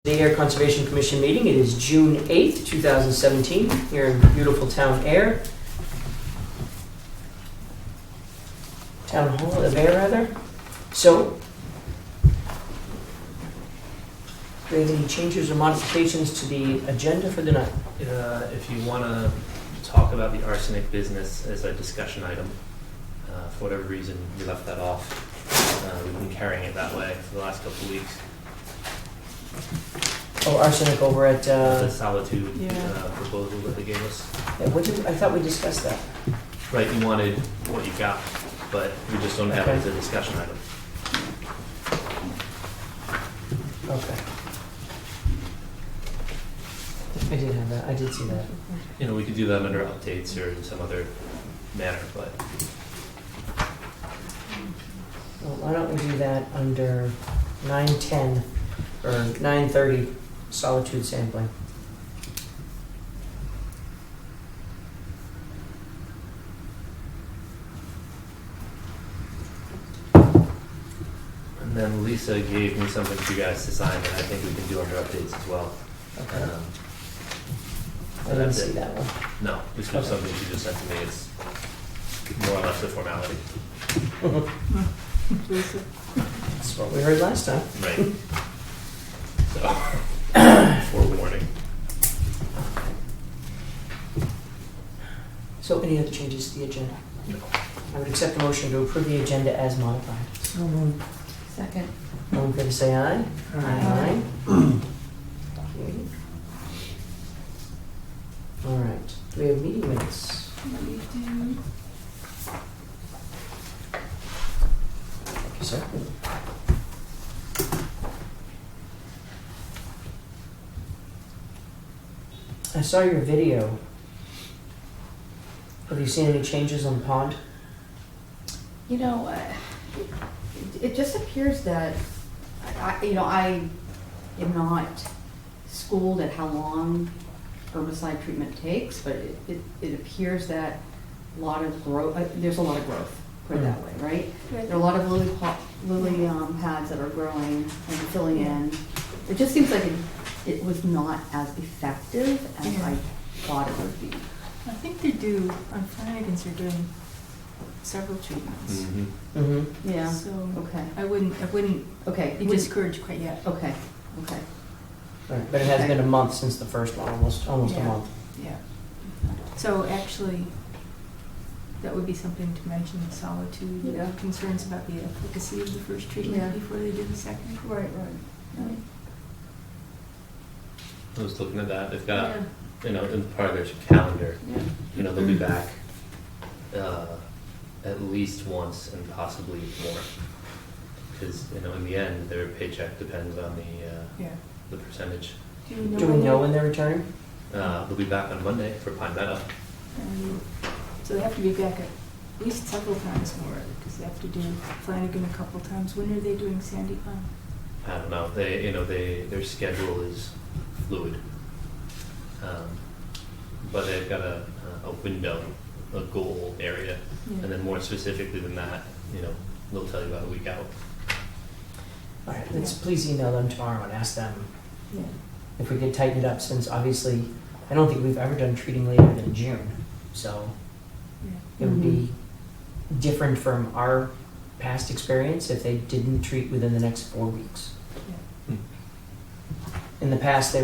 The Ayer Conservation Commission meeting. It is June 8th, 2017, here in beautiful town Ayer. Town Hall of Ayer, rather. So, do we have any changes or modifications to the agenda for the night? If you want to talk about the arsenic business as a discussion item, for whatever reason you left that off, we've been carrying it that way for the last couple of weeks. Oh, arsenic over at... The Solitude proposal that they gave us. Yeah, I thought we discussed that. Right, you wanted what you got, but we just don't have it as a discussion item. Okay. I did have that. I did see that. You know, we could do that under updates or in some other manner, but... Well, why don't we do that under 9:10 or 9:30 solitude sampling? And then Lisa gave me something for you guys to sign that I think we can do under updates as well. Okay. I didn't That's see it. that one. No, this was something she just sent to me. It's more or less a formality. That's what we heard last time. Right. So, forewarning. So any other changes to the agenda? No. I would accept a motion to approve the agenda as modified. So moved. Second. All in favor, say aye. Aye. Okay. All right. Do we have meeting minutes? We do. Thank you, sir. I saw your video. Have you seen any changes on the pond? You know, it just appears that, I am not schooled at how long herbicide treatment takes, but it appears that a lot of growth, there's a lot of growth, put it that way, right? There are a lot of lily pads that are growing and filling in. It just seems like it was not as effective as I thought it would be. I think they do, on Flanagan's, they're doing several treatments. Mm-hmm. Mm-hmm. Yeah, So okay, I wouldn't okay. be discouraged quite yet. Okay, okay. Right, but it has been a month since the first one, almost a Yeah. month. Yeah. So actually, that would be something to mention, Solitude. Yeah. Concerns about the efficacy of the first treatment Yeah. before they do the second. Right. I was looking at that. They've got, Yeah. you know, in part of their calendar, Yeah. you know, they'll be back at least once and possibly more. Because, you know, in the end, their paycheck depends on Yeah. the percentage. Do we know Do we know when they're returning? They'll be back on Monday for Pine Meadow. So they have to be back at least several times more, because they have to do Flanagan a couple times. When are they doing Sandy Pond? I don't know. They, you know, their schedule is fluid, but they've got a window, a goal area, Yeah. and then more specifically than that, you know, they'll tell you about a week out. All right, let's please email them tomorrow and ask them Yeah. if we could tighten it up, since obviously, I don't think we've ever done treating later than June. So Yeah. it would be different from our past experience if they didn't treat within the next 4 weeks. Yeah. In the past,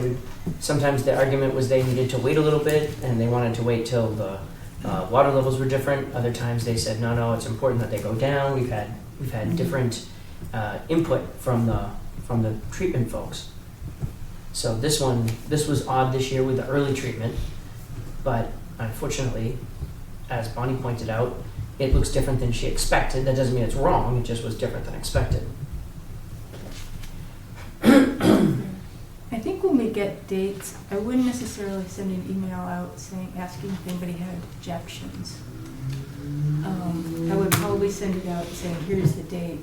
sometimes the argument was they needed to wait a little bit and they wanted to wait till the water levels were different. Other times they said, no, it's important that they go down. We've had different input from the treatment folks. So this was odd this year with the early treatment, but unfortunately, as Bonnie pointed out, it looks different than she expected. That doesn't mean it's wrong, it just was different than expected. I think when we get dates, I wouldn't necessarily send an email out asking if anybody had objections. I would probably send it out saying, here's the date,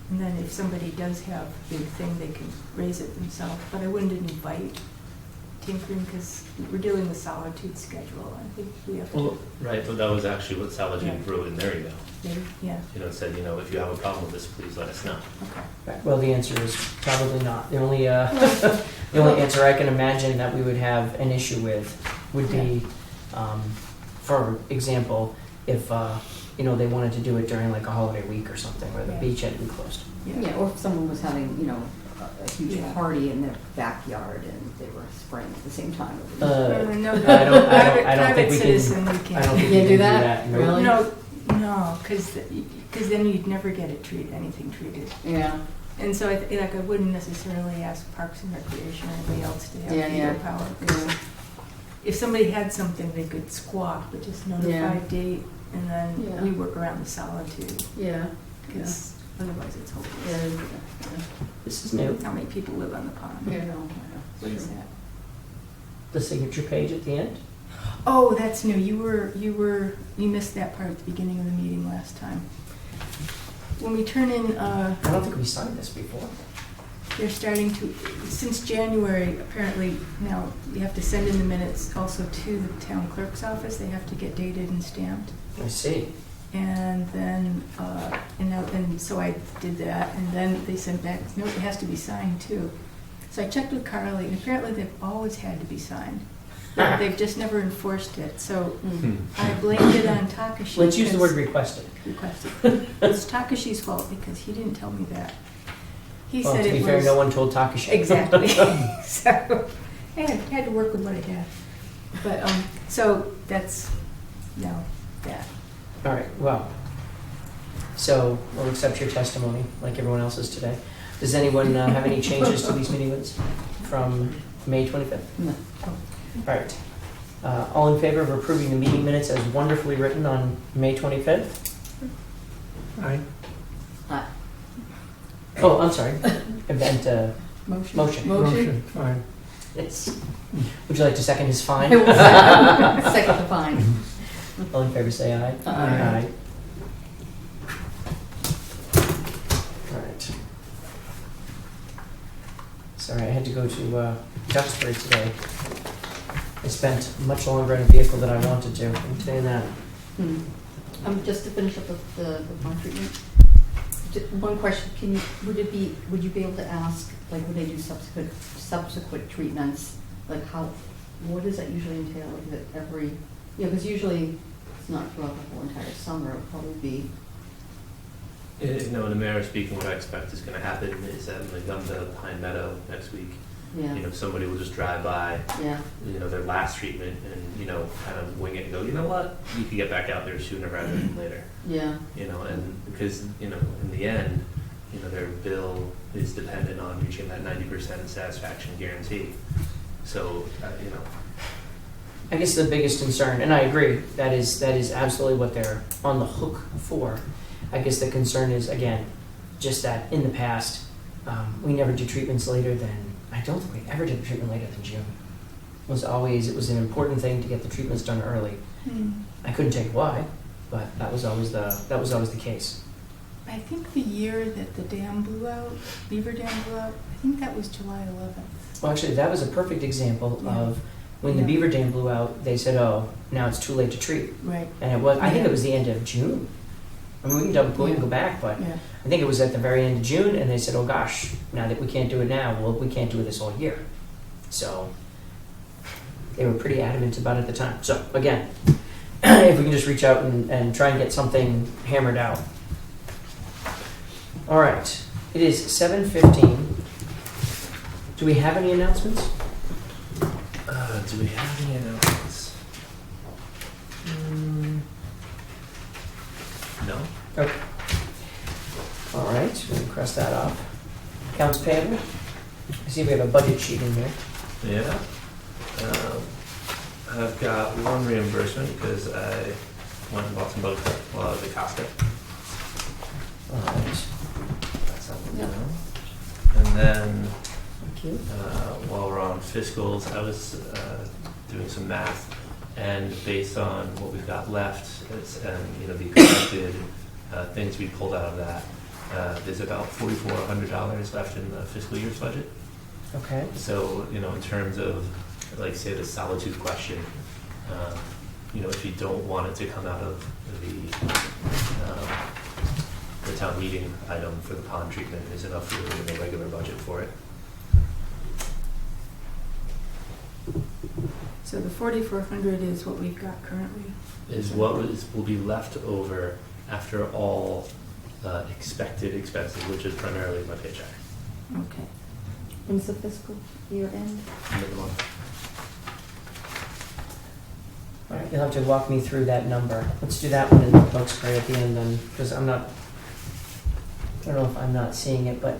and then if somebody does have a big thing, they can raise it themselves. But I wouldn't invite tinkering, because we're dealing with Solitude schedule. I think we have to. Well, right, but that was actually what Solitude wrote in their email. Maybe, yeah, You know, it said, you know, if you have a problem with this, please let us know. okay. Right. Well, the answer is probably not. The only The only answer I can imagine that we would have an issue with would be, for example, if, they wanted to do it during like a holiday week or something, where the Yeah. beach had to be closed. Yeah, or if someone was having, a huge Yeah. party in their backyard and they were spraying at the same time. Uh, No, I don't think we can- citizen, you I don't can't. think You we can't can do do that? that. no. Really? No, because then you'd never get anything treated. Yeah, And so I wouldn't necessarily ask Parks and Recreation or anybody else to have Yeah, veto power. yeah, If somebody had something, they could squawk, but just notify Yeah. date, and Yeah. then we work around the solitude, yeah, because otherwise it's yeah, hopeless. This is new. How many people live on the pond? yeah. What is that? The signature page at the end? Oh, that's new. You missed that part at the beginning of the meeting last time. When we turn in, I don't think we signed this before. they're starting to, since January, apparently, now you have to send in the minutes also to the town clerk's office. They have to get dated and stamped. I see. And then, and so I did that, and then they sent back, no, it has to be signed too. So I checked with Carly, and apparently they've always had to be signed. They've just never enforced it, so I blamed it on Takashi. Let's use the because- word requested. requested. It's Takashi's fault because he didn't tell me that. He Well, said to be it fair, was. no one told Takashi. Exactly. So I had to work with what I had. But, so that's, that. All right, well, so we'll accept your testimony, like everyone else's today. Does anyone have any changes to these meeting minutes from May 25th? No. All right. All in favor of approving the meeting minutes as wonderfully written on May 25th? Aye. Oh, I'm sorry. Event, Motion. motion. Fine. Yes. Would you like to second his fine? I will second the fine. All in favor, say aye. Aye. All right. Sorry, I had to go to Duxbury today. I spent much longer in a vehicle than I wanted to. I'm telling you that. Just to finish up with the pond treatment, one question, would you be able to ask, like, when they do subsequent treatments, like what does that usually entail? Like, is it every, because usually it's not throughout the whole entire summer, it'll probably be, In the mayor speaking, what I expect is gonna happen is that when they come to Pine Meadow next week, yeah, somebody will just drive by, yeah, their last treatment and, kind of wing it and go, you know what? You could get back out there sooner rather than later, yeah, and because, in the end, their bill is dependent on reaching that 90% satisfaction guarantee. So, I guess the biggest concern, and I agree, that is absolutely what they're on the hook for. I guess the concern is, again, just that in the past, we never did treatments later than, I don't think we ever did a treatment later than June. It was an important thing to get the treatments done early. I couldn't tell you why, but that was always the case. I think the year that the dam blew out, Beaver Dam blew out, I think that was July 11th. Well, actually, that was a perfect example Yeah. of when the Yeah. Beaver Dam blew out, they said, oh, now it's too late to treat. Right. And it was, I think Yeah. it was the end of June. I mean, we can go back, but Yeah. I think it was at the very end of June, and they said, oh gosh, now that we can't do it now, well, we can't do it this whole year. So they were pretty adamant about it at the time. So again, if we can just reach out and try and get something hammered out. All right, it is 7:15. Do we have any announcements? do we have any announcements? No. Okay. All right, we'll cross that off. Accounts payable. I see we have a budget sheet in here. Yeah. I've got one reimbursement because I went and bought some boat stuff while I was at Costco. All right, That's something to Yeah. know. And then thank you. while we're on fiscals, I was doing some math, and based on what we've got left, and the expected things we pulled out of that, there's about $4,400 left in the fiscal year's budget. Okay. So, in terms of, like, say, the solitude question, if you don't want it to come out of the town meeting item for the pond treatment, is enough for the regular budget for it. So the 4,400 is what we've got currently. Is what will be left over after all expected expenses, which is primarily my paycheck. Okay. When's the fiscal year end? End of the month. All right, you'll have to walk me through that number. Let's do that one in the books right at the end then, because I don't know if I'm not seeing it, but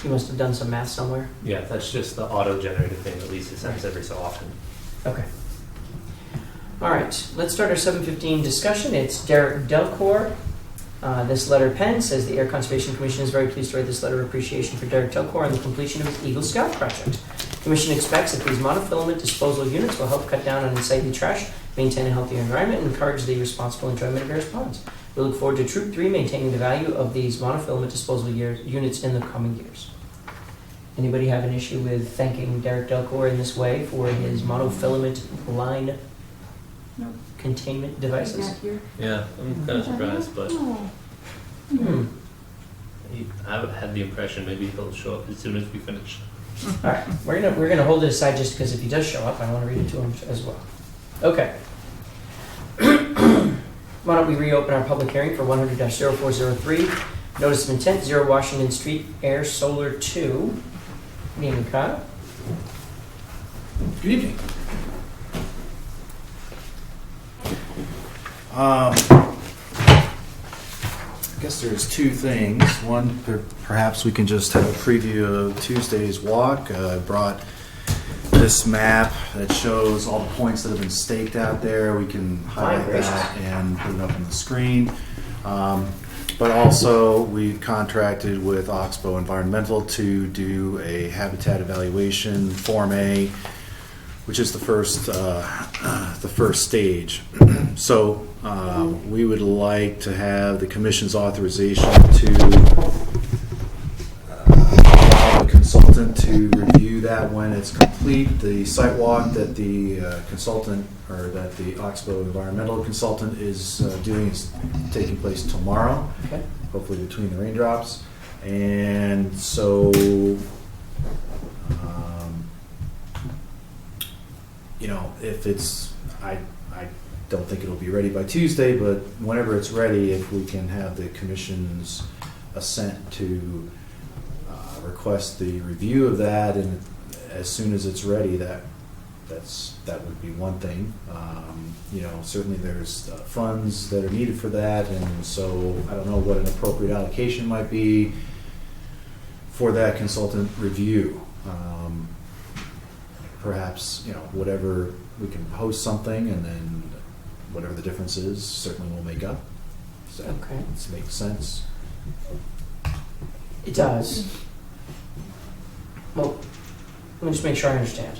you must have done some math somewhere. Yeah, that's just the auto-generated thing that Lisa sends every so often. Okay. All right, let's start our 7:15 discussion. It's Derek Delcor. This letter pen says the Air Conservation Commission is very pleased to write this letter of appreciation for Derek Delcor on the completion of his Eagle Scout project. The Commission expects that these monofilament disposal units will help cut down on unsightly trash, maintain a healthier environment, and encourage the responsible enjoyment of Bears Ponds. We look forward to Troop 3 maintaining the value of these monofilament disposal units in the coming years. Anybody have an issue with thanking Derek Delcor in this way for his monofilament line No. containment devices? Not here. Yeah, I'm kind of surprised, but Hmm. I had the impression maybe he'll show up as soon as we finish. All right, we're gonna hold it aside just because if he does show up, I want to read it to him as well. Okay. Why don't we reopen our public hearing for 100-0403, notice of intent, 0 Washington Street, Air Solar 2. Good evening, Kyle. Good evening. I guess there's two things. One, perhaps we can just have a preview of Tuesday's walk. I brought this map that shows all the points that have been staked out there. We can highlight that and put it up on the screen. But also, we contracted with Oxbow Environmental to do a habitat evaluation, Form A, which is the first stage. So we would like to have the commission's authorization to allow the consultant to review that when it's complete. The site walk that the consultant, or that the Oxbow Environmental consultant is doing is taking place tomorrow, Okay. hopefully between the raindrops. And so if it's, I don't think it'll be ready by Tuesday, but whenever it's ready, if we can have the commission's assent to request the review of that, and as soon as it's ready, that would be one thing. Certainly there's funds that are needed for that, and so I don't know what an appropriate allocation might be for that consultant review. Perhaps, whatever, we can host something, and then whatever the difference is, certainly we'll make up. So Okay. it makes sense. It does. Well, let me just make sure I understand.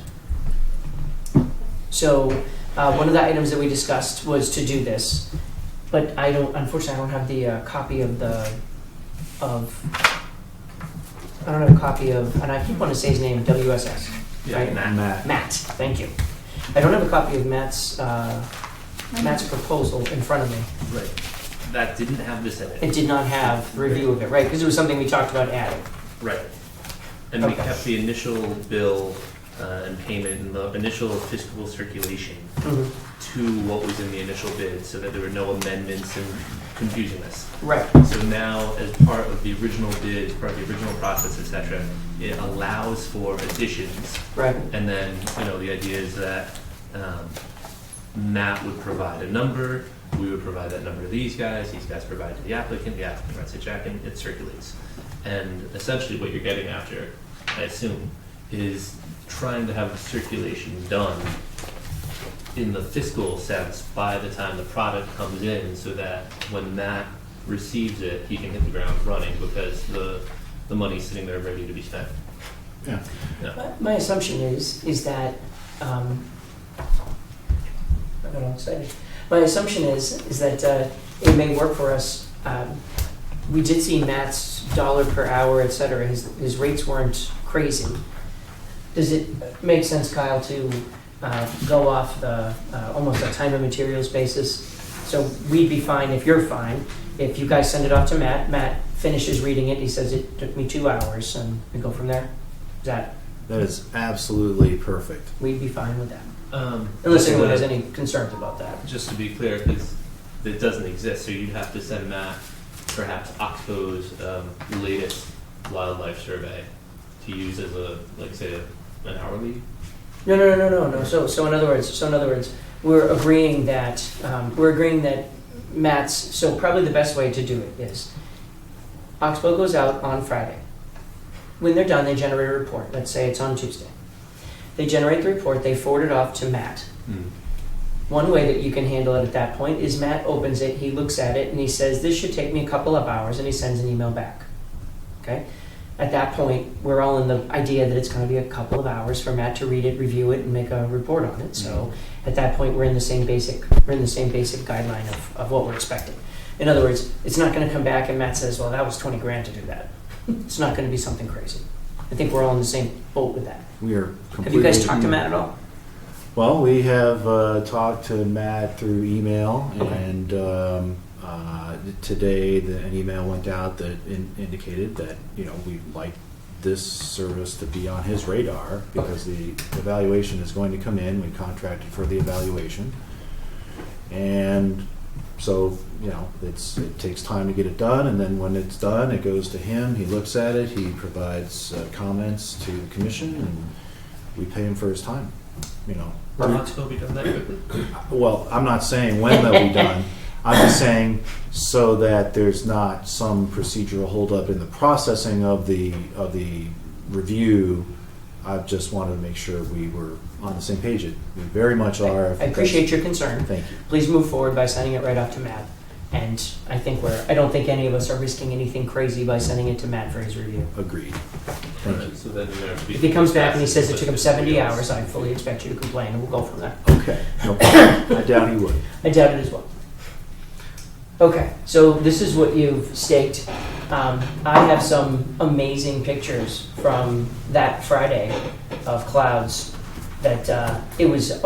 So, one of the items that we discussed was to do this, but unfortunately, I don't have the copy of I don't have a copy of, and I keep wanting to say his name, WSS. Yeah, Right? Matt. Matt, thank you. I don't have a copy of Matt's proposal in front of me. Right. That didn't have this in it. It did not have review of it, right? Because it was something we talked about adding. Right. And we Okay. kept the initial bill and payment and the initial fiscal circulation to what was in the initial bid so that there were no amendments and confusing this. Right. So now, as part of the original bid, part of the original process, etc., it allows for additions. Right. And then, the idea is that Matt would provide a number, we would provide that number to these guys provide it to the applicant writes a check, and it circulates. And essentially what you're getting after, I assume, is trying to have the circulation done in the fiscal sense by the time the product comes in, so that when Matt receives it, he can hit the ground running because the money's sitting there ready to be spent. Yeah. My assumption is that I got all excited. My assumption is that it may work for us. We did see Matt's dollar per hour, et cetera. His rates weren't crazy. Does it make sense, Kyle, to go off the almost a time and materials basis? So we'd be fine if you're fine. If you guys send it off to Matt, Matt finishes reading it. He says it took me 2 hours, and we go from there. Is that That is absolutely perfect. We'd be fine with that. Unless just anyone to- has any concerns about that. Just to be clear, because it doesn't exist, so you'd have to send Matt perhaps Oxbow's latest wildlife survey to use as a, like, say, an hourly. No. So in other words, we're agreeing that Matt's. So probably the best way to do it is Oxbow goes out on Friday. When they're done, they generate a report. Let's say it's on Tuesday. They generate the report. They forward it off to Matt. One way that you can handle it at that point is Matt opens it, he looks at it, and he says, "This should take me a couple of hours," and he sends an email back. Okay. At that point, we're all in the idea that it's going to be a couple of hours for Matt to read it, review it, and make a report on it. So at that point, we're in the same basic guideline of what we're expecting. In other words, it's not going to come back and Matt says, "Well, that was 20 grand to do that." It's not going to be something crazy. I think we're all in the same boat with that. We are Have completely. you guys talked to Matt at all? Well, we have talked to Matt through email, Okay. and today an email went out that indicated that we'd like this service to be on his radar because the evaluation is going to come in. We contracted for the evaluation, and so it takes time to get it done, and then when it's done, it goes to him. He looks at it. He provides comments to the commission, and we pay him for his time. Will Oxbow be done that quickly? Well, I'm not saying when they'll be done. I'm just saying so that there's not some procedural holdup in the processing of the review. I just wanted to make sure we were on the same page. We very much are. I appreciate your concern. Thank you. Please move forward by sending it right off to Matt. And I don't think any of us are risking anything crazy by sending it to Matt for his review. Agreed. Thank you. So then If he comes back and he says it took him 70 hours, I fully expect you to complain, and we'll go from there. Okay. No problem. I doubt he would. I doubt it as well. Okay, so this is what you've staked. I have some amazing pictures from that Friday of clouds that it was,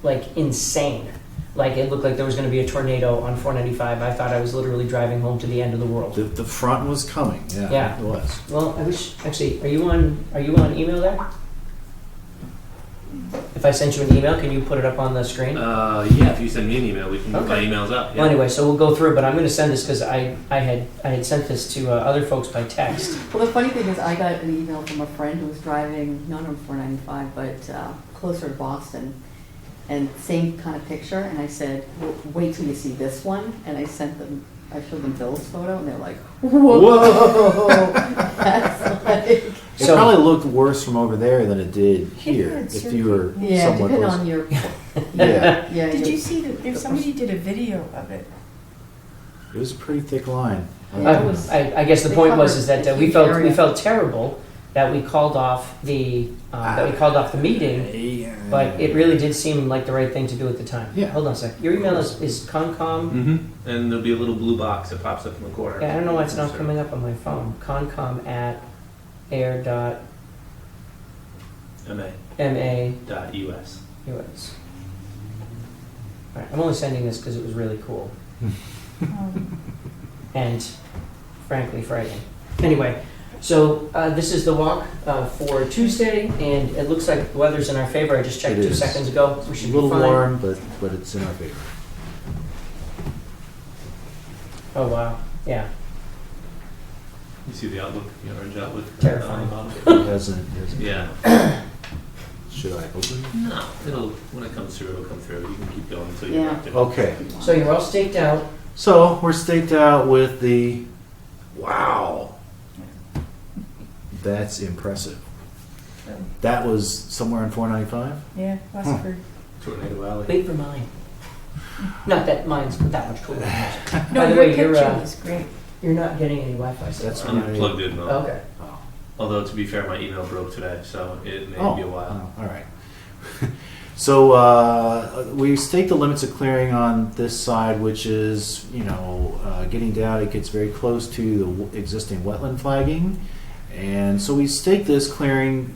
like insane. Like it looked like there was going to be a tornado on 495. I thought I was literally driving home to the end of the world. The front was coming. Yeah, Yeah. it was. Well, I wish, actually, are you on email there? If I sent you an email, can you put it up on the screen? Yeah, if you send me an email, we can move my Okay. emails up. Yeah. Well, anyway, so we'll go through it, but I'm going to send this because I had sent this to other folks by text. Well, the funny thing is, I got an email from a friend who was driving, not on 495, but closer to Boston, and same kind of picture, and I said, well, wait till you see this one, and I showed them Bill's photo, and they're like, whoa, that's like... It So- probably looked worse from over there than it did here. it's If you were Yeah, somewhat depending close. on your... Yeah, Yeah, Did your- you see that there's somebody did a video of it? it was a pretty thick line. Yeah, it was- I guess the they point was covered is that a we huge felt area. terrible that we called off the meeting, but it really did seem like the right thing to do at the time. Yeah. Hold on a sec. Your email is concom. Mm-hmm. And there'll be a little blue box that pops up in the corner. Yeah, I don't know why it's not coming up on my phone. Concom at air dot MA.US. US. All right, I'm only sending this because it was really cool and frankly frightening. Anyway, so this is the walk for Tuesday, and it looks like the weather's in our favor. I just checked It 2 is. seconds ago. We It's should a little be fine. warm, but it's in our favor. Oh wow, yeah. You see the outlook, the orange outlook? Terrifying. on the bottom? It hasn't. Yeah. Should I open it? No, when it comes through, it'll come through. You can keep going until Yeah. you're wrapped in. Okay. So you're all staked out. So we're staked out with the. Wow. That's impressive. That was somewhere in 495? Yeah, Westford. Tornado Alley. Wait for mine. Not that mine's that much cooler. No, By the your way, you're picture was great. you're not getting any Wi-Fi signal. That's are I'm you? right. plugged in though. Okay. Oh. Although to be fair, my email broke today, so it may be a while. All right. So we state the limits of clearing on this side, which is, getting down, it gets very close to the existing wetland flagging. And so we stake this clearing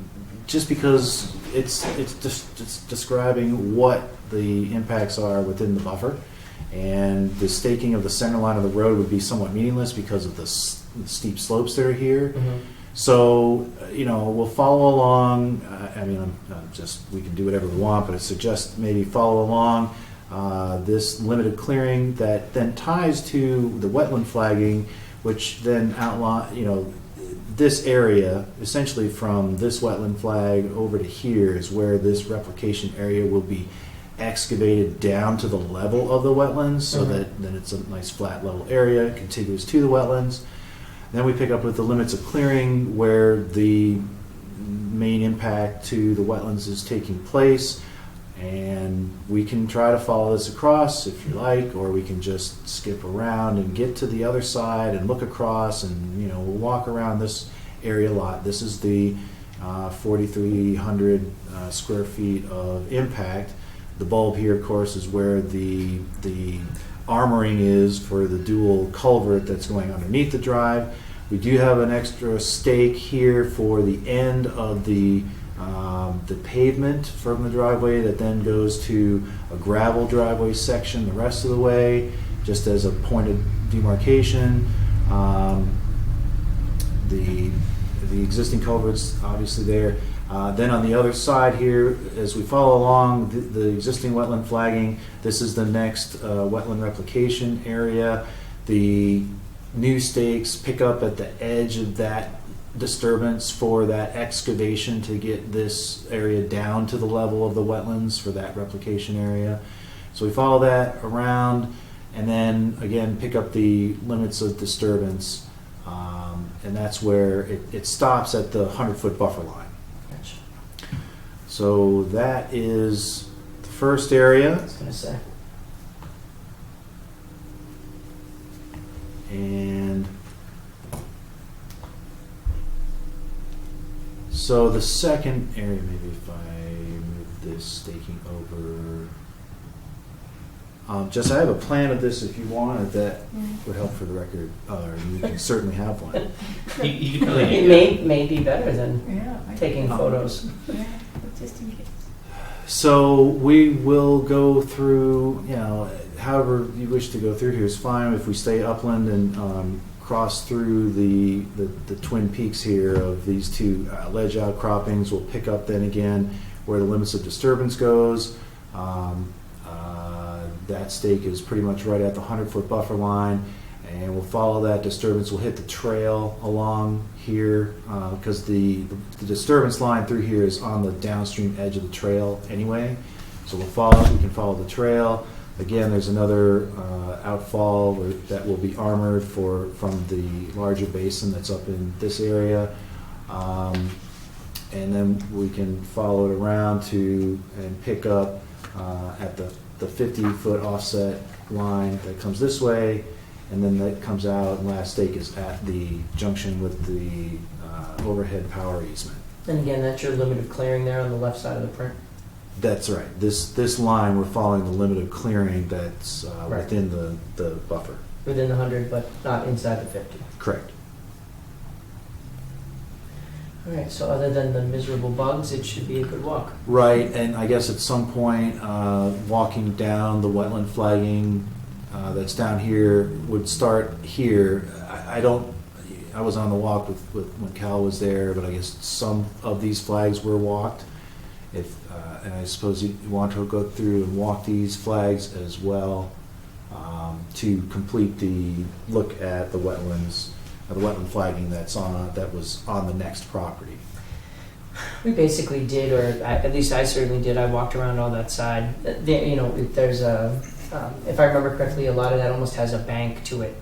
just because it's describing what the impacts are within the buffer. And the staking of the center line of the road would be somewhat meaningless because of the steep slopes that are here. Mhm. So, we'll follow along. I mean, we can do whatever we want, but I suggest maybe follow along this limited clearing that then ties to the wetland flagging, which then outline, this area, essentially from this wetland flag over to here is where this replication area will be excavated down to the level of the wetlands, so that then it's a nice flat level area contiguous to the wetlands. Then we pick up with the limits of clearing where the main impact to the wetlands is taking place, and we can try to follow this across if you like, or we can just skip around and get to the other side and look across, and we'll walk around this area a lot. This is the 4,300 square feet of impact. The bulb here, of course, is where the armoring is for the dual culvert that's going underneath the drive. We do have an extra stake here for the end of the pavement from the driveway that then goes to a gravel driveway section the rest of the way, just as a point of demarcation. The existing culvert's obviously there. Then on the other side here, as we follow along the existing wetland flagging, this is the next wetland replication area. The new stakes pick up at the edge of that disturbance for that excavation to get this area down to the level of the wetlands for that replication area. So we follow that around, and then again pick up the limits of disturbance, and that's where it stops at the 100-foot buffer line. Gotcha. So that is the first area. I was gonna say. And so the second area, maybe if I move this staking over. Jess, I have a plan of this if you wanted, that would help for the record, or you can certainly have one. You could probably It may be better than Yeah. taking photos. Yeah, just in case. So we will go through, however you wish to go through here is fine. If we stay upland and cross through the twin peaks here of these two ledge outcroppings, we'll pick up then again where the limits of disturbance goes. That stake is pretty much right at the 100-foot buffer line, and we'll follow that disturbance. We'll hit the trail along here because the disturbance line through here is on the downstream edge of the trail anyway. So we can follow the trail. Again, there's another outfall that will be armored from the larger basin that's up in this area. And then we can follow it around and pick up at the 50-foot offset line that comes this way, and then that comes out, and last stake is at the junction with the overhead power easement. And again, that's your limit of clearing there on the left side of the print. That's right. This line, we're following the limit of clearing that's Right. within the buffer. Within the 100, but not inside the 50. Correct. All right, so other than the miserable bugs, it should be a good walk. Right, and I guess at some point, walking down the wetland flagging that's down here would start here. I was on the walk with when Cal was there, but I guess some of these flags were walked. And I suppose you want to go through and walk these flags as well to complete the look at the wetlands. The wetland flagging that was on the next property. We basically did, or at least I certainly did. I walked around all that side. There's if I remember correctly, a lot of that almost has a bank to it.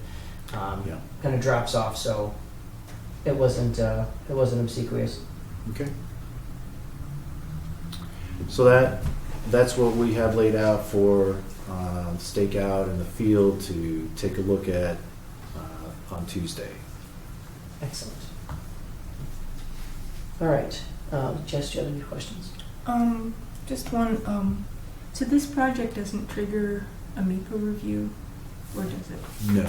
Yeah. Kind of drops off, so it wasn't obsequious. Okay. So that's what we have laid out for stakeout in the field to take a look at on Tuesday. Excellent. All right, Jess, do you have any questions? Just one. So this project doesn't trigger a MEPA review, or does it? No.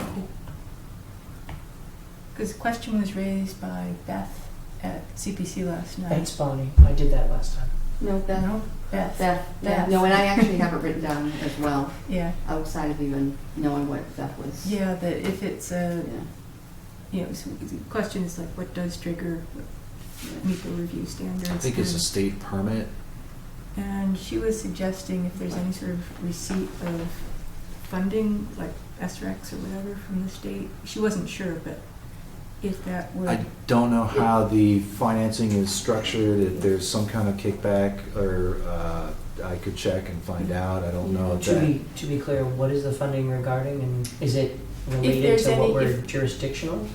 Because the question was raised by Beth at CPC last night. Thanks, Bonnie. I did that last time. No, Beth. No, Beth. Beth. No, and I actually have it written down as well, Yeah. outside of even knowing what Beth was. Yeah, that if it's a Yeah. you know, so the question is like, what does trigger meet the review standards? I think it's a And- state permit. And she was suggesting if there's any sort of receipt of funding, like SREX or whatever from the state. She wasn't sure, but if that would. I don't know how the financing is structured, if there's some kind of kickback, or I could check and find out. I don't know if that. To be clear, what is the funding regarding, and is it there's related to what any- we're if- jurisdictional?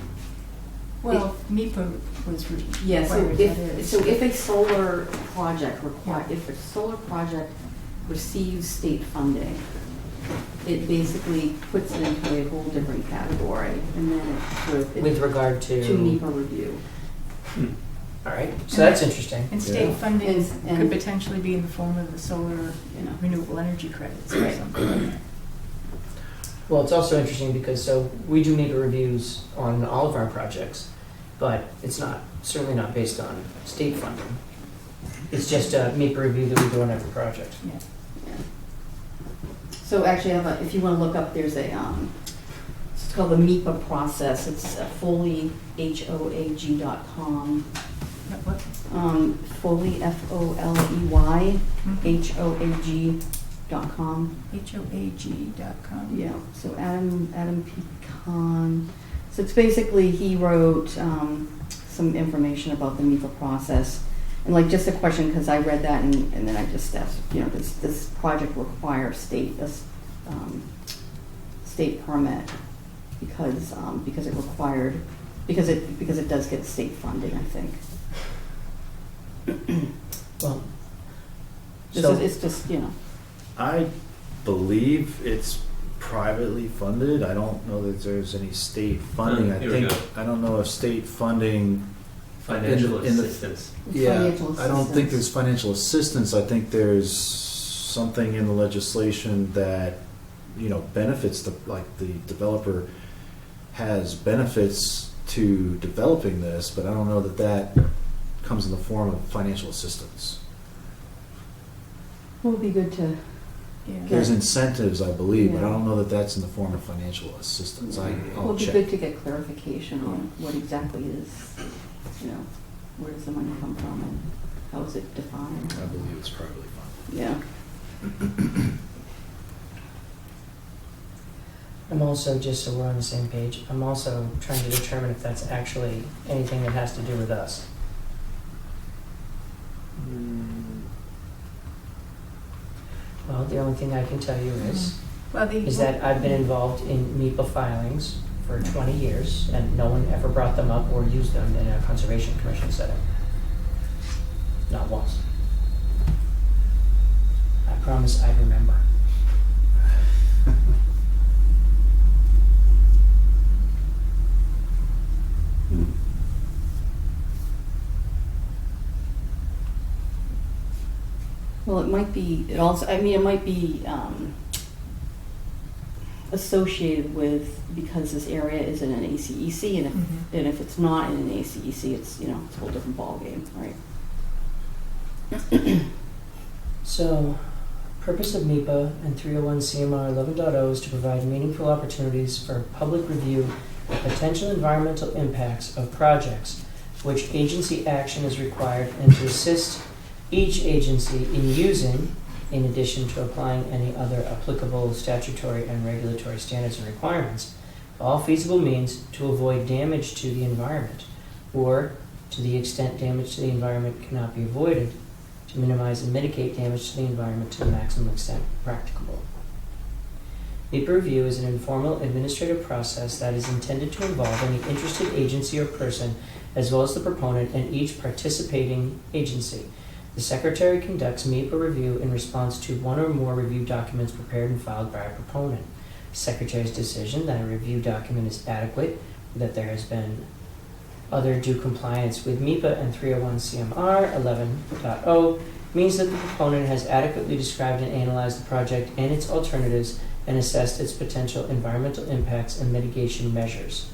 Well, MIPA was Yeah, so required, that is. if a solar project if a solar project receives state funding, it basically puts it into a whole different category, and then With regard to to, NEPA review. all right, so that's interesting. And state Yeah. funding And- could potentially be in the form of the solar, You know. renewable energy credits or Right. something like that. Well, it's also interesting because, so we do NEPA reviews on all of our projects, but it's certainly not based on state funding. It's just a NEPA review that we do on every project. Yeah. So actually, if you want to look up, there's it's called the MEPA process. It's Foley, HOAG.com. What? Foley, FOLEY, Mhm. HOAG.com. HOAG.com. Yeah, so Adam Pecan. So it's basically, he wrote some information about the MEPA process. And like just a question, because I read that and then I just asked, you know, this project requires state permit because it required, because it does get state funding, I think. Well, It's just, you know. I believe it's privately funded. I don't know that there's any state funding. I Here we think, go. I don't know if state funding. Financial in the- assistance. Yeah, Financial I don't think assistance. there's financial assistance. I think there's something in the legislation that, you know, benefits like the developer has benefits to developing this, but I don't know that comes in the form of financial assistance. It would be good to, Yeah. There's incentives, I believe, but I Yeah. don't know that that's in the form of financial assistance. it I'll would be check. good to get clarification on what exactly is, you know, where does the money come from and how is it defined? I believe it's privately funded. Yeah. I'm also, just so we're on the same page, I'm also trying to determine if that's actually anything that has to do with us. Well, the only thing I can tell you Well, is that I've been involved in NEPA filings for 20 years, and no one ever brought them up or used them in a conservation commission setting. Not once. I promise I remember. Well, it might be, it might be associated with, because this area is in an ACEC, and Mhm. if it's not in an ACEC, it's, you know, it's a whole different ballgame, right? So, purpose of NEPA and 301 CMR 11.0 is to provide meaningful opportunities for public review of potential environmental impacts of projects which agency action is required, and to assist each agency in using, in addition to applying any other applicable statutory and regulatory standards and requirements, all feasible means to avoid damage to the environment, or, to the extent damage to the environment cannot be avoided, to minimize and mitigate damage to the environment to the maximum extent practicable. NEPA review is an informal administrative process that is intended to involve any interested agency or person, as well as the proponent and each participating agency. The Secretary conducts NEPA review in response to one or more review documents prepared and filed by a proponent. The Secretary's decision that a review document is adequate, that there has been other due compliance with NEPA and 301 CMR 11.0 means that the proponent has adequately described and analyzed the project and its alternatives and assessed its potential environmental impacts and mitigation measures.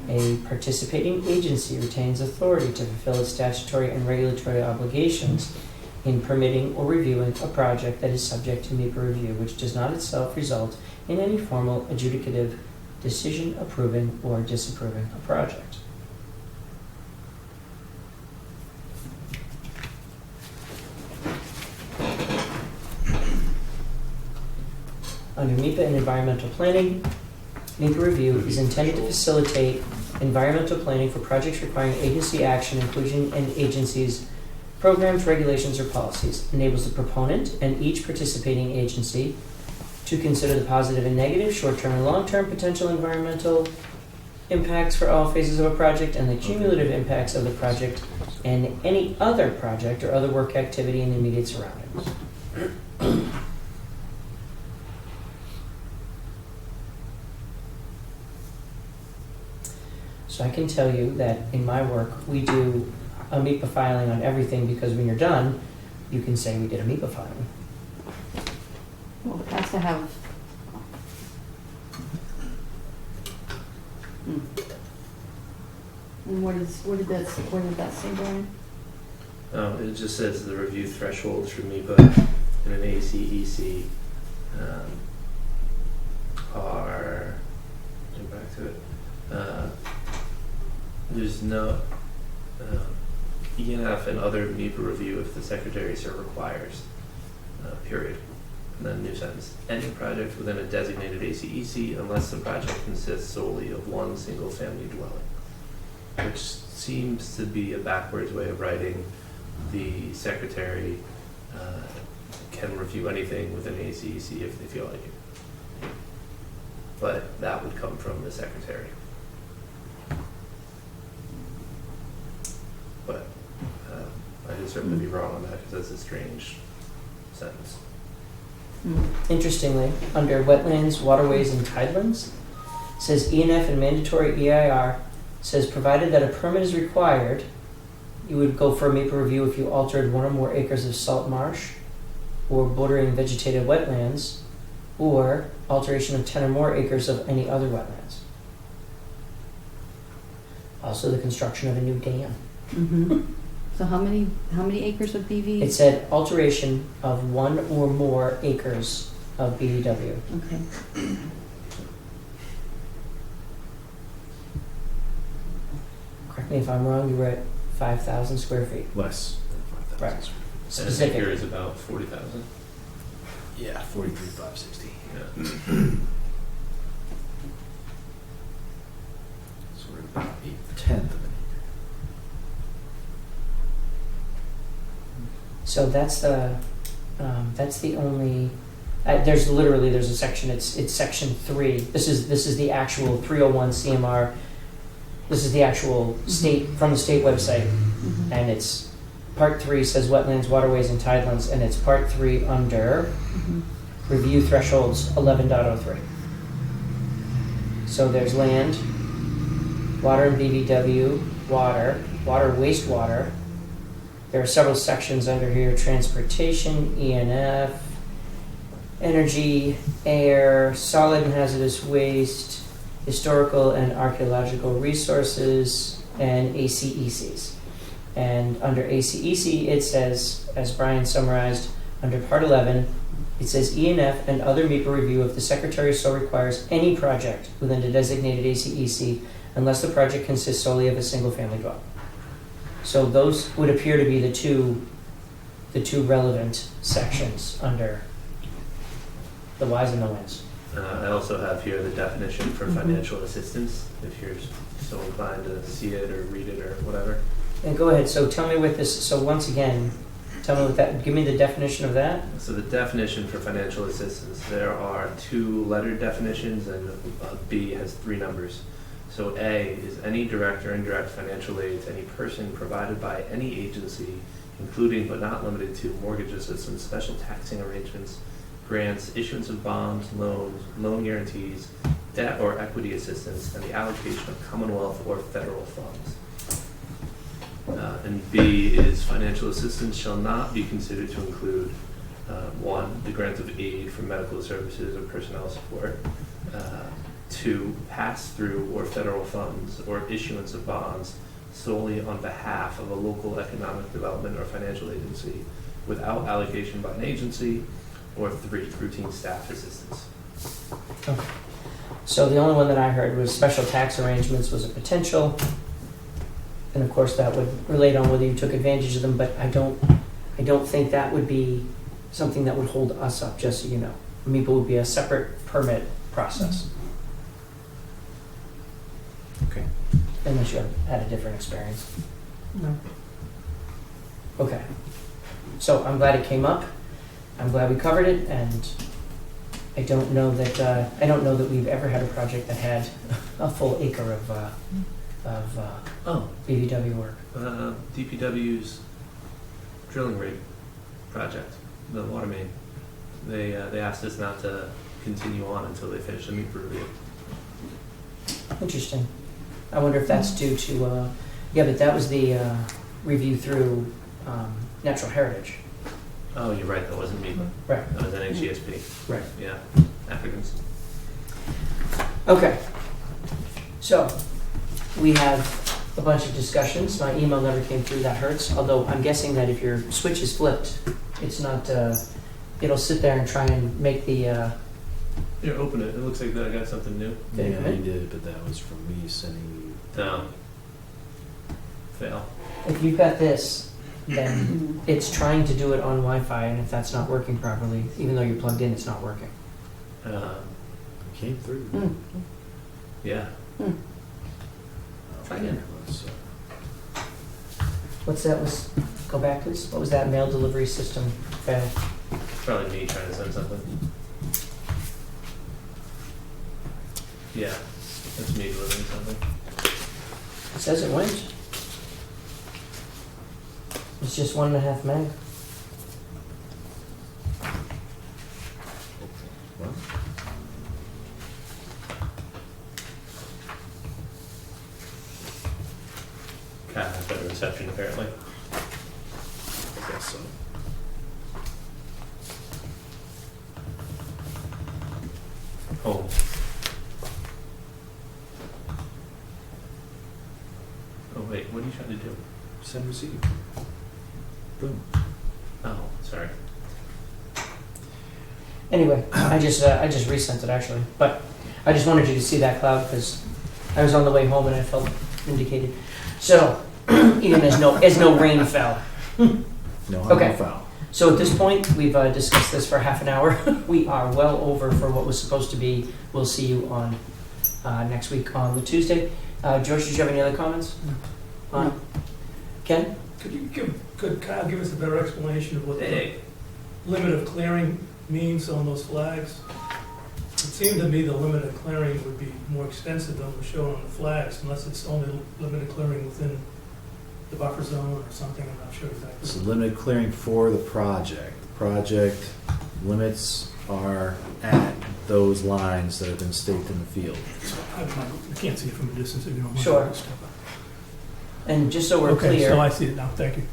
A participating agency retains authority to fulfill its statutory and regulatory obligations in permitting or reviewing a project that is subject to NEPA review, which does not itself result in any formal adjudicative decision approving or disapproving a project. Under MIPA and environmental planning, MIPA review is intended to facilitate environmental planning for projects requiring agency action, including an agency's programs, regulations, or policies. Enables the proponent and each participating agency to consider the positive and negative, short-term and long-term potential environmental impacts for all phases of a project and the cumulative impacts of the project and any other project or other work activity in the immediate surroundings. So I can tell you that in my work, we do a MIPA filing on everything because when you're done, you can say we did a MIPA filing. Well, it has to have. And what did that say, Brian? It just says the review thresholds for MIPA and an ACEC are, get back to it, there's no ENF and other MIPA review if the secretary so requires, period. And then new sentence, any project within a designated ACEC unless the project consists solely of one single family dwelling, which seems to be a backwards way of writing. The secretary can review anything within ACEC if they feel like it. But that would come from the secretary. But I could certainly be wrong on that because that's a strange sentence. Interestingly, under wetlands, waterways, and tidelands, says ENF and mandatory EIR says provided that a permit is required, you would go for a MIPA review if you altered 1 or more acres of salt marsh or bordering vegetated wetlands or alteration of 10 or more acres of any other wetlands. Also the construction of a new dam. Mm-hmm. So how many acres of BV? It said alteration of 1 or more acres of BDW. Okay. Correct me if I'm wrong, you were at 5,000 square feet. Less than 5,000. Right. And an Specific. acre is about 40,000. Yeah, 43,560. Yeah. So we're about 1/10 of an acre. So that's the only. There's a section. It's section 3. This is the actual 301 CMR. This is the actual state from the state website, and it's part 3 says wetlands, waterways, and tidelands, and it's part 3 under review thresholds 11.03. So there's land, water and BVW, water, wastewater. There are several sections under here: transportation, ENF, energy, air, solid and hazardous waste, historical and archaeological resources, and ACECs. And under ACEC, it says, as Brian summarized, under Part 11, it says ENF and other MIPA review if the Secretary so requires any project within a designated ACEC unless the project consists solely of a single-family dwelling. So those would appear to be the two relevant sections under the whys and the whens. I also have here the definition for financial assistance, if you're so inclined to see it or read it or whatever. And go ahead. So tell me what this. So once again, tell me what that. Give me the definition of that. So the definition for financial assistance, there are 2 lettered definitions, and B has 3 numbers. So A is any direct or indirect financial aid to any person provided by any agency, including but not limited to mortgage assistance, special taxing arrangements, grants, issuance of bonds, loans, loan guarantees, debt or equity assistance, and the allocation of Commonwealth or federal funds. And B is financial assistance shall not be considered to include 1, the grant of aid for medical services or personnel support, 2, pass-through or federal funds or issuance of bonds solely on behalf of a local economic development or financial agency without allocation by an agency, or 3, routine staff assistance. Okay. So the only one that I heard was special tax arrangements was a potential. And of course, that would relate on whether you took advantage of them, but I don't think that would be something that would hold us up, just so you know. MEPA would be a separate permit process, Okay. unless you had a different experience. No. Okay. So I'm glad it came up. I'm glad we covered it, and I don't know that we've ever had a project that had a full acre of Oh, BVW work. DPW's drilling rig project, the water main. They asked us not to continue on until they finish the MEPA review. Interesting. I wonder if that's due to, but that was the review through Natural Heritage. Oh, you're right, that wasn't MEPA. Right. That was NHGSP. Right. Yeah, Africans. Okay. So, we have a bunch of discussions. My email never came through, that hurts. Although I'm guessing that if your switch is flipped, it's not, it'll sit there and try and make the, Here, open it. It looks like I got something new. Did it Yeah, come he in? did, but that was from me sending you. No. Fail. if you've got this, then Mhm. it's trying to do it on Wi-Fi, and if that's not working properly, even though you're plugged in, it's not working. It came through. Mm. Yeah. Try again. So, What's that? Go back, please. What was that mail delivery system fail? Probably me trying to send something. Yeah, that's me delivering something. It says it went. It's just 1.5 meg. well, Cat has better reception apparently. I guess so. Home. Oh wait, what are you trying to do? Send receive. Boom. Oh, sorry. Anyway, I just resent it actually, but I just wanted you to see that cloud because I was on the way home and I felt vindicated. So, even as no rain fell. No harm, Okay. no foul. So at this point, we've discussed this for half an hour. We are well over for what was supposed to be. We'll see you on next week on the Tuesday. George, did you have any other comments? On Ken? Could Kyle give us a better explanation of what the Hey. limit of clearing means on those flags? It seemed to me the limit of clearing would be more extensive than was shown on the flags, unless it's only limited clearing within the buffer zone or something, I'm not sure exactly. It's limited clearing for the project. The project limits are at those lines that have been staked in the field. I can't see it from a distance if you don't mind. Sure. And just so we're Okay, so clear, I see it now, thank you.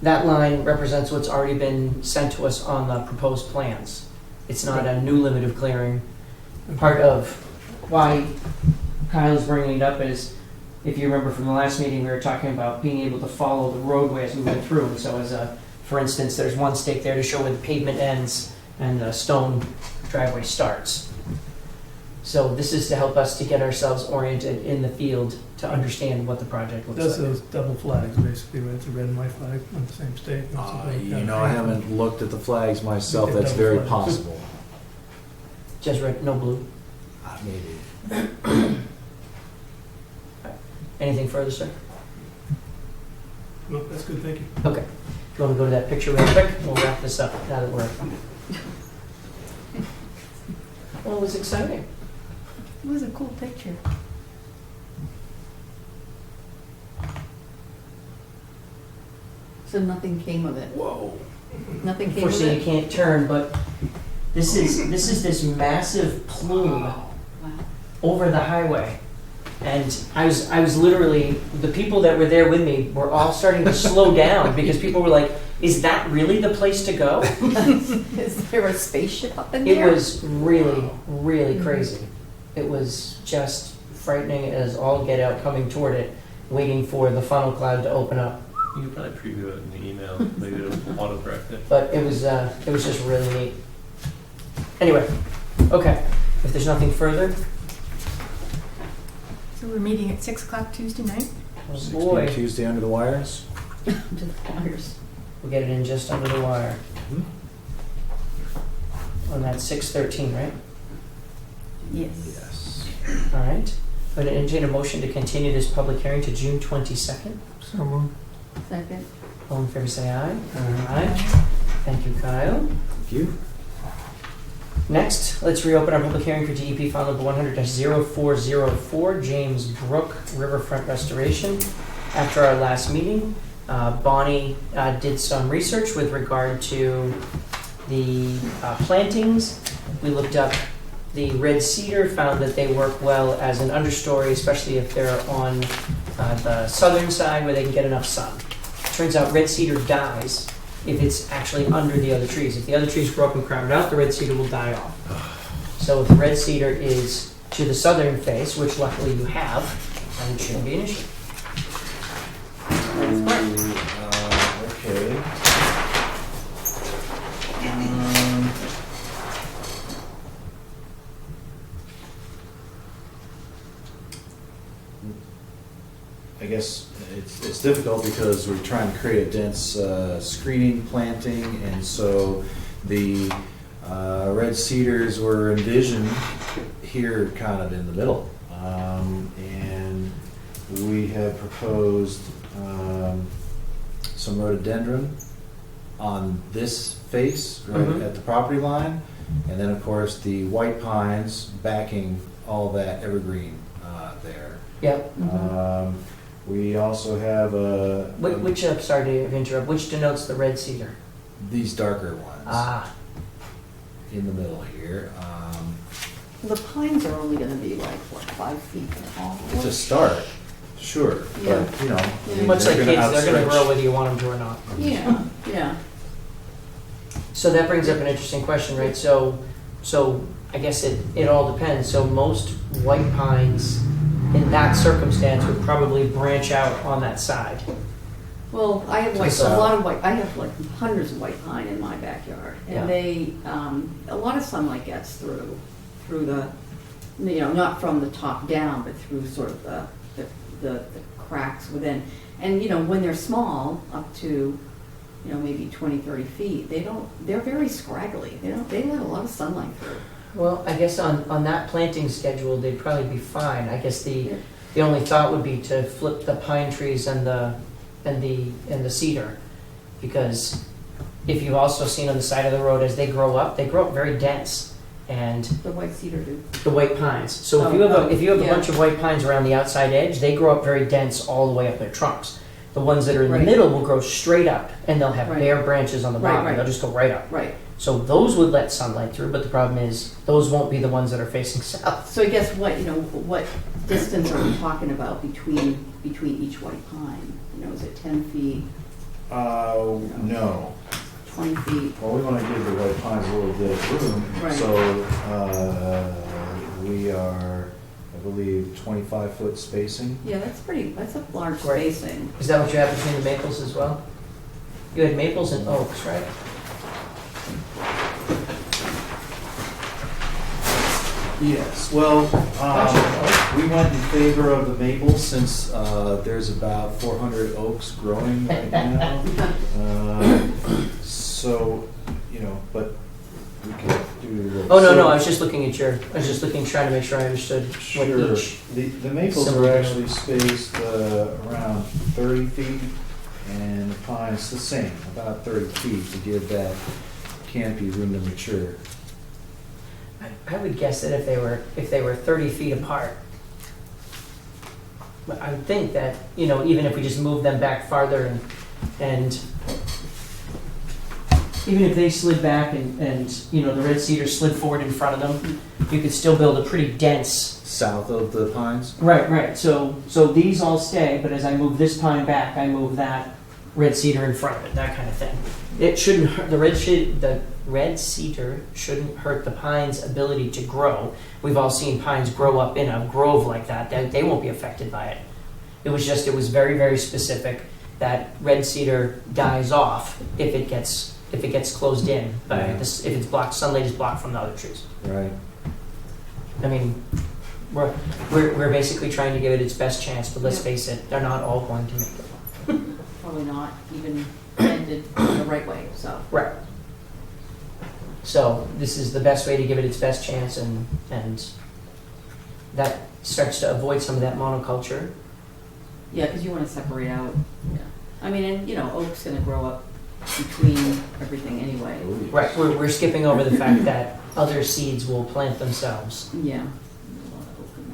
that line represents what's already been sent to us on the proposed plans. It's not a new limit of clearing. Part of why Kyle's bringing it up is, if you remember from the last meeting, we were talking about being able to follow the roadway as we went through. And so for instance, there's one stake there to show where the pavement ends and the stone driveway starts. So this is to help us to get ourselves oriented in the field to understand what the project looks Does like. those double flags, basically, right? It's a red and white flag on the same stake. and something like You that. know, I haven't looked at the flags myself. Okay, That's double very flag. possible. Just red, no blue. Maybe. Anything further, sir? Well, that's good, thank you. Okay. If you want to go to that picture real quick, we'll wrap this up now that we're... Well, it was exciting. It was a cool picture. So nothing came of it? Whoa. Nothing came of Unfortunately, you it? can't turn, but this is this massive plume Wow. over the highway. And I was literally, the people that were there with me were all starting to slow down because people were like, is that really the place to go? Is there a spaceship up in It there? was really, really crazy. It was just frightening as all get out coming toward it, waiting for the funnel cloud to open up. You could probably preview it in the email. Maybe it'll autocorrect it. But it was just really neat. Anyway, okay, if there's nothing further, So we're meeting at 6 o'clock Tuesday night? Oh 6 boy, p.m. Tuesday under the wires. To the wires. we'll get it in just under the wire. Hmm? On that 6:13, right? Yes. Yes. All right. Would entertain a motion to continue this public hearing to June 22nd? So moved. Second. All in favor, say aye. Aye. Thank you, Kyle. Thank you. Next, let's reopen our public hearing for DEP file number 100-0404, James Brook Riverfront Restoration. After our last meeting, Bonnie did some research with regard to the plantings. We looked up the red cedar, found that they work well as an understory, especially if they're on the southern side where they can get enough sun. Turns out red cedar dies if it's actually under the other trees. If the other trees grow up and crowd it out, the red cedar will die off. So if the red cedar is to the southern face, which luckily you have, then it shouldn't be an issue. Okay. I guess it's difficult because we're trying to create a dense screening planting, and so the red cedars were envisioned here kind of in the middle. And we have proposed some rhododendron on this face, right Mhm. at the property line, and then of course the white pines backing all that evergreen there. Yep. We also have Which, sorry to interrupt, which denotes the red cedar? these darker ones Ah, in the middle here. The pines are only gonna be like, what, 5 feet tall? To start, sure, Yeah. but you know, I mean, much like they're kids, gonna they're gonna grow outstretch. whether you want them to or not. Yeah, yeah. So that brings up an interesting question, right? So I guess it all depends. So most white pines in that circumstance would probably branch out on that side. Well, I have like Just, a lot of I have like hundreds of white pine in my backyard. Yeah. And they, a lot of sunlight gets through the, you know, not from the top down, but through sort of the cracks within. And, you know, when they're small, up to, you know, maybe 20, 30 feet, they're very scraggly. They let a lot of sunlight through. Well, I guess on that planting schedule, they'd probably be fine. I guess the only thought would be to flip the pine trees and the cedar, because if you've also seen on the side of the road as they grow up very dense, and The white cedar do. the white pines. So if you have a yeah. bunch of white pines around the outside edge, they grow up very dense all the way up their trunks. The ones that are in the Right. middle will grow straight up, and they'll have Right. bare branches on the Right, bottom. right. They'll just go right up. Right. So those would let sunlight through, but the problem is those won't be the ones that are facing south. So I guess what distance are we talking about between each white pine? You know, is it 10 feet, No. 20 feet? Well, we want to give the white pines a little bit of room. Right. So we are, I believe, 25-foot spacing. Yeah, that's a large Right. spacing. Is that what you have between the maples as well? You had maples and oaks, right? Yes, well, we went in favor of the maples since there's about 400 oaks growing right now. So, you know, but we could do. Oh, no, so- I was just looking, trying to make sure I understood what Sure. each. The maples Similar. are actually spaced around 30 feet, and the pine's the same, about 30 feet to give that canopy room to mature. I would guess that if they were 30 feet apart, but I would think that, you know, even if we just move them back farther and even if they slid back and you know, the red cedar slid forward in front of them, you could still build a pretty dense. South of the pines? Right. So these all stay, but as I move this pine back, I move that red cedar in front of it, that kind of thing. It shouldn't hurt, the red cedar shouldn't hurt the pine's ability to grow. We've all seen pines grow up in a grove like that. They won't be affected by it. It was very, very specific that red cedar dies off if it gets closed in. Yeah. If it's blocked, sunlight is blocked from the other trees. Right. I mean, We're basically trying to give it its best chance, but let's Yep. face it, they're not all going to make it. Probably not even planted the right way, so. Right. So this is the best way to give it its best chance, and that starts to avoid some of that monoculture. Yeah, because you want to separate out. Yeah. I mean, and you know, oak's going to grow up between everything anyway. Right, we're skipping over the fact that other seeds will plant themselves. Yeah. There's a lot of oak in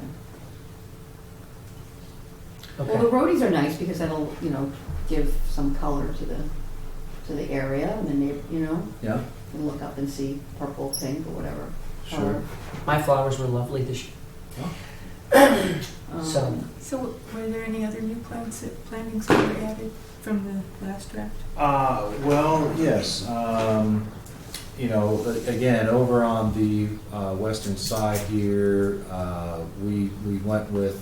there. Okay. Well, the roadies are nice because that'll, you know, give some color to the area, and then you know, Yeah, you can look up and see purple, pink, or whatever. sure. color. My flowers were lovely this year. So- So were there any other new plantings that were added from the last draft? Well, yes. You know, again, over on the western side here, we went with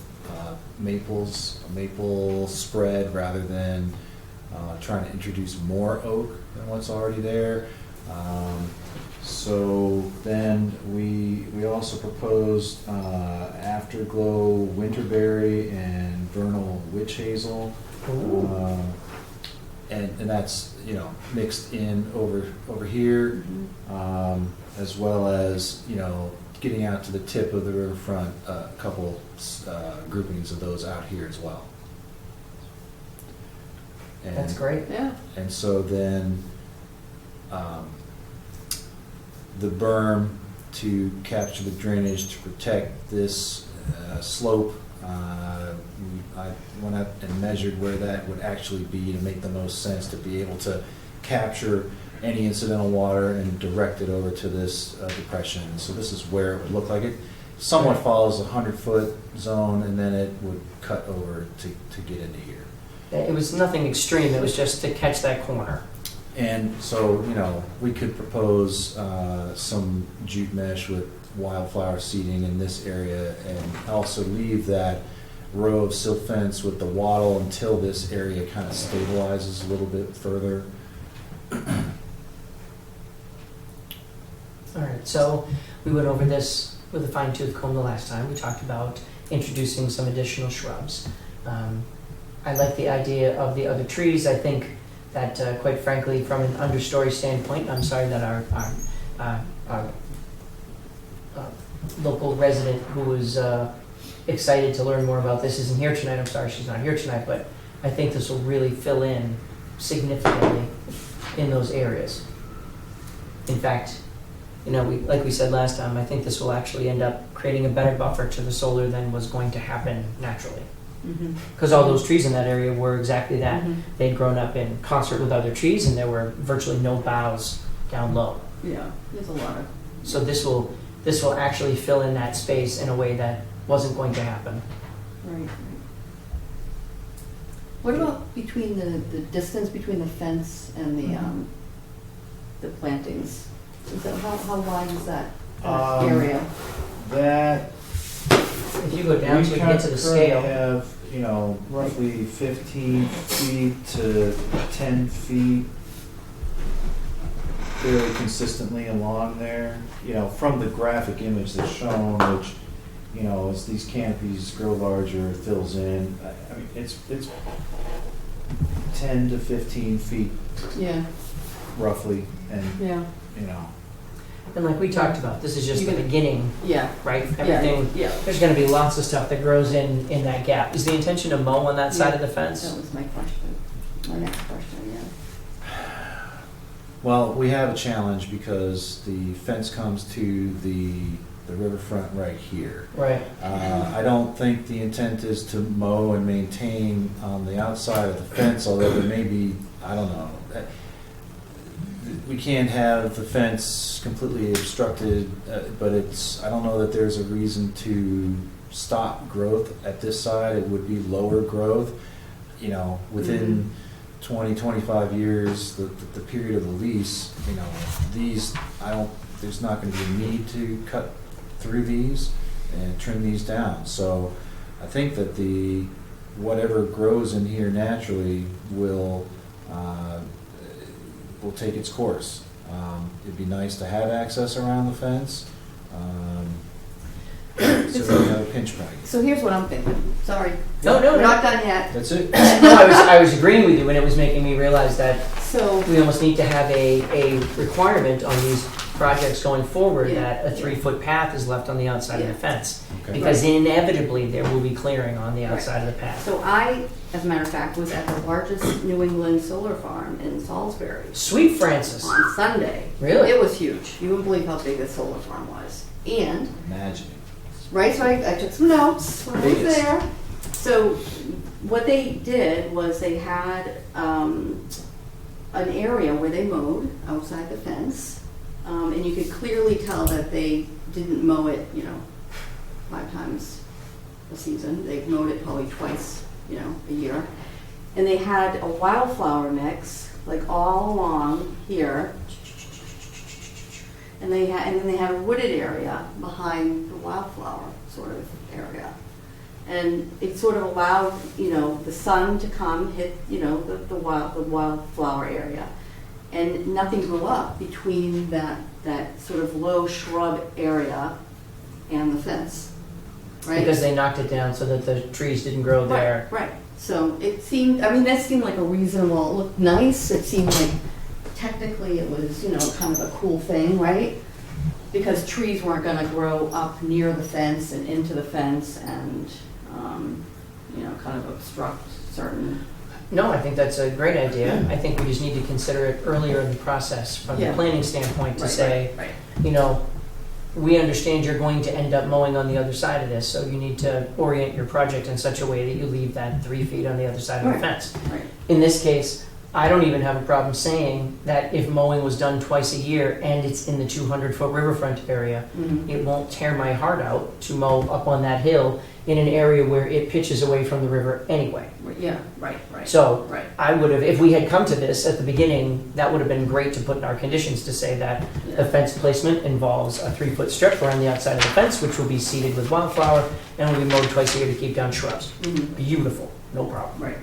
maples, a maple spread rather than trying to introduce more oak than what's already there. So then we also proposed afterglow winterberry and vernal witch hazel. And that's, you know, mixed in over here, as well as, you know, getting out to the tip of the riverfront, a couple groupings of those out here as well. And, That's great. Yeah. and so then the berm to capture the drainage to protect this slope, I went up and measured where that would actually be to make the most sense to be able to capture any incidental water and direct it over to this depression. So this is where it would look like it somewhat follows a 100-foot zone, and then it would cut over to get into here. It was nothing extreme, it was just to catch that corner. And so, you know, we could propose some jute mesh with wildflower seeding in this area, and also leave that row of silt fence with the wattle until this area kind of stabilizes a little bit further. All right, so we went over this with a fine-tooth comb the last time. We talked about introducing some additional shrubs. I like the idea of the other trees. I think that, quite frankly, from an understory standpoint, I'm sorry that our local resident who was excited to learn more about this isn't here tonight. I'm sorry she's not here tonight, but I think this will really fill in significantly in those areas. In fact, you know, like we said last time, I think this will actually end up creating a better buffer to the solar than was going to happen naturally. Because all those trees in that area were exactly that. They'd grown up in concert with other trees, and there were virtually no boughs down low. Yeah, there's a lot of. So this will actually fill in that space in a way that wasn't going to happen. Right. What about between the distance between the fence and the plantings? Is that, how wide is that area? That If you go down to get to the scale, have, you know, roughly 15 feet to 10 feet fairly consistently along there. You know, from the graphic image that's shown, which, you know, as these canopies grow larger, it fills in. I mean, it's 10 to 15 feet Yeah, roughly, and, yeah, you know. and like we talked about, this is just the beginning, yeah. right? Everything, Yeah. there's going to be lots of stuff that grows in that gap. Is the intention to mow on that side of the That fence? was my question, my next question, yeah. Well, we have a challenge because the fence comes to the riverfront right here. Right. I don't think the intent is to mow and maintain on the outside of the fence, although there may be, I don't know. We can't have the fence completely obstructed, but I don't know that there's a reason to stop growth at this side. It would be lower growth, you know, within 20, 25 years, the period of the lease, you know, there's not going to be a need to cut through these and trim these down. So I think that whatever grows in here naturally will take its course. It'd be nice to have access around the fence. So we have a pinch pack. So here's what I'm thinking, sorry. No, We're not done yet. That's it. No, I was agreeing with you, and it was making me realize that So, we almost need to have a requirement on these projects going forward Yeah, that a yeah. 3-foot path is left on the outside of the Yeah. fence. Okay. Because inevitably, there will be clearing on the Right. outside of the path. so I, as a matter of fact, was at the largest New England solar farm in Salisbury Sweet Francis. on Sunday. Really? It was huge. You wouldn't believe how big this solar farm was. And, Imagining. right, so I took some notes when I was Biggest. there. So what they did was they had an area where they mowed outside the fence. And you could clearly tell that they didn't mow it, 5 times a season. They mowed it probably twice, a year. And they had a wildflower mix, like all along here. And then they had a wooded area behind the wildflower sort of area. And it sort of allowed, the sun to come hit, the wildflower area. And nothing grew up between that sort of low shrub area and the fence, right? Because they knocked it down so that the trees didn't grow there. Right. So it seemed, that seemed like a reasonable, it looked nice. It seemed like technically it was, kind of a cool thing, right? Because trees weren't gonna grow up near the fence and into the fence and, kind of obstruct certain. No, I think that's a great idea. I think we just need to consider it earlier in the process from the Yeah. planning standpoint to Right, say, right. We understand you're going to end up mowing on the other side of this, so you need to orient your project in such a way that you leave that 3 feet on the other side of the Right. fence. Right. In this case, I don't even have a problem saying that if mowing was done twice a year and it's in the 200-foot riverfront area, Mhm. it won't tear my heart out to mow up on that hill in an area where it pitches away from the river anyway. Yeah, right. So Right. I would have, if we had come to this at the beginning, that would have been great to put in our conditions to say that the Yeah. fence placement involves a 3-foot strip around the outside of the fence, which will be seeded with wildflower and will be mowed twice a year to keep down shrubs. Mhm. Beautiful, no problem. Right.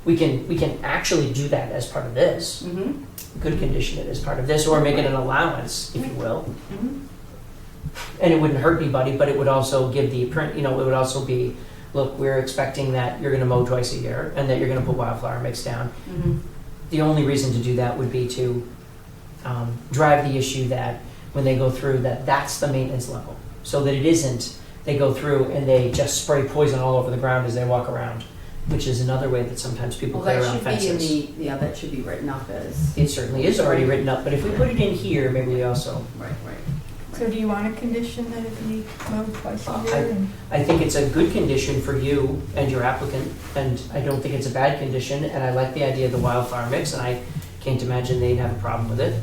We can actually do that as part of this. Mm-hmm. Could condition it as part of this, or make it an allowance, if you will. Mm-hmm. And it wouldn't hurt anybody, but it would also give the print, it would also be, look, we're expecting that you're gonna mow twice a year and that you're gonna put wildflower mix down. Mm-hmm. The only reason to do that would be to drive the issue that when they go through, that's the maintenance level. So that it isn't, they go through and they just spray poison all over the ground as they walk around, which is another way that sometimes people Well, play that around should be in fences. that should be written up as. It certainly is already written up, but if we put it in here, maybe we also, Right. So do you want a condition that it be mowed twice a year? and- I think it's a good condition for you and your applicant, and I don't think it's a bad condition, and I like the idea of the wildflower mix, and I can't imagine they'd have a problem with it,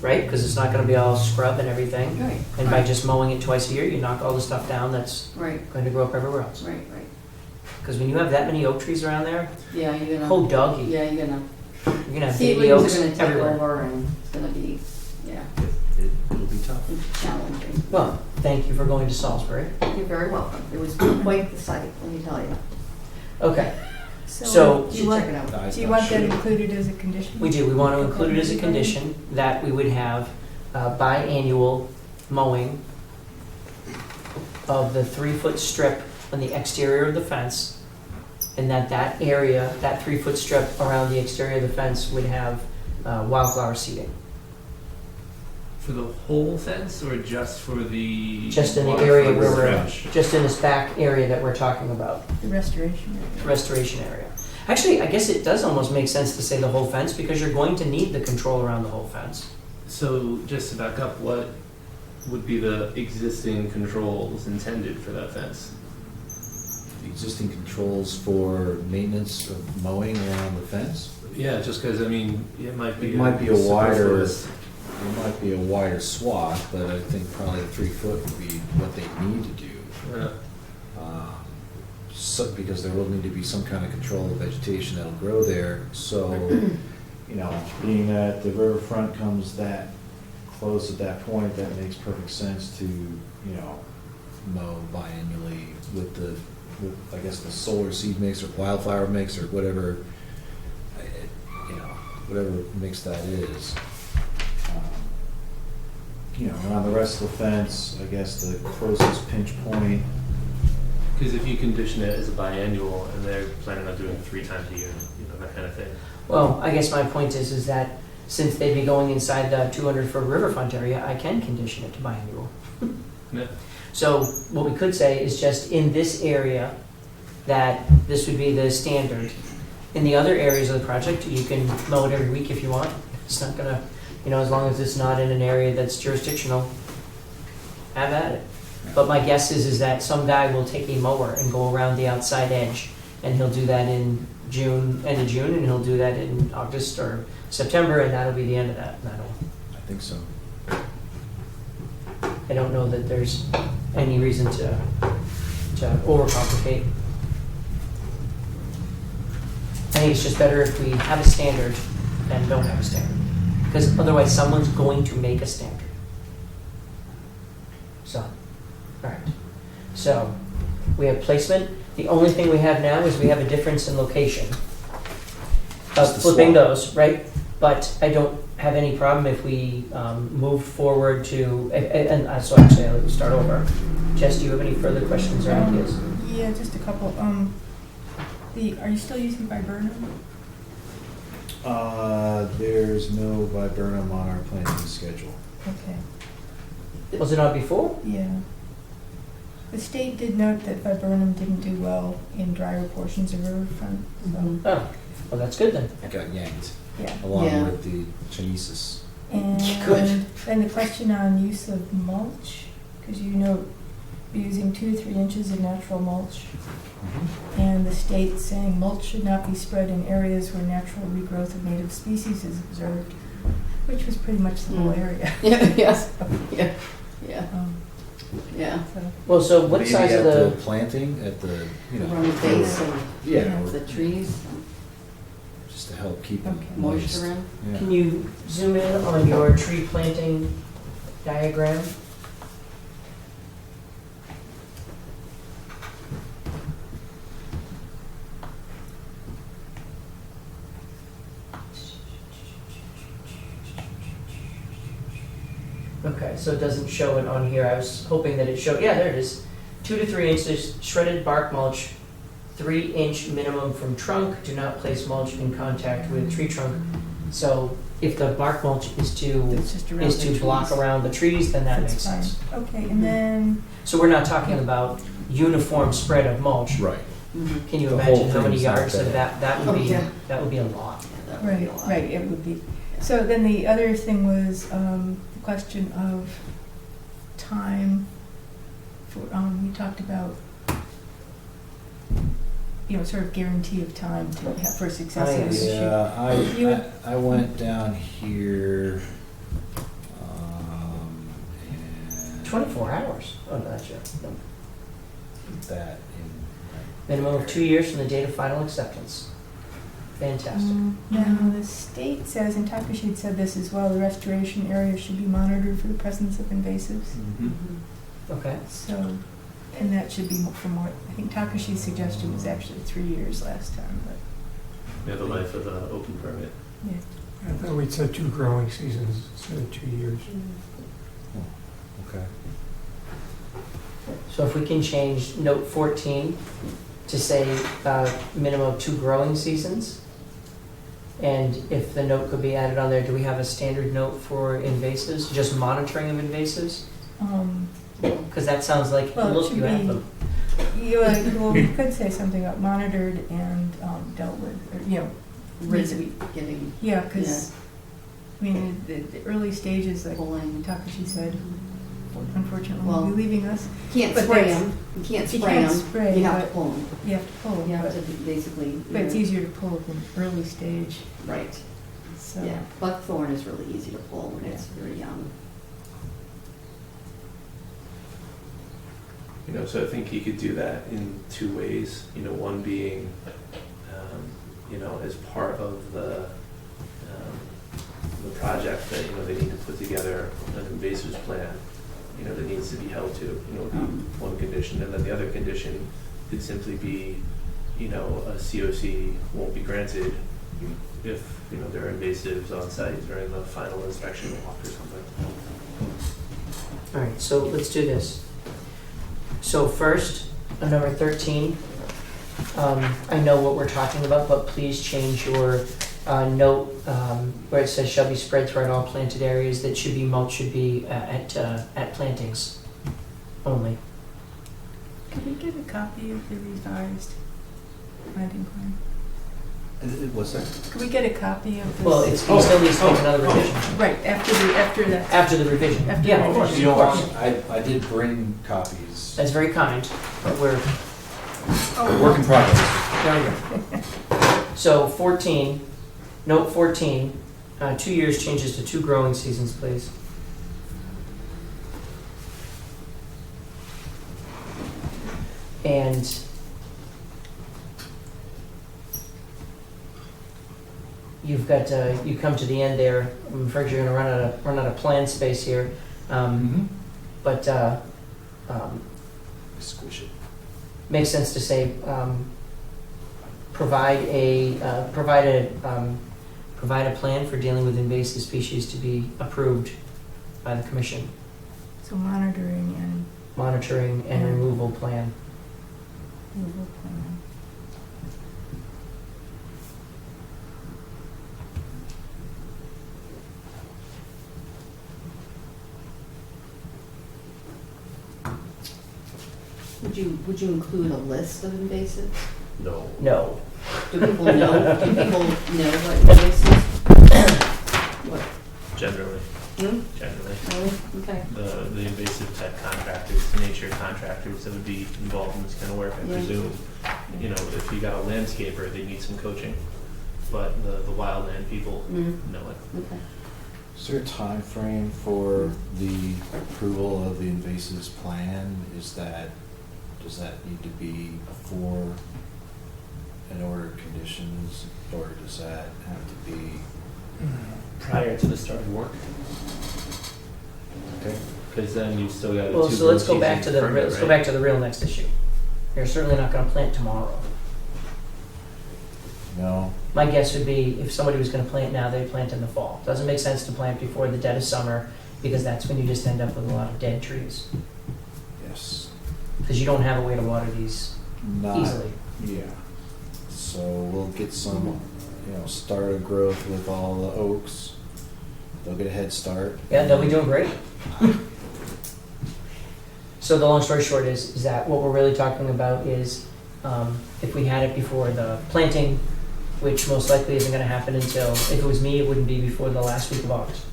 right? Because it's not gonna be all scrub and everything, Right. and by just mowing it twice a year, you knock all the stuff down that's Right. going to grow up everywhere else. Right. Because when you have that many oak trees around there, Yeah, you're gonna. oh doggy, Yeah, you're gonna. you're gonna have baby Seedlings oaks are gonna take everywhere. over and it's gonna be, It'll be tough. challenging. Well, thank you for going to Salisbury. You're very welcome. It was quite the sight, let me tell you. Okay, So- You do should you want, check it out. do you want that included as a condition? we do. We want to include it as a condition that we would have biannual mowing of the 3-foot strip on the exterior of the fence, and that area, that 3-foot strip around the exterior of the fence would have wildflower seeding. For the whole fence or just for the? Just in the area where we're, stretch? just in this back area that we're talking about, The restoration area. restoration area. Actually, I guess it does almost make sense to say the whole fence, because you're going to need the control around the whole fence. So just to back up, what would be the existing controls intended for that fence? The existing controls for maintenance of mowing around the fence. Yeah, just because, I mean, it might be. It might be a wider, superfluous. it might be a wider swath, but I think probably 3 foot would be what they need to do. Yeah. Because there will need to be some kind of control of vegetation that'll grow there, so, being that the riverfront comes that close at that point, that makes perfect sense to, mow biannually with I guess, the solar seed mix or wildflower mix or whatever, whatever mix that is. around the rest of the fence, I guess the closest pinch point. Because if you condition it as a biannual and they're planning on doing it 3 times a year, that kind of thing. Well, I guess my point is that since they'd be going inside the 200-foot riverfront area, I can condition it to biannual. Yeah. So what we could say is just in this area, that this would be the standard. In the other areas of the project, you can mow it every week if you want. It's not gonna, as long as it's not in an area that's jurisdictional, have at it. But my guess is that some guy will take a mower and go around the outside edge, and he'll do that in June, end of June, and he'll do that in August or September, and that'll be the end of that. I think so. I don't know that there's any reason to overcomplicate. I think it's just better if we have a standard than don't have a standard. Because otherwise someone's going to make a standard. So, alright. So, we have placement. The only thing we have now is we have a difference in location. Just the Flipping swap. those, right? But I don't have any problem if we move forward to, so actually I'll start over. Jess, do you have any further questions or ideas? Yeah, just a couple. Are you still using viburnum? There's no viburnum on our planting schedule. Okay. Was it on before? Yeah. The state did note that viburnum didn't do well in drier portions of riverfront. So, Mhm. Oh, well that's good then. It got yanked yeah. along Yeah. with the Chinesis. And Good. then the question on use of mulch, because you know you're using 2 to 3 inches of natural mulch, and the state saying mulch should not be spread in areas where natural regrowth of native species is observed, which was pretty much the whole Mm. area. Yeah, yes, yeah, yeah, yeah. So, Well, so what Maybe size at of the the, planting, at the, Around the base of yeah, the trees, just to help keep it Okay. moist. moisture in. Yeah. can you zoom in on your tree planting diagram? Okay, so it doesn't show it on here. I was hoping that it showed, yeah, there it is. 2 to 3 inches shredded bark mulch, 3-inch minimum from trunk. Do not place mulch in contact with tree trunk. So if the bark mulch is it's just around the block trees. around the trees, then that That's makes fine. sense. Okay, and then, So we're not talking Yeah. about uniform spread of mulch. Right. Mhm. Can you The imagine whole how many thing's not yards of bad. that Oh, would be? yeah. That would be a lot. Yeah, that would be a lot. right, it would be. So then the other thing was the question of time for, we talked about, sort of guarantee of time to have for successes. Yeah, You would- I went down here, and 24 hours. Oh, no, that's right. No. that in. Minimum of 2 years from the date of final acceptance. Fantastic. Now, the state says, and Takashi had said this as well, the restoration area should be monitored for the presence of invasives. Mhm. Mhm. Okay. So, and that should be for more, I think Takashi's suggestion was actually 3 years last time, but, We have the life of the open permit. yeah. I thought we'd said 2 growing seasons instead of 2 years. Okay. So if we can change note 14 to say minimum of 2 growing seasons, and if the note could be added on there, do we have a standard note for invasives, just monitoring of invasives? Because that sounds like, Well, it look, should you have be- them. Well, we could say something about monitored and dealt with, or, Really getting, yeah, because, I mean, the early stages, like pulling. Takashi said, unfortunately, Well, will be leaving us. Can't But spray that's- them, you can't you spray can't them, spray, you have to but- pull them. You have to pull, You have but, to basically. but it's easier to pull than early stage, Right, so. yeah, buckthorn is really easy to pull when it's very young. So I think you could do that in 2 ways. One being, as part of the project that they need to put together an invasives plan, that needs to be held to. Would be one condition, and then the other condition could simply be, a COC won't be granted if there are invasives on site during the final inspection walk or something. All right, so let's do this. So first, on number 13, I know what we're talking about, but please change your note where it says shall be spread throughout all planted areas. That should be mulch, should be at plantings only. Could we get a copy of the revised planting plan? What's that? Could we get a copy of this? Well, it's, he still needs to make another revision. Right, after that. After the revision. After Yeah, the of course, revision. of course. I did bring copies. That's very kind, but we're, Work in progress. there we go. So 14, note 14, 2 years changes to 2 growing seasons, please. And you've got, you come to the end there. I'm afraid you're gonna run out of plan space here. But Squish it. makes sense to say, provide a plan for dealing with invasive species to be approved by the commission. So monitoring and Monitoring and removal plan. removal plan. Would you include a list of invasives? No. No. Do people know what invasives? What? Generally, Hmm? generally. Really? Okay. The invasive type contractors, nature contractors that would be involved in this kind of work, I Yeah. presume. You know, if you got a landscaper, they need some coaching. But the wildland people Mm, know it. okay. Is there a time frame for the approval of the invasives plan? Does that need to be before an order of conditions, or does that have to be? Prior to the start of work, Okay. because then you still got Well, two so let's go growing back to seasons the, permit, let's go right? back to the real next issue. You're certainly not gonna plant tomorrow. No? My guess would be if somebody was gonna plant now, they'd plant in the fall. Doesn't make sense to plant before the dead of summer, because that's when you just end up with a lot of dead trees. Yes. Because you don't have a way to water these Not easily. Yeah. So we'll get some, start of growth with all the oaks. They'll get a head start. Yeah, they'll be doing great. So the long story short is that what we're really talking about is if we had it before the planting, which most likely isn't going to happen until, if it was me, it wouldn't be before the last week of August.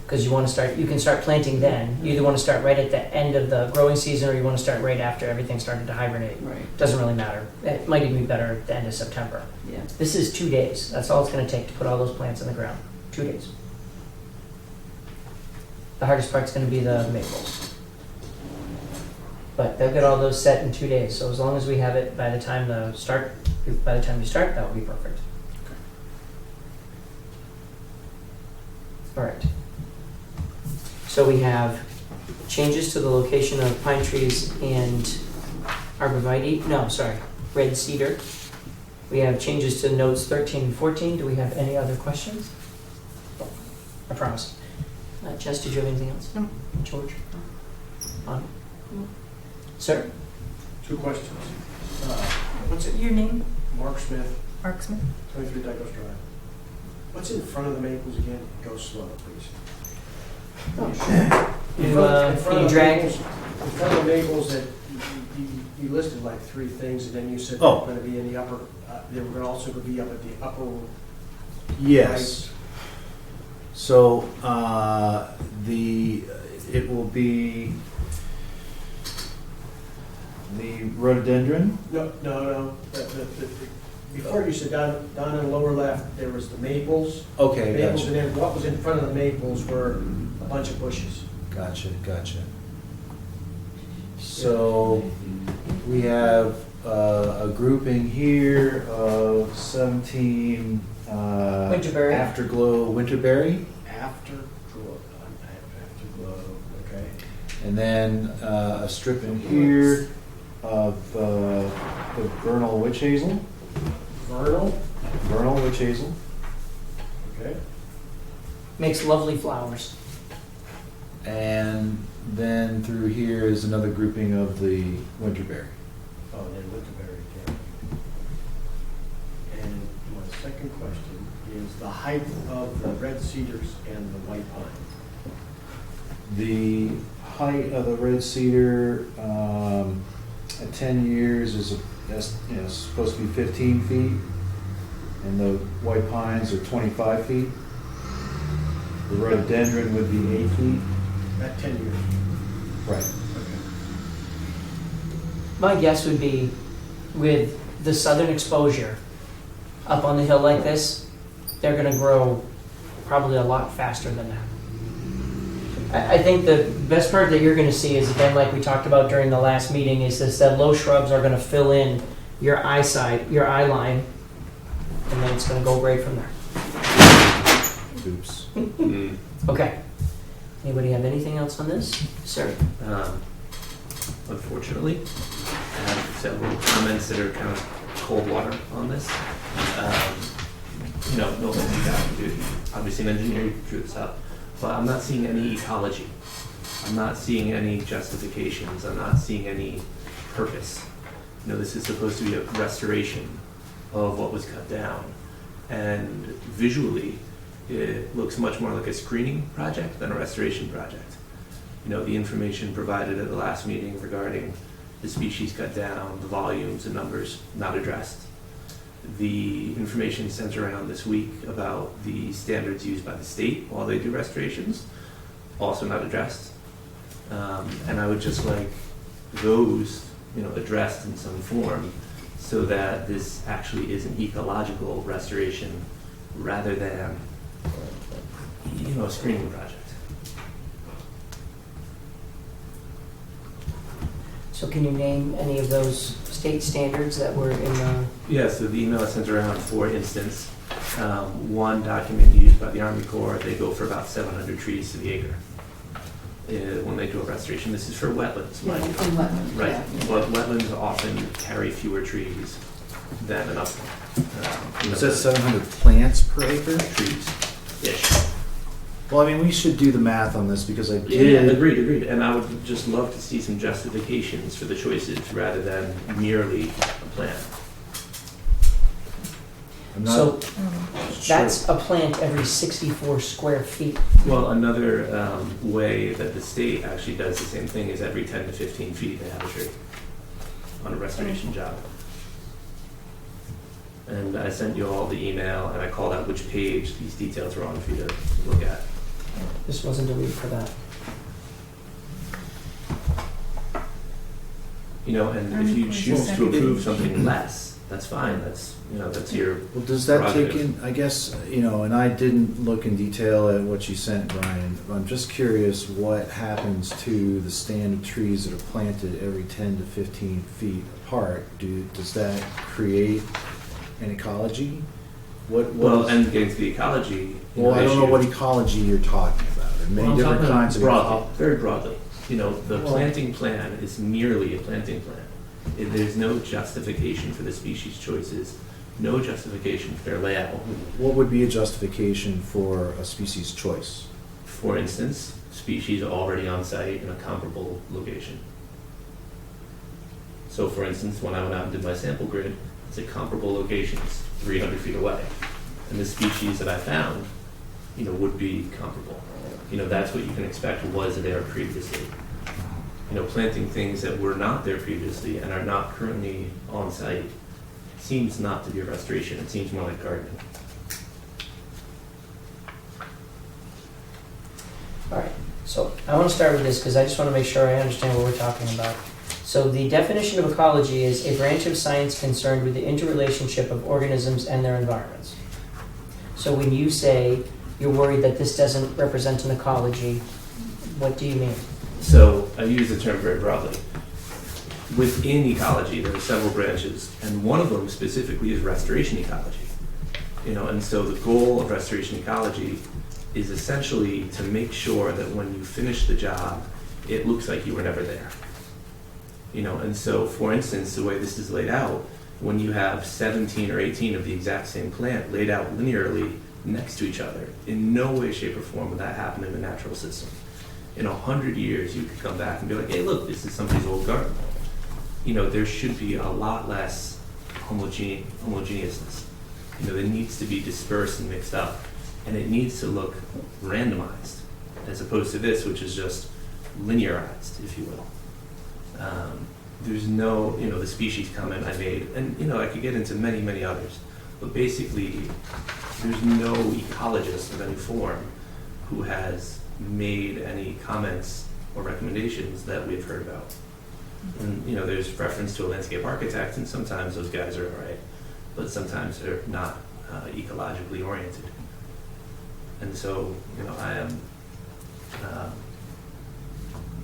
Because you can start planting then. You either want to start right at the end of the growing season or you want to start right after everything started to hibernate. Right. Doesn't really matter. It might even be better at the end of September. Yeah. This is 2 days. That's all it's going to take to put all those plants in the ground. 2 days. The hardest part's going to be the maples. But they'll get all those set in 2 days. So as long as we have it by the time you start, that will be perfect. All right. So we have changes to the location of pine trees and arborvitae. No, sorry, red cedar. We have changes to notes 13 and 14. Do we have any other questions? I promise. Jess, did you have anything else? No. George? On? No. Sir? 2 questions. What's your name? Mark Smith, Mark Smith? 23 Douglas Drive. What's in front of the maples again? Go slow, please. You, can you drag? In front of the maples that you listed like 3 things, and then you said they Oh. were going to be in the upper, they were also going to be up at the upper Yes. So, it will be the rhododendron. No. Before you said down in the lower left, there was the maples. Okay, Maples, and gotcha. then what was in front of the maples were a bunch of bushes. Gotcha. So, we have a grouping here of 17 Winterberry. Afterglow Winterberry. Afterglow, okay. And then a strip in here of the vernal witch hazel. Vernal witch hazel. Okay. Makes lovely flowers. And then through here is another grouping of the winterberry. Oh, and then Winterberry, yeah. And my second question is the height of the red cedars and the white pine. The height of the red cedar at 10 years is supposed to be 15 feet, and the white pines are 25 feet. The rhododendron would be 8 feet. At 10 years. Right. Okay. My guess would be with the southern exposure up on the hill like this, they're going to grow probably a lot faster than that. I think the best part that you're going to see is, again, like we talked about during the last meeting, is this, that low shrubs are going to fill in your eye line, and then it's going to go great from there. Oops. Okay. Anybody have anything else on this? Sir? Unfortunately, I have several comments that are kind of cold water on this. No offense, you guys, dude. Obviously, an engineer, you drew this up. But I'm not seeing any ecology. I'm not seeing any justifications. I'm not seeing any purpose. This is supposed to be a restoration of what was cut down. And visually, it looks much more like a screening project than a restoration project. The information provided at the last meeting regarding the species cut down, the volumes and numbers, not addressed. The information sent around this week about the standards used by the state while they do restorations, also not addressed. And I would just like those, addressed in some form so that this actually is an ecological restoration rather than a screening project. So can you name any of those state standards that were in the... Yeah, so the email I sent around, for instance, one document used by the Army Corps, they go for about 700 trees to the acre when they do a restoration. This is for wetlands, Yeah, mind you. in wetlands, Right, yeah. but wetlands often carry fewer trees than an upland. Is that 700 plants per acre? Trees-ish. Well, we should do the math on this because I Yeah, did. agreed. And I would just love to see some justifications for the choices rather than merely a plan. I'm not So sure. that's a plant every 64 square feet. Well, another way that the state actually does the same thing is every 10 to 15 feet they have a tree on a restoration job. And I sent you all the email and I called out which page these details were on for you to look at. This wasn't deleted for that. And if you choose to approve something less, that's fine. That's your Well, does that take prerogative. in, I guess, and I didn't look in detail at what you sent, Brian. I'm just curious what happens to the stand of trees that are planted every 10 to 15 feet apart. Does that create an ecology? And getting to the ecology. Well, I don't know issue. what ecology you're talking about. There are Well, many I'm different talking kinds of broadly, very broadly. The Well- planting plan is merely a planting plan. There's no justification for the species choices, no justification for their layout. What would be a justification for a species choice? For instance, species already on site in a comparable location. So for instance, when I went out and did my sample grid, it's at comparable locations, 300 feet away. And the species that I found, would be comparable. That's what you can expect was there previously. Planting things that were not there previously and are not currently on site seems not to be a restoration. It seems more like gardening. All right, so I want to start with this because I just want to make sure I understand what we're talking about. So the definition of ecology is a branch of science concerned with the interrelationship of organisms and their environments. So when you say you're worried that this doesn't represent an ecology, what do you mean? So I use the term very broadly. Within ecology, there are several branches, and one of them specifically is restoration ecology. And so the goal of restoration ecology is essentially to make sure that when you finish the job, it looks like you were never there. And so, for instance, the way this is laid out, when you have 17 or 18 of the exact same plant laid out linearly next to each other, in no way, shape, or form would that happen in a natural system. in 100 years, you could come back and be like, hey, look, this is somebody's old garden. You know, there should be a lot less homogeneousness. You know, it needs to be dispersed and mixed up, and it needs to look randomized, as opposed to this, which is just linearized, if you will. There's no, you know, the species comment I made, and, you know, I could get into many, many others, but basically, there's no ecologist of any form who has made any comments or recommendations that we've heard about. And, you know, there's reference to a landscape architect, and sometimes those guys are all right, but sometimes they're not ecologically oriented. And so, you know, I am,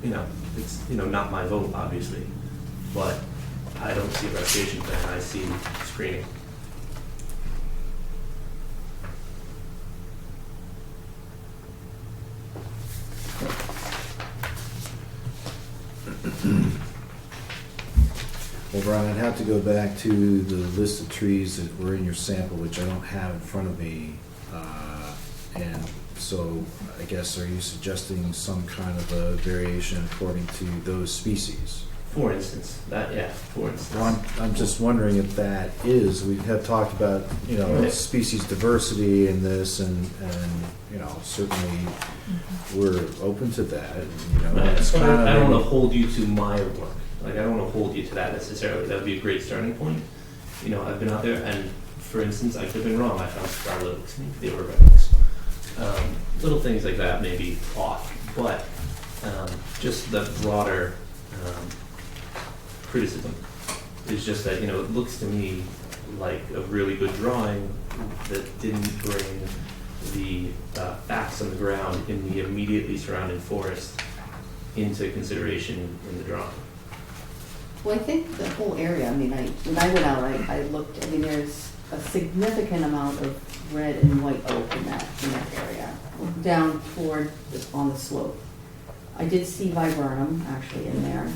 you know, it's, you know, not my vote, obviously, but I don't see a restoration plan, I see screening. Well, Brian, I'd have to go back to the list of trees that were in your sample, which I don't have in front of me. And so I guess, are you suggesting some kind of a variation according to those species? For instance, for instance. Well, I'm just wondering if that is, we have talked about, you know, Right. species diversity in this, and you know, certainly we're open to that. And, you know, Right. it's I kind of don't want to hold you to my work. Like, I don't want to hold you to that necessarily. That would be a great starting point. You know, I've been out there, and for instance, I could have been wrong. I found scarlet oaks, maybe they were red oaks. Little things like that may be off, but just the broader criticism is just that, you know, it looks to me like a really good drawing that didn't bring the facts on the ground in the immediately surrounding forest into consideration in the drawing. Well, I think the whole area, I mean, when I went out, I looked, I mean, there's a significant amount of red and white oak in that area, down toward, on the slope. I did see viburnum actually in there.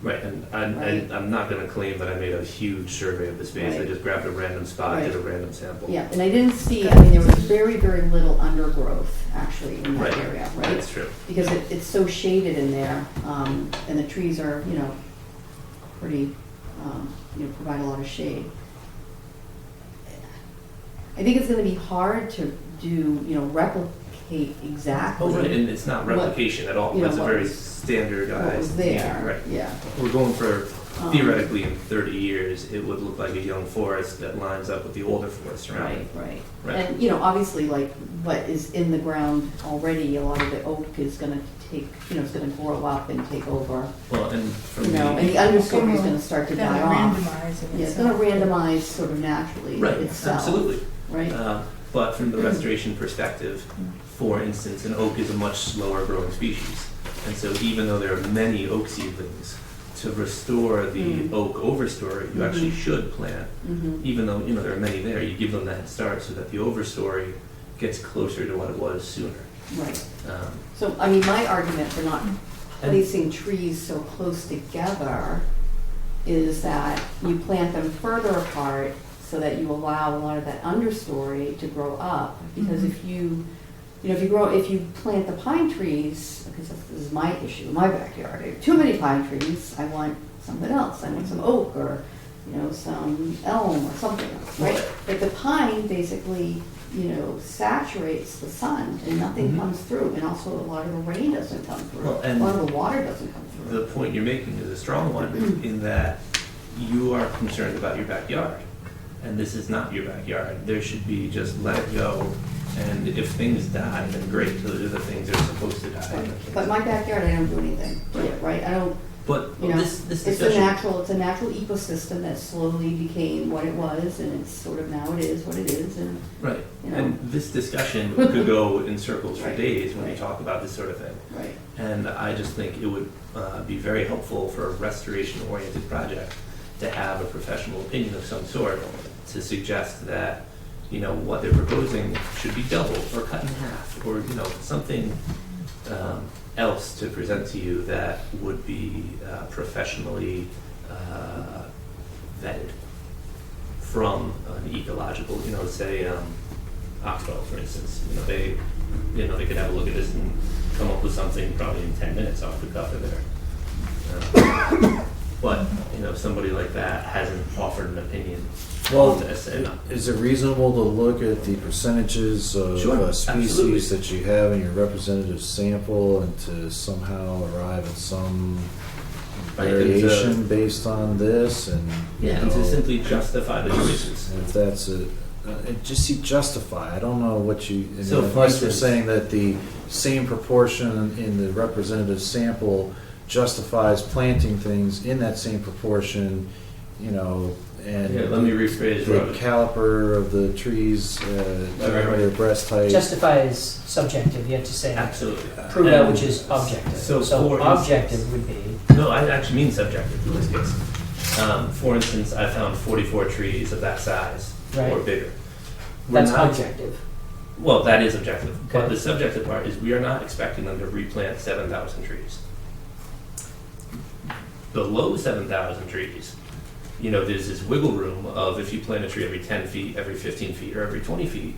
Right, and Right. I'm not going to claim that I made a huge survey of the space. I Right. just grabbed a random spot, Right. did a random sample. Yeah, and I didn't see, I mean, there was very, very little undergrowth actually in that Right. area, right? That's true. Because it's so shaded in there, and the trees are, you know, pretty, you know, provide a lot of shade. I think it's gonna be hard to do, you know, replicate exactly Oh, right, and it's not What- replication at all. you know, That's a what very was- standardized. what was there, Right. yeah. We're going for, Um, theoretically, in 30 years, it would look like a young forest that lines up with the older forest around Right, it. right. Right. And, you know, obviously, like, what is in the ground already, a lot of the oak is gonna take, you know, it's gonna grow up and take over, Well, and from you know, and the, the understory is gonna start to Kind die of off. randomize it. Yeah, it's gonna randomize sort of naturally right, itself. absolutely. Right? But from the restoration perspective, for instance, an oak is a much slower growing species. And so even though there are many oak seedlings, to restore the oak overstory, you actually should plant. Mm-hmm. Even though, you know, there are many there, you give them that head start so that the overstory gets closer to what it was sooner. Right. Um, So, I mean, my argument for not placing trees so close together is that you plant them further apart so that you allow a lot of that understory to grow up. Because if you know, if you plant the pine trees, because this is my issue in my backyard, I have too many pine trees, I want something else. I want some oak or, you know, some elm or something else, right? But the pine basically, you know, saturates the sun and nothing Mhm. comes through. And also a lot of the rain doesn't come through. Well, A and lot of the water doesn't come through. the point you're making is a strong one in that you are concerned about your backyard. And this is not your backyard. There should be just let it go. And if things die, then great, those are the things that are supposed to die. But my backyard, I don't do anything to it, right? I don't, But you know, this it's a discussion, natural ecosystem that slowly became what it was, and it's sort of now it is what it is, and, right, you know. and this discussion could go in circles for Right, days when we right. talk about this sort of thing. right. And I just think it would be very helpful for a restoration-oriented project to have a professional opinion of some sort to suggest that, you know, what they're proposing should be doubled or cut in half, or, you know, something else to present to you that would be professionally vetted from an ecological, you know, say Oxbow, for instance. You know, they could have a look at this and come up with something probably in 10 minutes off the cuff of there. But, you know, somebody like that hasn't offered an opinion Well, on this. And is it reasonable to look at the percentages of Sure, species absolutely. that you have in your representative sample and to somehow arrive at some Right, and to- variation based on this? And you and to know, simply justify the choices. and if that's just see justify. I don't know what you. I mean, So, for unless you're instance- saying that the same proportion in the representative sample justifies planting things in that same proportion, you know, and Yeah, let me rephrase the Robert. caliper of the trees, Right. their breast height. Justify is subjective, you have to say. Absolutely. Prove out And which is objective. So So for objective would be, No, I actually mean subjective in this case. For instance, I found 44 trees of that size or Right. bigger. We're that's not- objective. Well, that is objective. But Okay. the subjective part is we are not expecting them to replant 7,000 trees. Below 7,000 trees, you know, there's this wiggle room of if you plant a tree every 10 feet, every 15 feet, or every 20 feet,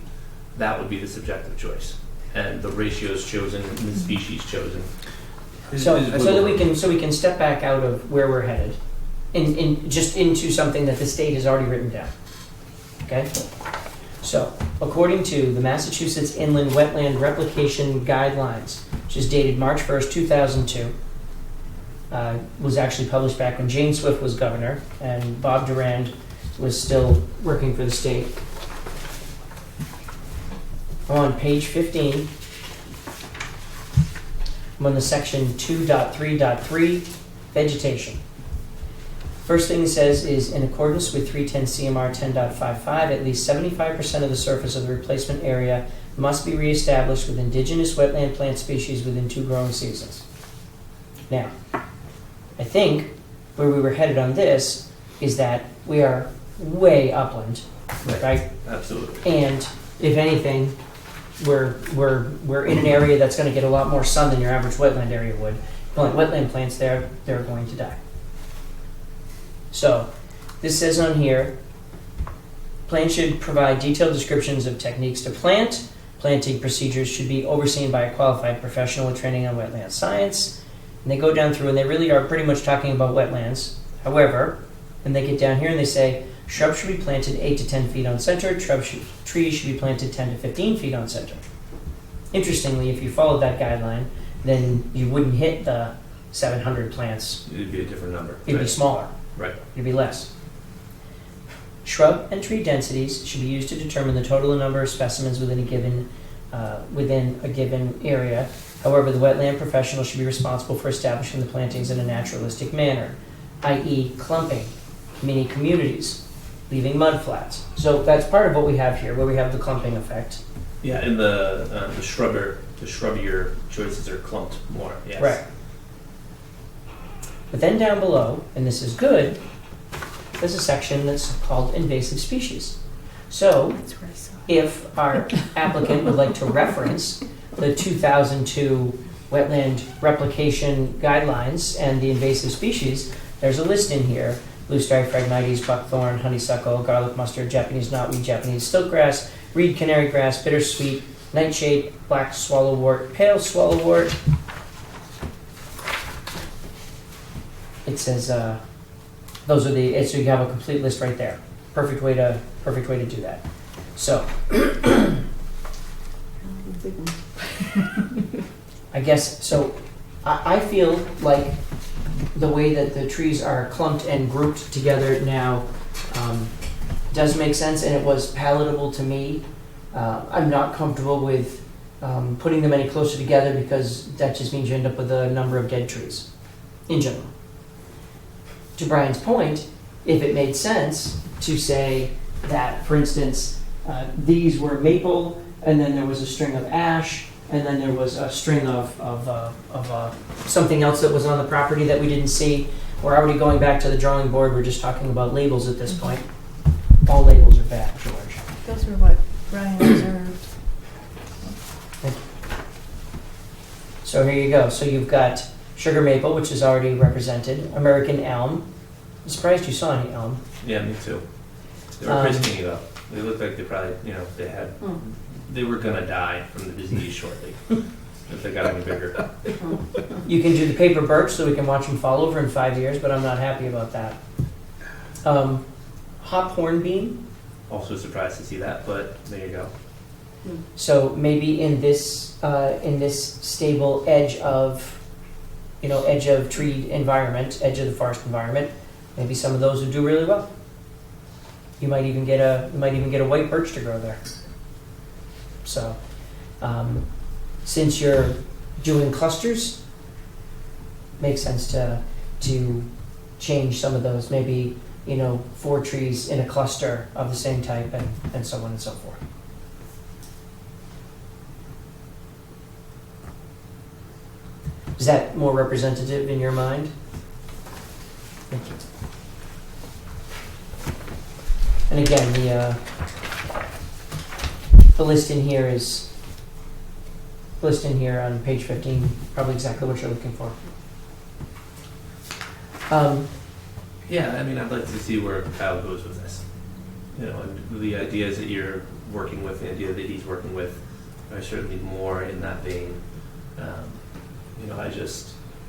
that would be the subjective choice. And the ratios chosen, and the species chosen. So is that wiggle we room. can step back out of where we're headed, just into something that the state has already written down. Okay? So, according to the Massachusetts Inland Wetland Replication Guidelines, which is dated March 1st, 2002, was actually published back when Jane Swift was governor and Bob Durand was still working for the state. I'm on page 15. I'm on the section 2.3.3, vegetation. First thing it says is, in accordance with 310 CMR 10.55, at least 75% of the surface of the replacement area must be reestablished with indigenous wetland plant species within 2 growing seasons. Now, I think where we were headed on this is that we are way upland, right? Absolutely. And if anything, we're in an area that's going to get a lot more sun than your average wetland area would. Plant wetland plants there, they're going to die. So, this says on here, plants should provide detailed descriptions of techniques to plant. Planting procedures should be overseen by a qualified professional with training on wetland science. And they go down through and they really are pretty much talking about wetlands. However, then they get down here and they say, shrubs should be planted 8 to 10 feet on center. Trees should be planted 10 to 15 feet on center. Interestingly, if you followed that guideline, then you wouldn't hit the 700 plants. It'd be a different number. It'd be smaller. Right. It'd be less. Shrub and tree densities should be used to determine the total number of specimens within a given area. However, the wetland professional should be responsible for establishing the plantings in a naturalistic manner, i.e. clumping, mini communities, leaving mud flats. So that's part of what we have here, where we have the clumping effect. Yeah, and the shrubbier choices are clumped more. Yes. Right. But then down below, and this is good, there's a section that's called invasive species. So That's where I saw it. if our applicant would like to reference the 2002 Wetland Replication Guidelines and the invasive species, there's a list in here. Blue stripe phragmites, buckthorn, honeysuckle, garlic mustard, Japanese knotweed, Japanese stiltgrass, reed canary grass, bittersweet, nightshade, black swallowwort, pale swallowwort. It says those are the. So you have a complete list right there. Perfect way to do that. So I guess so. I feel like the way that the trees are clumped and grouped together now does make sense, and it was palatable to me. I'm not comfortable with putting them any closer together because that just means you end up with a number of dead trees in general. To Brian's point, if it made sense to say that, for instance, these were maple, and then there was a string of ash, and then there was a string of something else that was on the property that we didn't see. We're already going back to the drawing board. We're just talking about labels at this point. All labels are bad, George. Those were what Brian observed. So here you go. So you've got sugar maple, which is already represented. American elm. I'm surprised you saw any elm. Yeah, me too. They were crispy though. They looked like they probably, they had, they were gonna die from the disease shortly. if they got any bigger. You can do the paper birch so we can watch them fall over in 5 years, but I'm not happy about that. Hop hornbeam. Also surprised to see that, but there you go. So maybe in this stable edge of tree environment, edge of the forest environment, maybe some of those would do really well. You might even get a white birch to grow there. So, since you're doing clusters, makes sense to change some of those. Maybe 4 trees in a cluster of the same type, and so on and so forth. Is that more representative in your mind? Thank you. And again, the list in here on page 15, probably exactly what you're looking for. Yeah, I mean, I'd like to see where Kyle goes with this. And the ideas that you're working with, the idea that he's working with, are certainly more in that vein.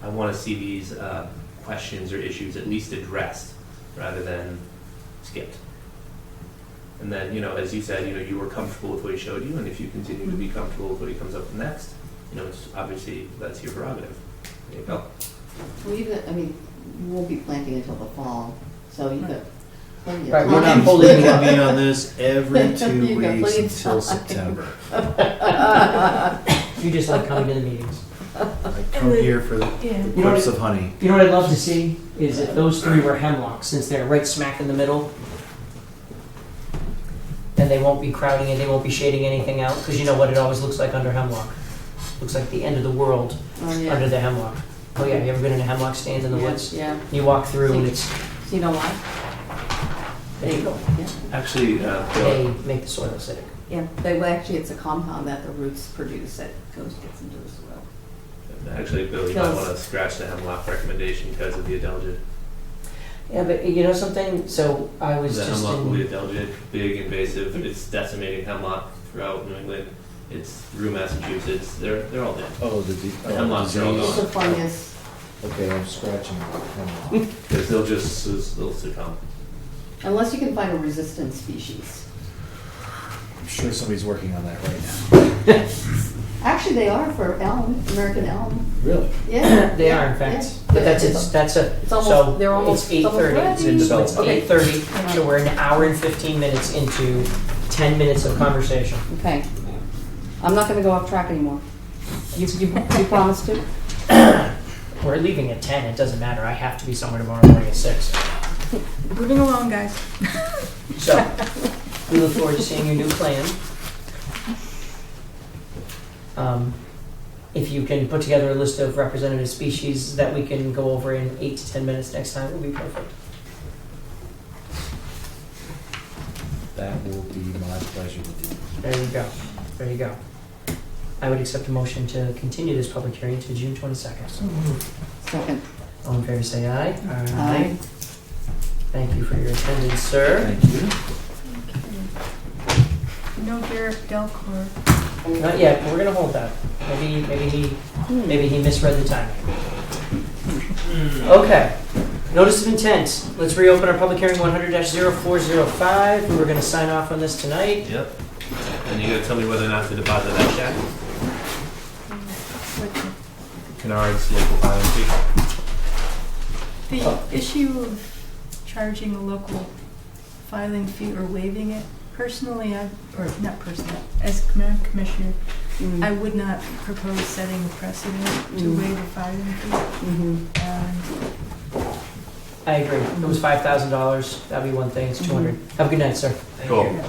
I want to see these questions or issues at least addressed rather than skipped. And then, as you said, you were comfortable with what he showed you, and if you continue to be comfortable with what he comes up with next, it's obviously that's your prerogative. There you go. Well, you won't be planting until the fall, so you've got plenty of Right, time. we're not holding You it can up. be on this every 2 You got weeks plenty of until time. September. You just like coming to the meetings. I come here for the Yeah. quips of honey. You know what I'd love to see is if those 3 were hemlocks, since they're right smack in the middle, and they won't be crowding it, they won't be shading anything out, because you know what it always looks like under hemlock. Looks like the end of the world Oh, yeah. under the hemlock. Oh yeah, you ever been in a hemlock stand in the woods? Yeah, You walk through and it's, so you know why? there you go. Yeah, Actually, They make the soil acidic. actually, it's a compound that the roots produce that gets into the soil. Bill, you might want to scratch the hemlock recommendation because of the adelgid. Yeah, but you know something? So I was The just hemlock in... woolly adelgid, big, invasive. It's decimating hemlock throughout New England. It's through Massachusetts. They're all dead. Oh, the hemlocks are all disease. It's a fungus. Okay, I'm scratching. Because they'll succumb. Unless you can find a resistant species. I'm sure somebody's working on that right now. Actually, they are for elm, American elm. Really? Yeah. They yeah, are, in fact. yeah. But It's that's a... almost, So they're almost, it's 8:30. So it's Okay. 8:30. So we're an hour and 15 minutes into 10 minutes of conversation. Okay. I'm not gonna go off track anymore. You promised to? We're leaving at 10. It doesn't matter. I have to be somewhere tomorrow morning at 6. Moving along, guys. So we look forward to seeing your new plan. If you can put together a list of representative species that we can go over in 8 to 10 minutes next time, it will be perfect. That will be my pleasure to do. There you go. There you go. I would accept a motion to continue this public hearing to June 22nd. Second. All in favor, say aye. Aye. Thank you for your attendance, sir. Thank you. No Derek Delcor. Not yet, but we're gonna hold that. Maybe he misread the timing. Okay. Notice of intent. Let's reopen our public hearing 100-0405. We were gonna sign off on this tonight. Yep. And you gotta tell me whether or not to deposit that check. Kennard's local filing fee. The issue of charging a local filing fee or waiving it, personally, as commissioner, I would not propose setting a precedent to waive a filing fee. And I agree. If it was $5,000, that'd be one thing. It's 200. Have a good night, sir. Cool.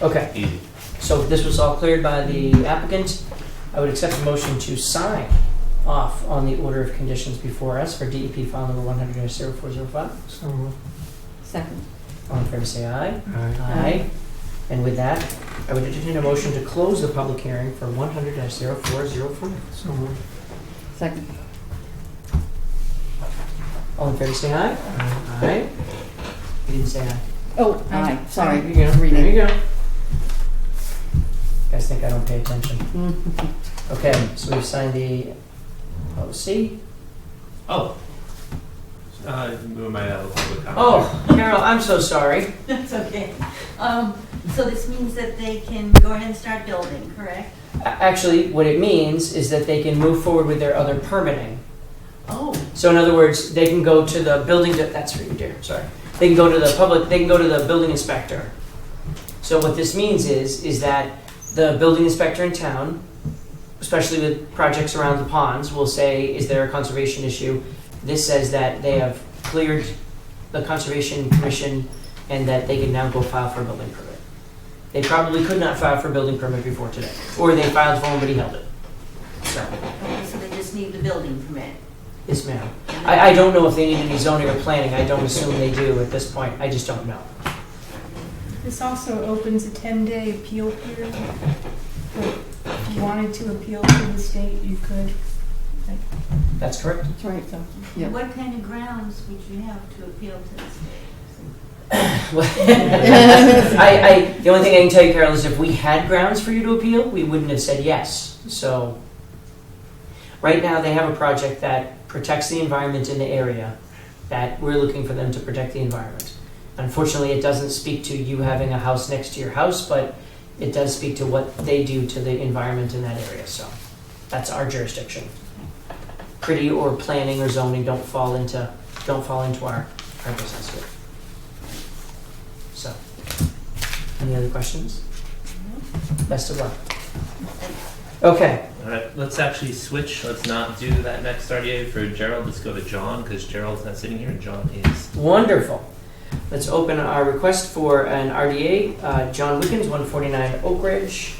Okay. Easy. So this was all cleared by the applicant. I would accept a motion to sign off on the order of conditions before us for DEP file number 100-0405. So moved. Second. All in favor, say aye. Aye. Aye. And with that, I would entertain a motion to close the public hearing for 100-0404. So moved. Second. All in favor, say aye. Aye. You didn't say aye. Oh, aye, sorry. There you go. There you go. You guys think I don't pay attention. Okay, so we've signed the OC. Oh. We might have a public comment. Oh, Carol, I'm so sorry. That's okay. So this means that they can go ahead and start building, correct? Actually, what it means is that they can move forward with their other permitting. Oh. So in other words, they can go to the building, that's for you, dear, sorry. They can go to the public, they can go to the building inspector. So what this means is that the building inspector in town, especially with projects around the ponds, will say, is there a conservation issue? This says that they have cleared the Conservation Commission and that they can now go file for a building permit. They probably could not file for a building permit before today, or they filed for one but he held it. So, Okay, so they just need the building permit. yes ma'am. I don't know if they need any zoning or planning, I don't assume they do at this point, I just don't know. This also opens a 10-day appeal period. So if you wanted to appeal to the state, you could. That's correct. That's right, so, yeah. What kind of grounds would you have to appeal to the state? The only thing I can tell you, Carol, is if we had grounds for you to appeal, we wouldn't have said yes. So, right now they have a project that protects the environment in the area, that we're looking for them to protect the environment. Unfortunately, it doesn't speak to you having a house next to your house, but it does speak to what they do to the environment in that area. So, that's our jurisdiction. Pretty or planning or zoning don't fall into our business here. So, any other questions? Best of luck. Okay, All right, let's actually switch. Let's not do that next RDA for Gerald. Let's go to John, because Gerald's not sitting here and John is. wonderful. Let's open our request for an RDA. John Wickens, 149 Oak Ridge.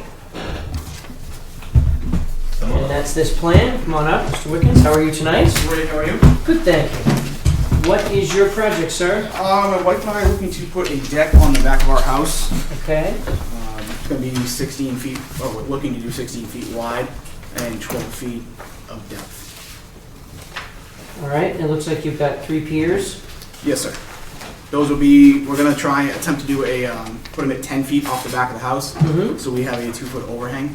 Come on. And that's this plan. Come on up, Mr. Wickens. How are you tonight? Great, how are you? Good, thank you. What is your project, sir? My wife and I are looking to put a deck on the back of our house. Okay. It's going to be 16 feet, or we're looking to do 16 feet wide and 12 feet of depth. All right. It looks like you've got 3 piers. Yes, sir. Those will be, we're going to try and attempt to do a, put them at 10 feet off the back of the house. Mm-hmm. So we have a 2-foot overhang.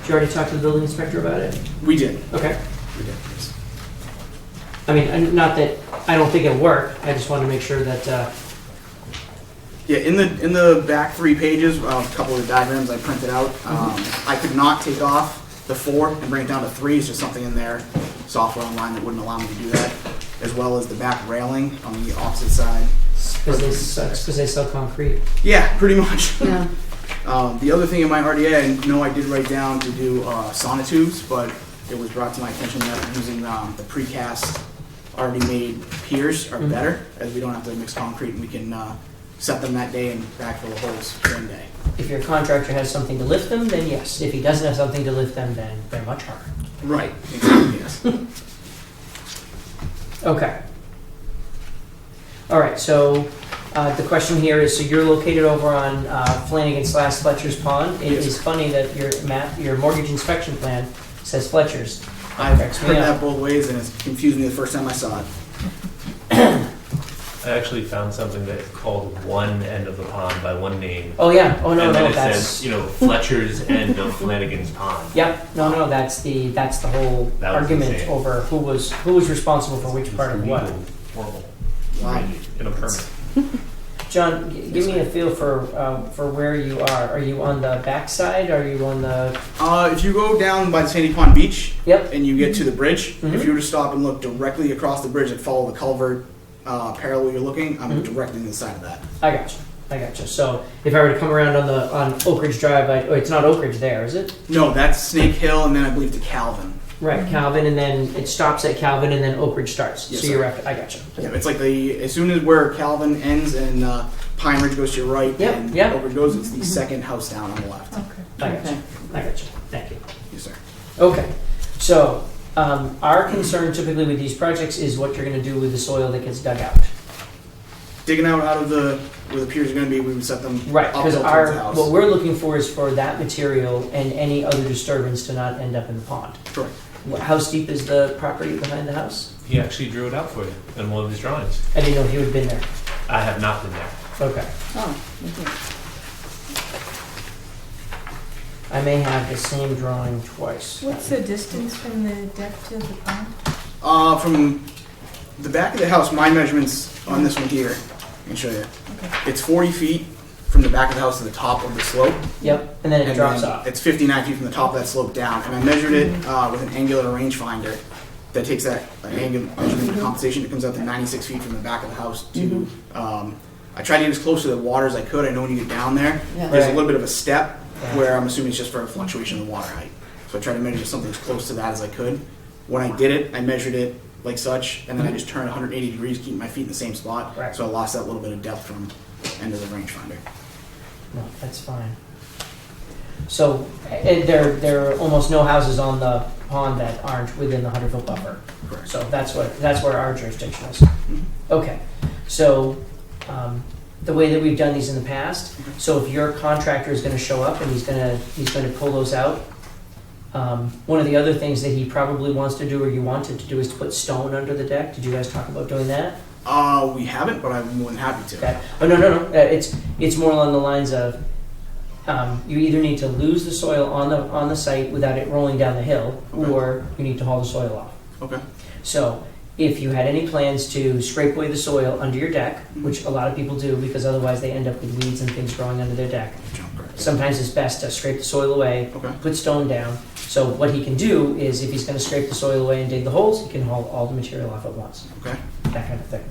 Did you already talk to the building inspector about it? We did. Okay. We did, yes. I mean, not that I don't think it'll work. I just want to make sure that. Yeah, in the back 3 pages, a couple of the diagrams I printed out. I could not take off the 4 and bring it down to 3. It's just something in there, software online that wouldn't allow me to do that, as well as the back railing on the opposite side. Because they sell concrete. Yeah, pretty much. Yeah. The other thing in my RDA, I know I did write down to do sonotubes, but it was brought to my attention that using the precast already made piers are better, as we don't have to mix concrete and we can set them that day and backfill the holes same day. If your contractor has something to lift them, then yes. If he doesn't have something to lift them, then they're much harder. Right. Exactly, yes. Okay. All right, so the question here is, so you're located over on Flanagan/Fletcher's Pond. It Yes. is funny that your mortgage inspection plan says Fletcher's. I've Cracks me heard up. that both ways and it's confused me the first time I saw it. I actually found something that called one end of the pond by one name. Oh yeah. Oh no, and then no, it that's. says, Fletcher's end of Flanagan's Pond. Yep. No, that's the whole That was argument insane. over who was responsible for which part of what. Horrible. Wow. In a permit. John, give me a feel for where you are. Are you on the backside? Are you on the? If you go down by the Sandy Pond Beach Yep. and you get to the bridge, Mhm. if you were to stop and look directly across the bridge and follow the culvert parallel you're looking, I'm Mhm. directly to the side of that. I gotcha. So if I were to come around on Oak Ridge Drive, it's not Oak Ridge there, is it? No, that's Snake Hill and then I believe to Calvin. Right, Calvin, and then it stops at Calvin, and then Oak Ridge starts. Yes, so sir. you're after. I gotcha. Yeah, it's like as soon as where Calvin ends and Pine Ridge goes to your right Yep, and yep. Oak Ridge goes, it's the second house down on the left. I gotcha. Thank you. Yes, sir. Okay, so our concern typically with these projects is what you're going to do with the soil that gets dug out. Digging out of where the piers are going to be, we would set them Right, uphill because towards the house. what we're looking for is for that material and any other disturbance to not end up in the pond. Correct. How steep is the property behind the house? He actually drew it out for you in one of his drawings. I didn't know he would have been there. I have not been there. Okay. Oh, okay. I may have the same drawing twice. What's the distance from the deck to the pond? From the back of the house, my measurements on this one here, I can show you. Okay. It's 40 feet from the back of the house to the top of the slope. Yep, and then it And drops then off. It's 59 feet from the top of that slope down. And I measured it with an angular rangefinder that takes that angular measurement compensation. It comes out to 96 feet from the back of the house to. I tried to get as close to the water as I could. I know when you get down there, Yeah. there's Right. a little bit of a step Yeah. where I'm assuming it's just for a fluctuation of the water height. So I tried to measure something as close to that as I could. When I did it, I measured it like such, and then I just turned 180 degrees, keeping my feet in the same spot. Right. So I lost that little bit of depth from end of the rangefinder. No, that's fine. So there are almost no houses on the pond that aren't within the 100-foot buffer. Correct. So that's where our jurisdiction is. Okay, so the way that we've done these in the past, so if your contractor is going to show up and he's going to pull those out, one of the other things that he probably wants to do or you wanted to do is to put stone under the deck. Did you guys talk about doing that? We haven't, but I'm more than happy to. Okay. Oh no. It's more along the lines of you either need to lose the soil on the site without it rolling down the hill, Okay. or you need to haul the soil off. Okay. So if you had any plans to scrape away the soil under your deck, which a lot of people do because otherwise they end up with weeds and things growing under their deck, sometimes it's best to scrape the soil away, Okay. put stone down. So what he can do is if he's going to scrape the soil away and dig the holes, he can haul all the material off at once. Okay. That kind of thing.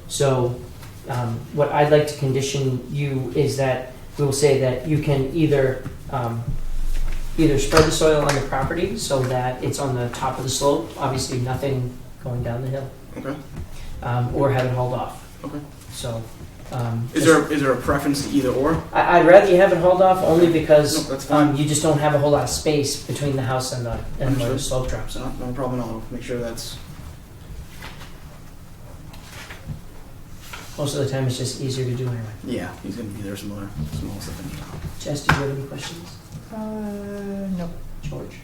So what I'd like to condition you is that we'll say that you can either spread the soil on the property so that it's on the top of the slope, obviously nothing going down the hill, Okay. or have it hauled off. Okay. So Is there a preference to either or? I'd rather you have it hauled off only because No, that's fine. you just don't have a whole lot of space between the house and where the Understood. slope drops So off. no problem at all. Make sure that's. Most of the time it's just easier to do anyway. Yeah, he's gonna be there some other small stuff anyhow. Jess, did you have any questions? No. George?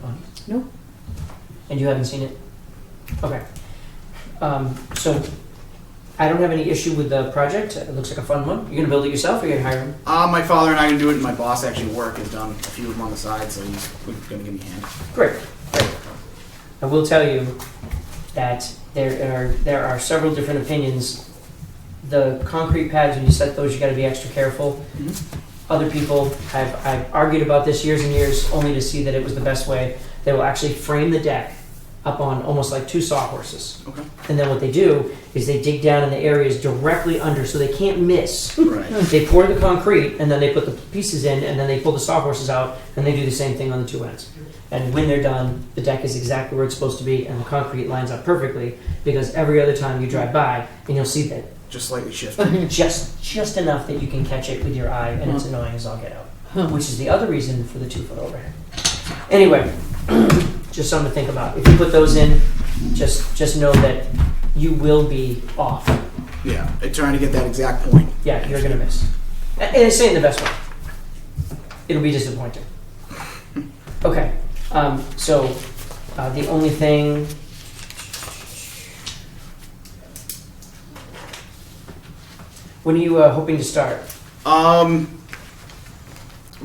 Bonnie? No. And you haven't seen it? Okay. So I don't have any issue with the project. It looks like a fun one. You're gonna build it yourself, or you're gonna hire him? My father and I can do it, and my boss actually has done a few of them on the side, so he's gonna give me a hand. Great. I will tell you that there are several different opinions. The concrete pads, when you set those, you got to be extra careful. Other people I've argued about this years and years, only to see that it was the best way. They will actually frame the deck up on almost like two sawhorses. Okay. And then what they do is they dig down in the areas directly under so they can't miss. Right. They pour the concrete and then they put the pieces in and then they pull the sawhorses out and they do the same thing on the two ends. And when they're done, the deck is exactly where it's supposed to be and the concrete lines up perfectly because every other time you drive by and you'll see that Just slightly shifted. just enough that you can catch it with your eye and it's annoying as all get out. Which is the other reason for the 2-foot overhang. Anyway, just something to think about. If you put those in, just know that you will be off. Yeah, trying to get that exact point. Yeah, you're gonna miss. And it's saying the best way. It'll be disappointing. Okay, so the only thing. When are you hoping to start? We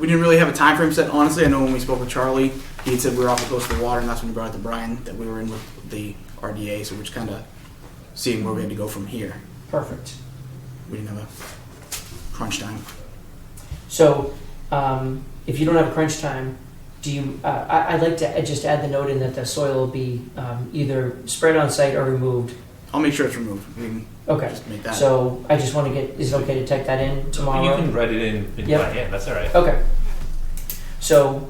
didn't really have a time frame set, honestly. I know when we spoke with Charlie, he had said we were off the coast of the water, and that's when he brought it to Brian that we were in with the RDA, so we're just kind of seeing where we had to go from here. Perfect. We didn't have a crunch time. So, if you don't have a crunch time, do you? I'd like to just add the note in that the soil will be either spread on site or removed. I'll make sure it's removed. We can Okay. just make that. So I just want to get. Is it okay to type that in tomorrow? You can write it in Yep. by hand, that's all right. Okay. So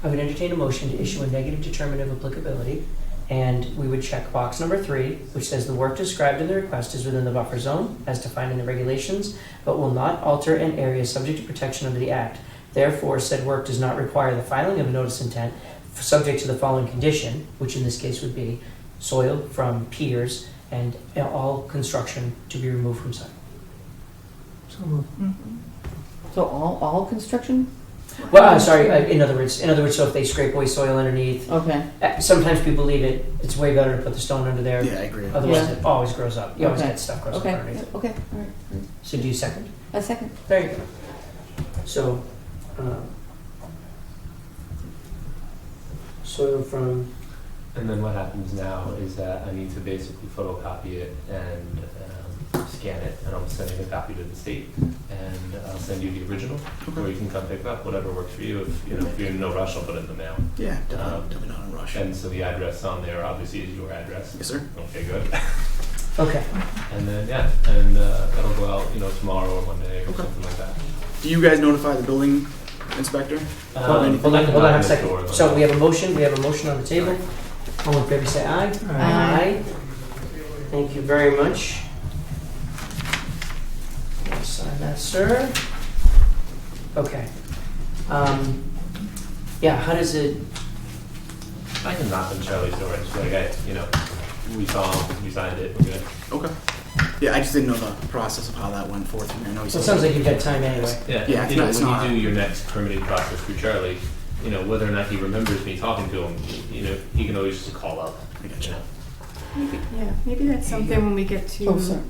I would entertain a motion to issue a negative determinant of applicability, and we would check box number 3, which says the work described in the request is within the buffer zone as defined in the regulations, but will not alter an area subject to protection under the Act. Therefore, said work does not require the filing of a notice of intent subject to the following condition, which in this case would be soil from piers and all construction to be removed from site. So So all construction? Well, sorry. In other words, so if they scrape away soil underneath, Okay. sometimes people leave it. It's way better to put the stone under there. Yeah, I agree. Otherwise, Yeah. it always grows up. You always Okay. get stuff grows Okay. up underneath. Okay. All right. So do you second? A second. There you go. So, soil from, And then what happens now is that I need to basically photocopy it and scan it, and I'm sending a copy to the state, and I'll send you the original, or you can come pick it up, whatever works for you. If you're in no rush, I'll put it in the mail. Yeah, definitely not in a rush. And so the address on there obviously is your address. Yes, sir. Okay, good. okay. And then that'll go out, tomorrow or Monday or Okay. something like that. Do you guys notify the building inspector? Hold on Not a this second. door, though. So we have a motion on the table. All in favor, say aye. Aye. Thank you very much. Sign that, sir. Okay. Yeah, how does it, I can knock on Charlie's door and just be like, hey, we saw him, we signed it, we're good. Okay. Yeah, I just didn't know the process of how that went forth. I know you well, said it sounds like you've got time anyway. Yeah, Yeah, it's not- it's when not- you do your next permitting process through Charlie, whether or not he remembers me talking to him, he can always just call up. I gotcha. Maybe that's something when we get to. No, sir.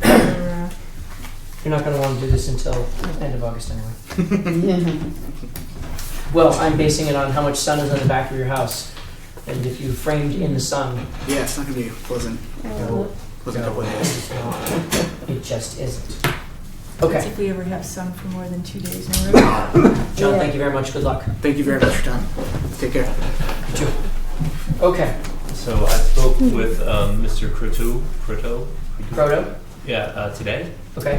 our, You're not gonna wanna do this until end of August anyway. Well, I'm basing it on how much sun is on the back of your house. And if you framed in the sun, Yeah, it's not gonna be pleasant. Pleasant couple of days. it just isn't. That's Okay, if we ever have sun for more than 2 days in a row. John, thank you very much. Good luck. Thank you very much for your time. Take care. Okay, So I spoke with Mr. Croteau, Proto, today, okay.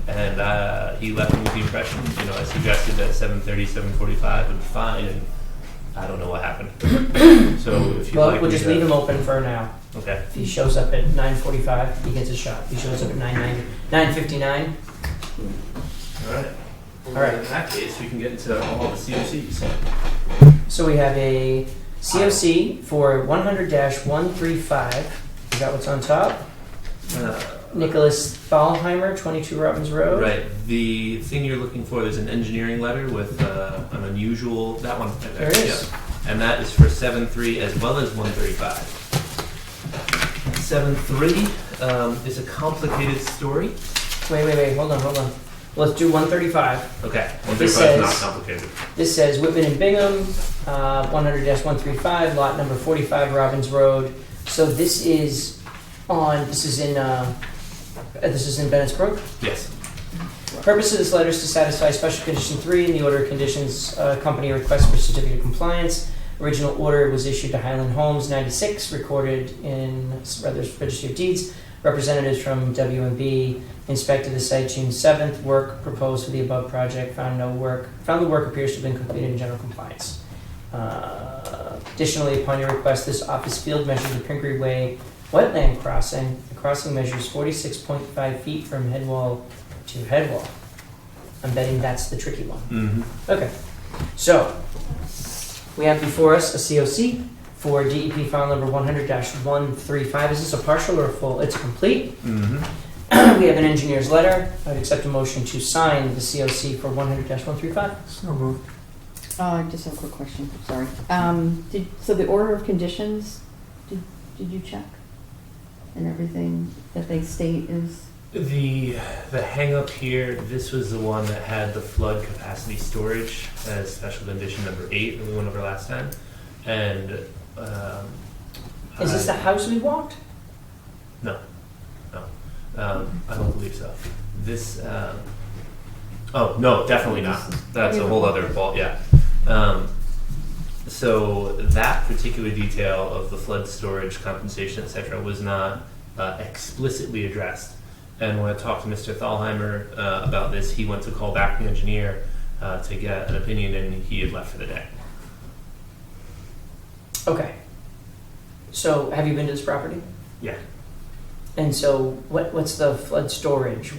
and he left me with the impression, I suggested that 7:30, 7:45 would be fine, and I don't know what happened. So if you'd Well, like we'll me just to- leave him open for now. Okay. If he shows up at 9:45, he gets a shot. If he shows up at 9:59, All right. All right. In that case, we can get into all the COCs. so we have a COC for 100-135. Is that what's on top? Nicholas Thalheimer, 22 Robbins Road. Right. The thing you're looking for is an engineering letter with an unusual. That one. There it is. Yeah. And that is for 7.3 as well as 135. 7.3 is a complicated story. Wait, hold on. Let's do 135. Okay. This 135 is not says- complicated. This says Whitman and Bingham, 100-135, lot number 45, Robbins Road. So this is in Bennett's Brook. Yes. Purpose of this letter is to satisfy special condition 3 in the order of conditions, company request for certificate of compliance. Original order was issued to Highland Homes 96, recorded in Registry of Deeds. Representatives from W&B inspected the site June 7th. Work proposed for the above project found the work appears to have been completed in general compliance. Additionally, upon your request, this office field measures the Pinkery Way wetland crossing. The crossing measures 46.5 feet from head wall to head wall. I'm betting that's the tricky one. Mm-hmm. Okay, so we have before us a COC for DEP file number 100-135. Is this a partial or a full? It's complete. Mm-hmm. We have an engineer's letter. I'd accept a motion to sign the COC for 100-135. So moved. I just have a quick question, sorry. So the order of conditions, did you check? And everything that they state is? The hang up here, this was the one that had the flood capacity storage as special condition number 8 that we went over last time. And Is this the house we walked? No. I don't believe so. This oh no, definitely not. That's a whole other fault, yeah. So that particular detail of the flood storage compensation, etc., was not explicitly addressed. And when I talked to Mr. Thalheimer about this, he went to call back the engineer to get an opinion, and he had left for the day. Okay. So have you been to this property? Yeah. And so what's the flood storage?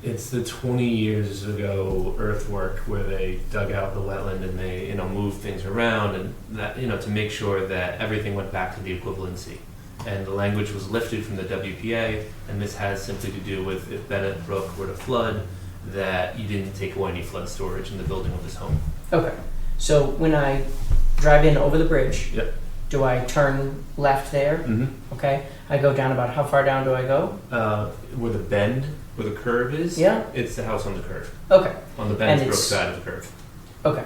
It's the 20 years ago earthwork where they dug out the wetland and they, moved things around, and that, to make sure that everything went back to the equivalency. And the language was lifted from the WPA, and this has simply to do with if Bennett Brook were to flood, that you didn't take away any flood storage in the building of this home. Okay. So when I drive in over the bridge, Yep. do I turn left there? Mm-hmm. Okay. I go down about how far down do I go? Where the bend Where the curve is? Yeah. It's the house on the curve, Okay, on the And Bensbrook it's- side of the curve. okay.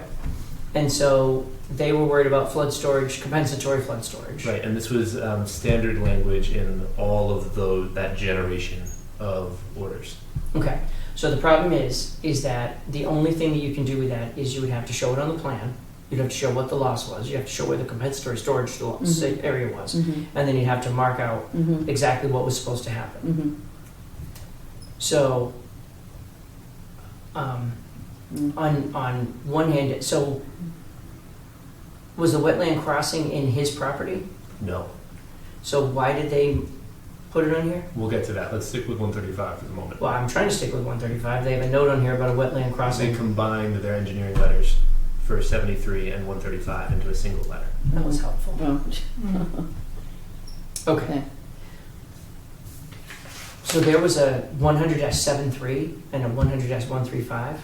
And so they were worried about flood storage, compensatory flood storage. Right, and this was standard language in all of that generation of orders. Okay, so the problem is that the only thing that you can do with that is you would have to show it on the plan. You'd have to show what the loss was. You have to show where the compensatory storage area was. Mhm. And then you'd have to mark out Mhm. exactly what was supposed to happen. Mhm. So, Mm. on one hand, so was the wetland crossing in his property? No, So why did they put it on here? we'll get to that. Let's stick with 135 for the moment. Well, I'm trying to stick with 135. They have a note on here about a wetland They crossing. combined their engineering letters for 73 and 135 into a single letter. That was helpful. Oh, Okay. okay. So there was a 100-73 and a 100-135.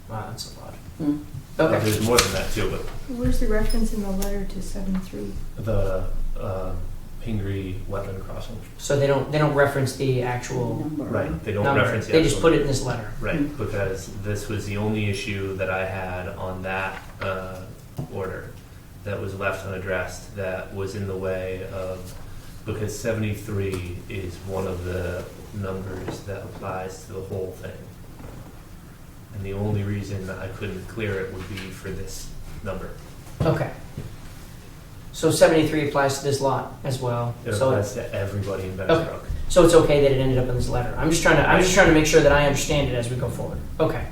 Wow, that's a lot. Mm. Okay. There's more than that too, but Where's the reference in the letter to 7.3? the Pingree wetland crossing. So they don't reference the actual Number. Right, they don't number. reference the They just actual- put it in this letter. Right, Mm. because this was the only issue that I had on that order that was left unaddressed, that was in the way of, because 73 is one of the numbers that applies to the whole thing. And the only reason I couldn't clear it would be for this number. Okay. So 73 applies to this lot as well. It So applies to everybody in Bensbrook. so it's okay that it ended up in this letter. I'm just trying to make sure that I understand it as we go forward. Okay.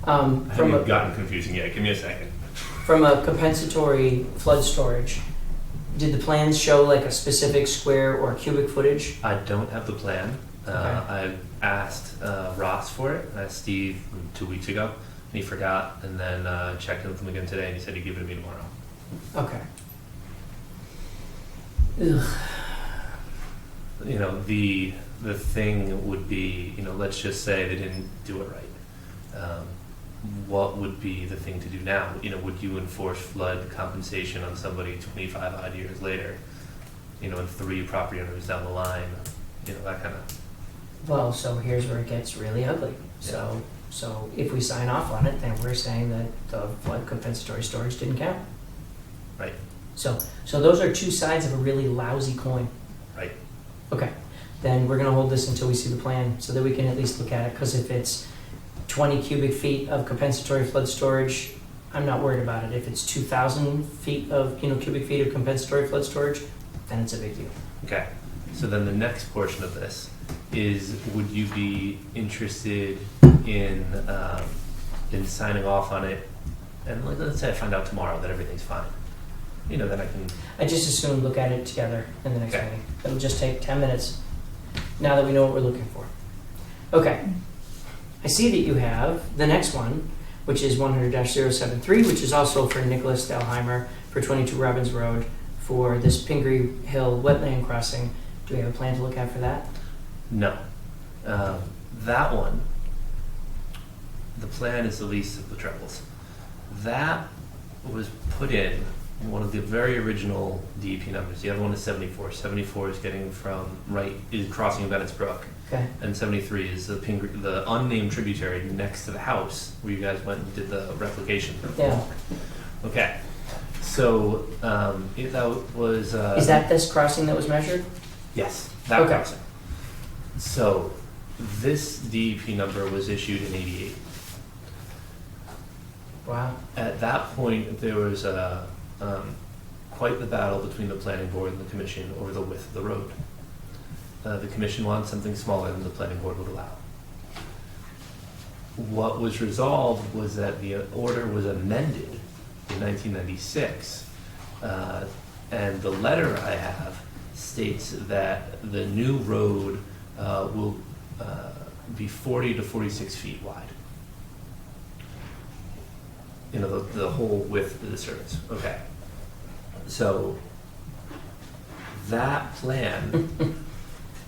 I From haven't a, gotten confusing yet, give me a second. from a compensatory flood storage, did the plans show like a specific square or cubic footage? I don't have the plan. Okay. I asked Ross for it. I asked Steve 2 weeks ago, and he forgot. And then checked in with him again today, and he said he'd give it to me tomorrow. Okay. Ugh. You know, the thing would be, you know, let's just say they didn't do it right. What would be the thing to do now? You know, would you enforce flood compensation on somebody 25 odd years later? You know, and 3 property owners down the line. You know, that kind of. Well, so here's where it gets really ugly. So if we sign off on it, then we're saying that the flood compensatory storage didn't count. Right. So those are two sides of a really lousy coin. Right. Okay, then we're gonna hold this until we see the plan, so that we can at least look at it, because if it's 20 cubic feet of compensatory flood storage, I'm not worried about it. If it's 2,000 feet of, cubic feet of compensatory flood storage, then it's a big deal. Okay, so then the next portion of this is, would you be interested in signing off on it? And let's say I find out tomorrow that everything's fine. You know, then I can, I just as soon look at it together in the next Okay. meeting. It'll just take 10 minutes, now that we know what we're looking for. Okay, I see that you have the next one, which is 100-073, which is also for Nicholas Dalheimer for 22 Robbins Road for this Pingree Hill wetland crossing. Do we have a plan to look at for that? no. That one, the plan is the least of the troubles. That was put in one of the very original DEP numbers. The other one is 74. 74 is getting is crossing Bennett's Brook. Okay, And 73 is the unnamed tributary next to the house where you guys went and did the replication. yeah. Okay, so that was. Is that this crossing that was measured? Yes, that Okay. crossing. So this DEP number was issued in '88. Wow. At that point, there was quite the battle between the planning board and the commission over the width of the road. The commission wanted something smaller than the planning board would allow. What was resolved was that the order was amended in 1996, and the letter I have states that the new road will be 40 to 46 feet wide. You know, the whole width of the disturbance. Okay. So that plan.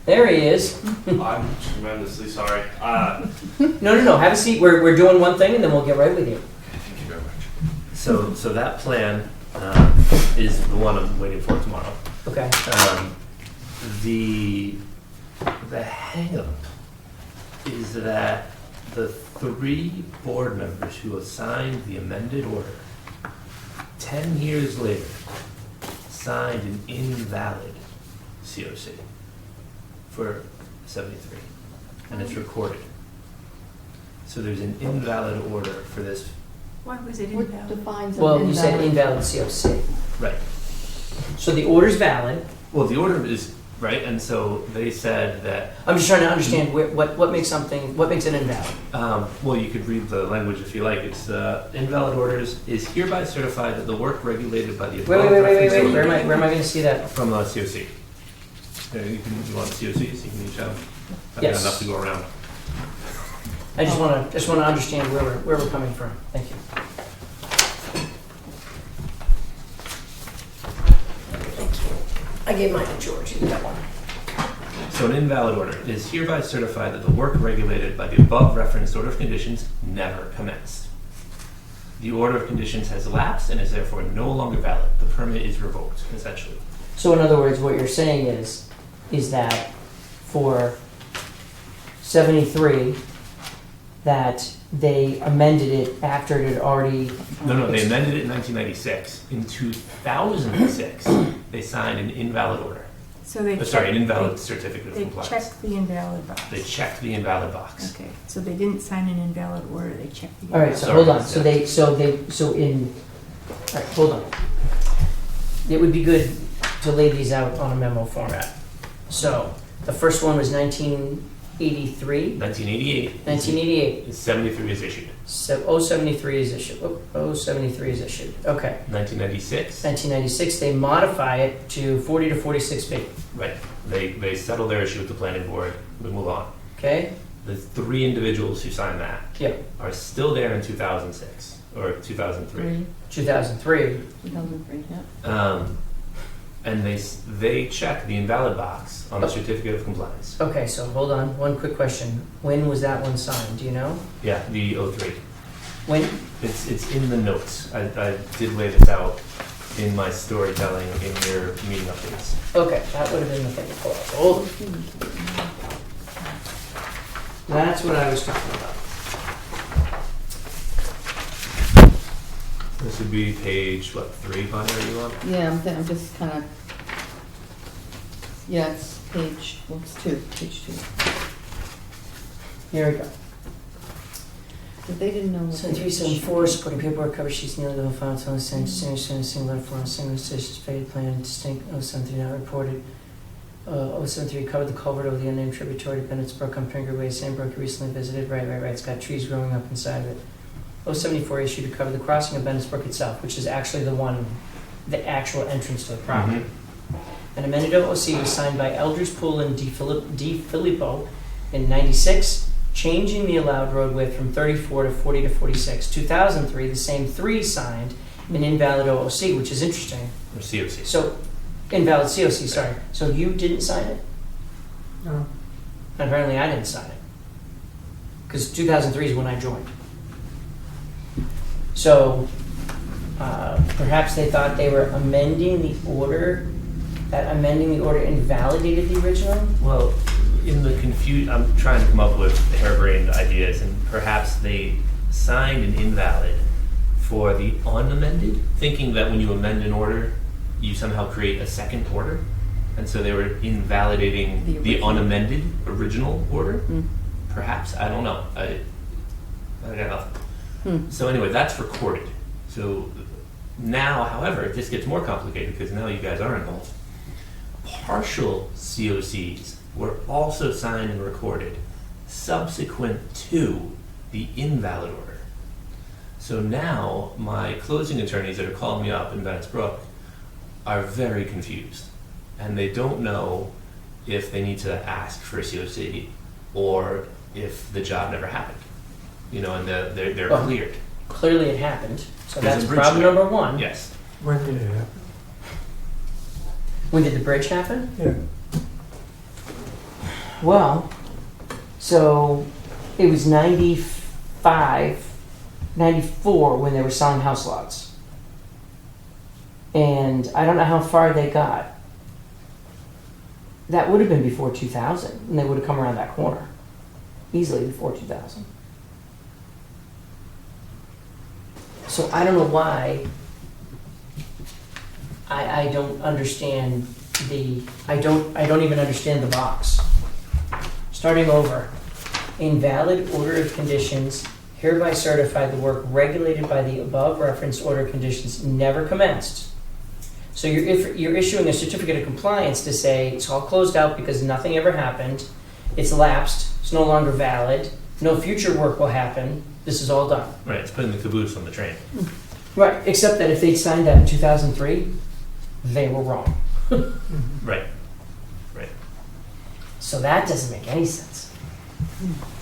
There he is. I'm tremendously sorry. No. Have a seat. We're doing one thing, and then we'll get right with you. Thank you very much. So that plan is the one I'm waiting for tomorrow. Okay. The hang up is that the 3 board members who assigned the amended order 10 years later signed an invalid COC for 73, and it's recorded. So there's an invalid order for this. Why was it What invalid? defines an Well, you said invalid? invalid COC. Right. So the order's valid. Well, the order is right, and so they said that. I'm just trying to understand what makes it invalid. Well, you could read the language if you like. It's invalid orders is hereby certified that the work regulated by the above Wait. referenced Where order am I going to see that? from the COC. You want COCs? You can each have. I've Yes. got enough to go around. I just want to understand where we're coming from. Thank you. I gave mine to George. You got one. So an invalid order is hereby certified that the work regulated by the above referenced order of conditions never commenced. The order of conditions has lapsed and is therefore no longer valid. The permit is revoked, essentially. So in other words, what you're saying is that for 73, that they amended it after it had already. No, they amended it in 1996. In 2006, they signed an invalid order. So they An invalid certificate of They compliance. checked the invalid box. They checked the invalid box. Okay, so they didn't sign an invalid order, they checked the. All right, so Sorry, hold on. yeah. All right, hold on. It would be good to lay these out on a memo format. So the first one was 1983. 1988. 1988. 73 is issued. So 073 is issued. 073 is issued. Okay. 1996. 1996, they modify it to 40 to 46 feet. Right. They settle their issue with the planning board. We move on. Okay? The 3 individuals who signed that Yep. are still there in 2006 or 2003. 2003. 2003, yeah. And they check the invalid box on the certificate of compliance. Okay, so hold on. One quick question. When was that one signed? Do you know? Yeah, the 03. When? It's in the notes. I did lay this out in my storytelling in your meeting updates. Okay, that would have been the thing to pull up. Hold on. That's what I was talking about. This would be page, 3, Bonnie, are you on? Yeah, I'm just kind of, yeah, it's page 2. Here we go. But they didn't know what. So 374, supporting paperwork, cover sheets, nearly the whole file, it's on the same, single letter form, single decision, faded plan, distinct, 073 not reported. 073 covered the culvert over the unnamed tributary to Bennett's Brook on Finger Way, same brook you recently visited, right, it's got trees growing up inside of it. 074 issued to cover the crossing of Bennett's Brook itself, which is actually the actual entrance to the property. An amended OOC was signed by Elders Pool and D. Filippo in 96, changing the allowed road width from 34 to 40 to 46. 2003, the same 3 signed an invalid OOC, which is interesting. Or COC. So, invalid COC, sorry. So you didn't sign it? No. And apparently I didn't sign it. Because 2003 is when I joined. So, perhaps they thought they were amending the order, that amending the order invalidated the original? Well, in the confusion, I'm trying to come up with harebrained ideas, and perhaps they signed an invalid for the unamended, thinking that when you amend an order, you somehow create a second order, and so they were invalidating the unamended original order. Perhaps, I don't know. I got nothing. So anyway, that's recorded. So now, however, this gets more complicated because now you guys are involved. Partial COCs were also signed and recorded subsequent to the invalid order. So now my closing attorneys that are calling me up in Bennett's Brook are very confused, and they don't know if they need to ask for a COC or if the job never happened. You know, and they're Well, cleared. Clearly it happened. So There's that's a bridge problem there. number 1. Yes. When did it happen? When did the bridge happen? Yeah. Well, so it was 95, 94 when they were selling house lots. And I don't know how far they got. That would have been before 2000, and they would have come around that corner. easily before 2000. So I don't know why. I don't understand I don't even understand the box. Starting over. Invalid order of conditions, hereby certify the work regulated by the above referenced order of conditions never commenced. So you're issuing a certificate of compliance to say it's all closed out because nothing ever happened, it's lapsed, it's no longer valid, no future work will happen, this is all done. Right, it's putting the caboose on the train. Right, except that if they'd signed that in 2003, they were wrong. Right. So that doesn't make any sense.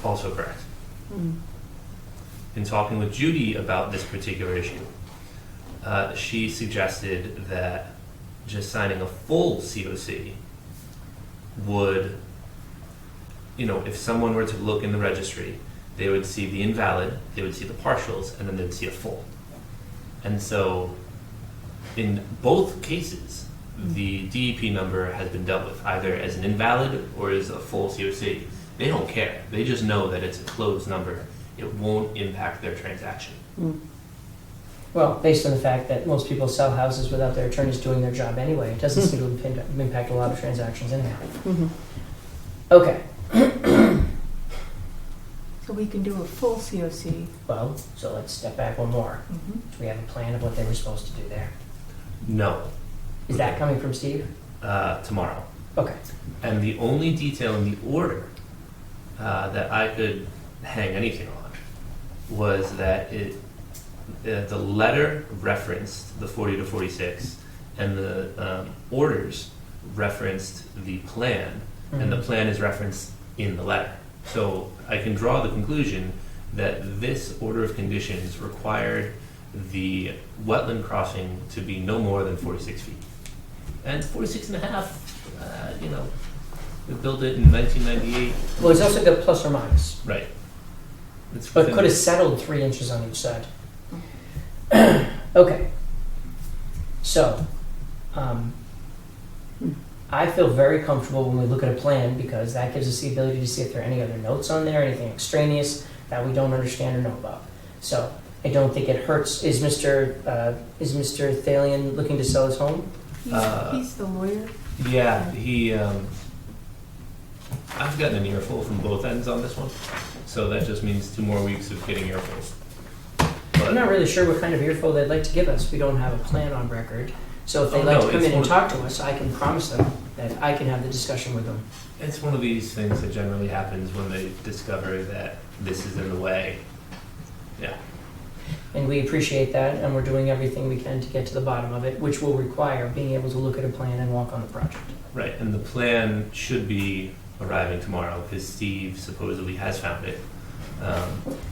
Also correct. In talking with Judy about this particular issue, she suggested that just signing a full COC would, if someone were to look in the registry, they would see the invalid, they would see the partials, and then they'd see a full. And so, in both cases, the DEP number has been dealt with either as an invalid or as a full COC. They don't care. They just know that it's a closed number. It won't impact their transaction. Well, based on the fact that most people sell houses without their attorneys doing their job anyway, it doesn't seem to impact a lot of transactions anyhow. Okay. So we can do a full COC. Well, so let's step back one more. Mhm. Do we have a plan of what they were supposed to do there? No. Is that coming from Steve? Tomorrow. Okay. And the only detail in the order that I could hang anything on was that the letter referenced the 40 to 46, and the orders referenced the plan, and the plan is referenced in the letter. So I can draw the conclusion that this order of conditions required the wetland crossing to be no more than 46 feet. And 46 and a half, we built it in 1998. Well, it's also got plus or minus, Right. It's but within could have settled 3 inches on each side. Okay. So, I feel very comfortable when we look at a plan because that gives us the ability to see if there are any other notes on there, anything extraneous that we don't understand or know about. So, I don't think it hurts. Is Mr. Thalian looking to sell his home? He's the lawyer. Yeah, I've gotten an earful from both ends on this one, so that just means 2 more weeks of getting earfuls. I'm not really sure what kind of earful they'd like to give us. We don't have a plan on record. So if they'd Oh, like no, to come it's in and one- talk to us, I can promise them that I can have the discussion with them. It's one of these things that generally happens when they discover that this is in the way. Yeah. And we appreciate that, and we're doing everything we can to get to the bottom of it, which will require being able to look at a plan and walk on the project. Right, and the plan should be arriving tomorrow because Steve supposedly has found it.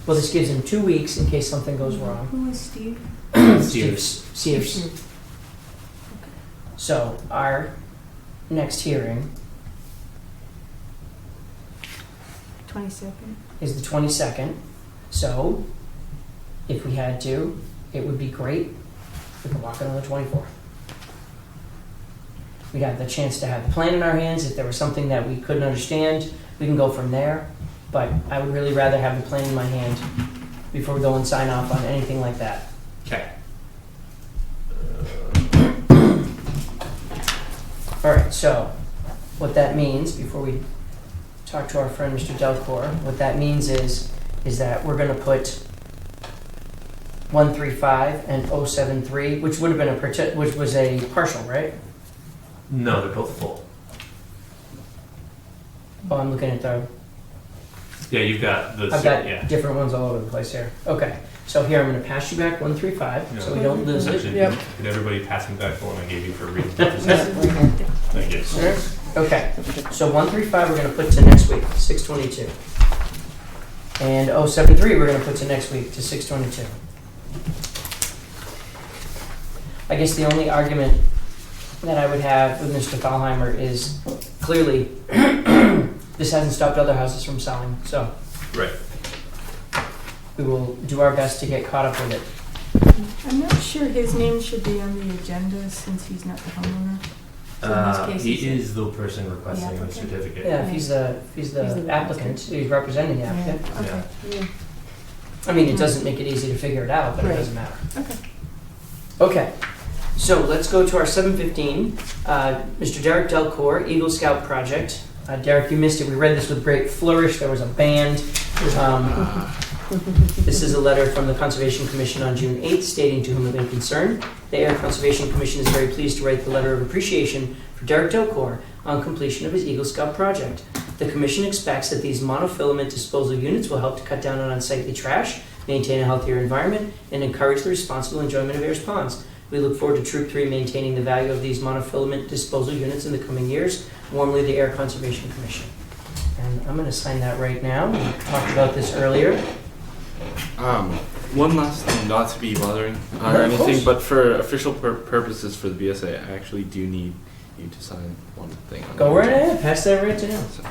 Well, this gives him 2 weeks in case something goes wrong. Who is Steve? Sears. So our next hearing 22nd. is the 22nd. So if we had to, it would be great if we could walk it on the 24th. We'd have the chance to have the plan in our hands. If there was something that we couldn't understand, we can go from there. But I would really rather have the plan in my hand before we go and sign off on anything like that. Okay. All right, so what that means, before we talk to our friend Mr. Delcor, what that means is that we're going to put 135 and 073, which would have been which was a partial, right? No, they're both full. Oh, I'm looking at the. Yeah, you've got the. I've got yeah. different ones all over the place here. Okay, so here I'm going to pass you back 135, so we don't lose it. Actually, Yep. could everybody pass me back the one I gave you for reading purposes? Thank you. Sure. Okay, so 135 we're going to put to next week, 622. And 073 we're going to put to next week to 622. I guess the only argument that I would have with Mr. Thalheimer is clearly this hasn't stopped other houses from selling, so Right. we will do our best to get caught up with it. I'm not sure his name should be on the agenda since he's not the homeowner. So in this case, He it's- is the person requesting the applicant? certificate. Yeah, if he's the He's the applicant, he's representing the applicant. Okay. Yeah. I mean, it doesn't make it easy to figure it out, but it Right. doesn't matter. Okay. Okay, so let's go to our 7:15. Mr. Derek Delcourt, Eagle Scout Project. Derek, you missed it. We read this with great flourish. There was a band. This is a letter from the Conservation Commission on June 8th stating to whom it may concern. The Ayer Conservation Commission is very pleased to write the letter of appreciation for Derek Delcourt on completion of his Eagle Scout project. The Commission expects that these monofilament disposal units will help to cut down on unsightly trash, maintain a healthier environment, and encourage the responsible enjoyment of Ayers ponds. We look forward to Troop 3 maintaining the value of these monofilament disposal units in the coming years. Warmly, the Air Conservation Commission. And I'm going to sign that right now. We talked about this earlier. One last thing, not to be bothering No, or of anything, course. but for official purposes for the BSA, I actually do need you to sign one thing. on Go it. right ahead. Pass that right to him. So-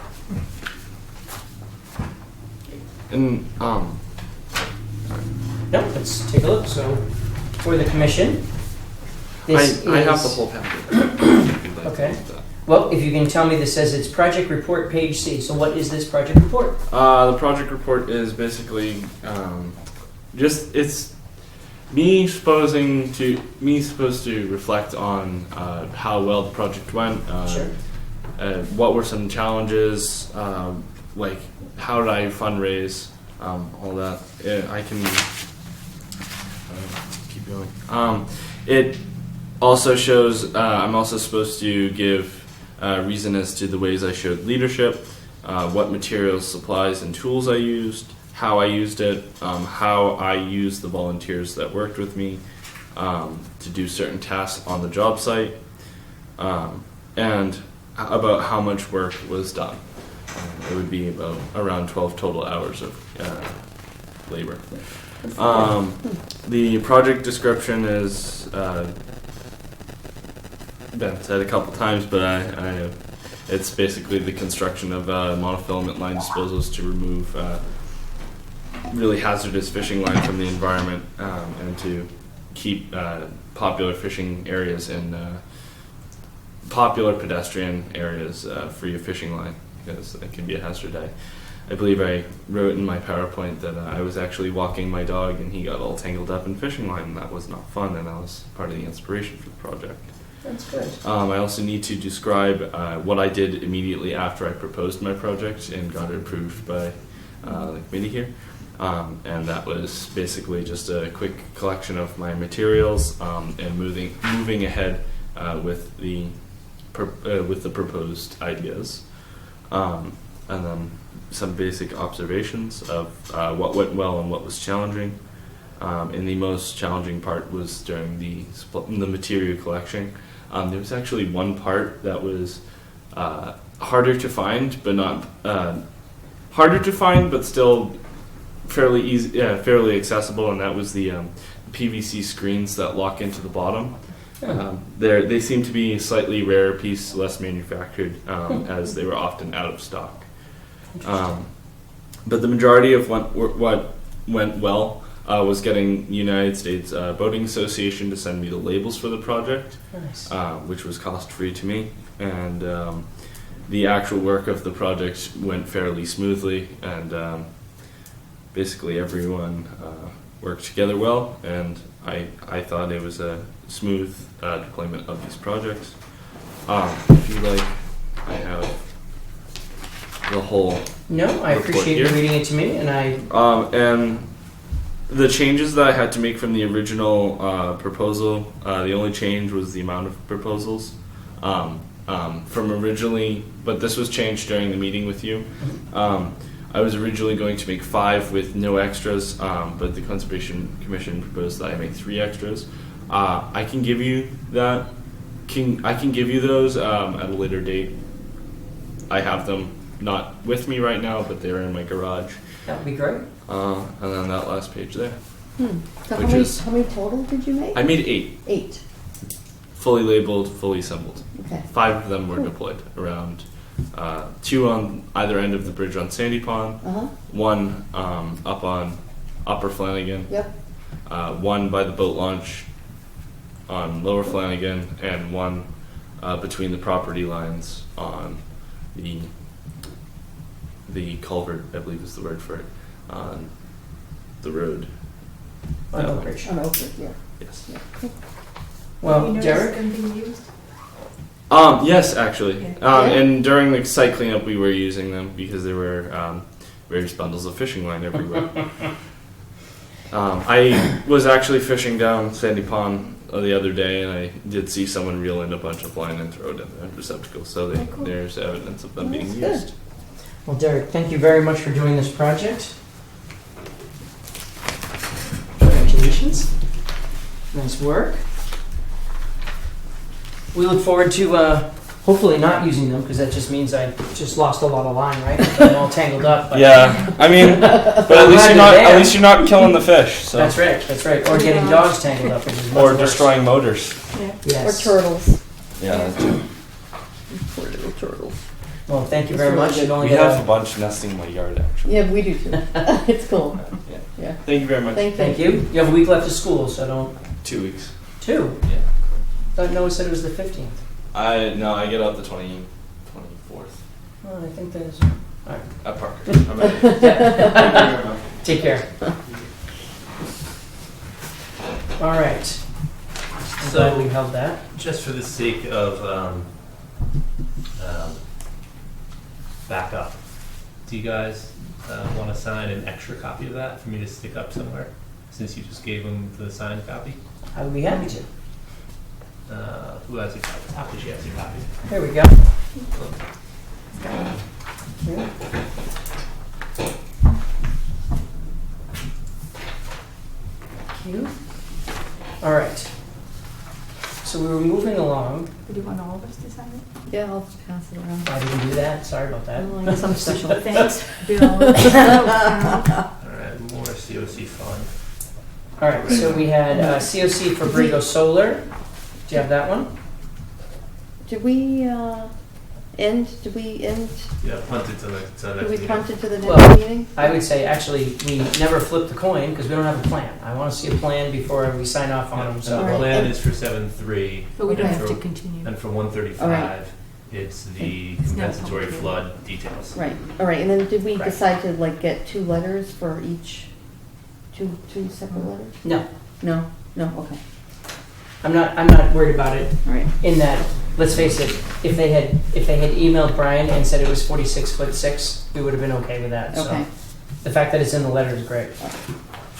And No, let's take a look. So, for the commission, this I have is- the whole packet. If you'd like to Okay. look at that. Well, if you can tell me, this says it's project report, page C. So what is this project report? The project report is basically just it's me supposed to reflect on how well the project went. Sure. What were some challenges? Like how did I fundraise? All that. I can keep going. It also shows. I'm also supposed to give reason as to the ways I showed leadership, what materials, supplies, and tools I used, how I used it, how I used the volunteers that worked with me to do certain tasks on the job site, and about how much work was done. It would be about around 12 total hours of labor. The project description is been said a couple times, but it's basically the construction of monofilament line disposals to remove really hazardous fishing line from the environment and to keep popular fishing areas and popular pedestrian areas free of fishing line, because it can be a hazard. I believe I wrote in my PowerPoint that I was actually walking my dog and he got all tangled up in fishing line, and that was not fun, and that was part of the inspiration for the project. That's good. I also need to describe what I did immediately after I proposed my project and got it approved by the committee here. And that was basically just a quick collection of my materials and moving ahead with the proposed ideas. And then some basic observations of what went well and what was challenging. And the most challenging part was during the material collection. There was actually one part that was harder to find, but still fairly easy, fairly accessible, and that was the PVC screens that lock into the bottom. They seem to be a slightly rarer piece, less manufactured, as they were often out of stock. But the majority of what went well was getting United States Boating Association to send me the labels for the project, Nice. which was cost-free to me. And the actual work of the project went fairly smoothly, and basically everyone worked together well, and I thought it was a smooth deployment of these projects. If you like, I have the whole No, I report appreciate you here. reading it to me, and I And the changes that I had to make from the original proposal, the only change was the amount of proposals. From originally, but this was changed during the meeting with you. I was originally going to make 5 with no extras, but the Conservation Commission proposed that I make 3 extras. I can give you that. I can give you those at a later date. I have them not with me right now, but they're in my garage. that would be great. And then that last page there. So Which is- how many total did you make? I made 8, 8. fully labeled, fully assembled. Okay. 5 of them were deployed around 2 on either end of the bridge on Sandy Pond, Uh-huh. 1 up on Upper Flanagan, Yep. 1 by the boat launch on Lower Flanagan, and 1 between the property lines on the culvert, I believe is the word for it, on the road. On Oak Ridge. On Oak Ridge, yeah. Yes. Well, You noticed Derek? them being used? Yes, actually. Yeah. And during the site cleanup, we were using them because there were various bundles of fishing line everywhere. I was actually fishing down Sandy Pond the other day, and I did see someone reel in a bunch of line and throw it in the receptacle. So Oh, cool. there's evidence of them being That's good. used. Well, Derek, thank you very much for doing this project. Congratulations. Nice work. We look forward to hopefully not using them, because that just means I just lost a lot of line, right? I'm all tangled up. But Yeah, I mean, but I'm glad they're there. you're not killing the fish. So. That's right. Or getting dogs tangled up, which is much Or worse. destroying motors. Yeah. Yes. Or turtles. Yeah, that's true. Poor little turtles. Well, thank you That's very really much. good. You've only We got have a bunch nesting in my yard, actually. Yeah, we do too. It's cool. Yeah. Yeah. Thank you very much. Thank you. You have a week left of school, so don't. 2 weeks. 2? Yeah. Thought Noah said it was the 15th. I get out the 24th Well, I think that is. All right. at Parker. I'm ready. Thank you very much. Take care. All right. I'm glad we held that. Just for the sake of backup, do you guys want to sign an extra copy of that for me to stick up somewhere, since you just gave them the signed copy? I would be happy to. Who has your copy? Takeshi has your copy. There we go. Thank you. All right. So we were moving along. Would you want all of us to sign it? Yeah, I'll just pass it around. Why did we do that? Sorry about that. Oh, I guess I'm special. Thanks, Bill. Oh, All right, more COC fun. All right. So we had COC for Brigo Solar. Do you have that one? Did we end? Yeah, punt it to the next Did we meeting. punt it to the next Well, meeting? I would say actually we never flip the coin because we don't have a plan. I want to see a plan before we sign off on them. And So the Alright. plan is for 7-3, But we don't Okay. have to continue. and for 135, Alright. it's the It's not compensatory public. flood details. Right. All right. And then did we Right. decide to like get 2 letters for each? Two separate letters? no, No. No. Okay. I'm not worried about it. All right. In that, let's face it, if they had emailed Brian and said it was 46'6", we would have been okay with that. Okay. So the fact that it's in the letter is great.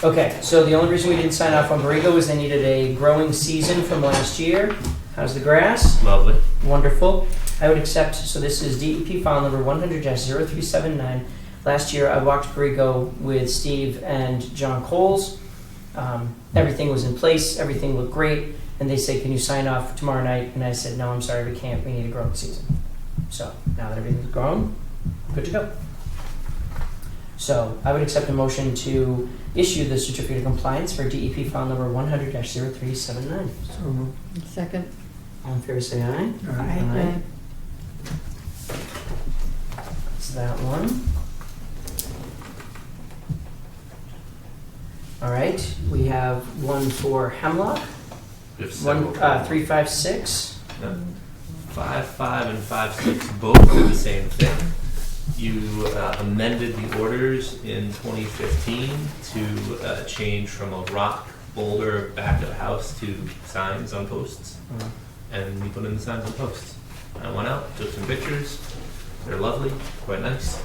Okay, so the only reason we didn't sign off on Borrego is they needed a growing season from last year. How's the grass? Lovely. Wonderful. I would accept. So this is DEP file number 100-0379. Last year I walked Borrego with Steve and John Coles. Everything was in place. Everything looked great. And they said, can you sign off tomorrow night? And I said, no, I'm sorry, we can't. We need a growing season. So now that everything's grown, good to go. So I would accept a motion to issue the certificate of compliance for DEP file number 100-0379. So moved. Second. All in favor, say aye. Aye. That's that one. All right, we have one for Hemlock, We have several. 356. 5.5 and 5.6 both do the same thing. You amended the orders in 2015 to change from a rock boulder back of the house to signs on posts, and we put in the signs on posts. I went out, took some pictures. They're lovely, quite nice.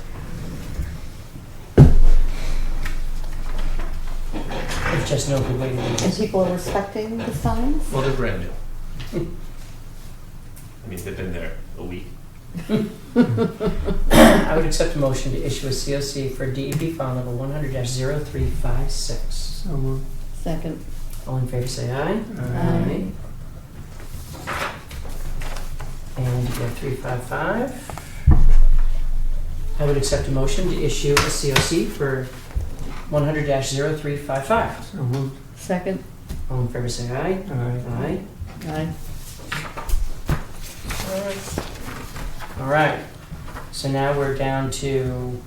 There's just no good way to do And this. people are respecting the signs? Well, they're brand new. I mean, they've been there a week. I would accept a motion to issue a COC for DEP file number 100-0356. So moved. Second. All in favor, say aye. Aye. And you have 355. I would accept a motion to issue a COC for 100-0355. So moved. Second. All in favor, say aye. Aye. Aye. Aye. All right. So now we're down to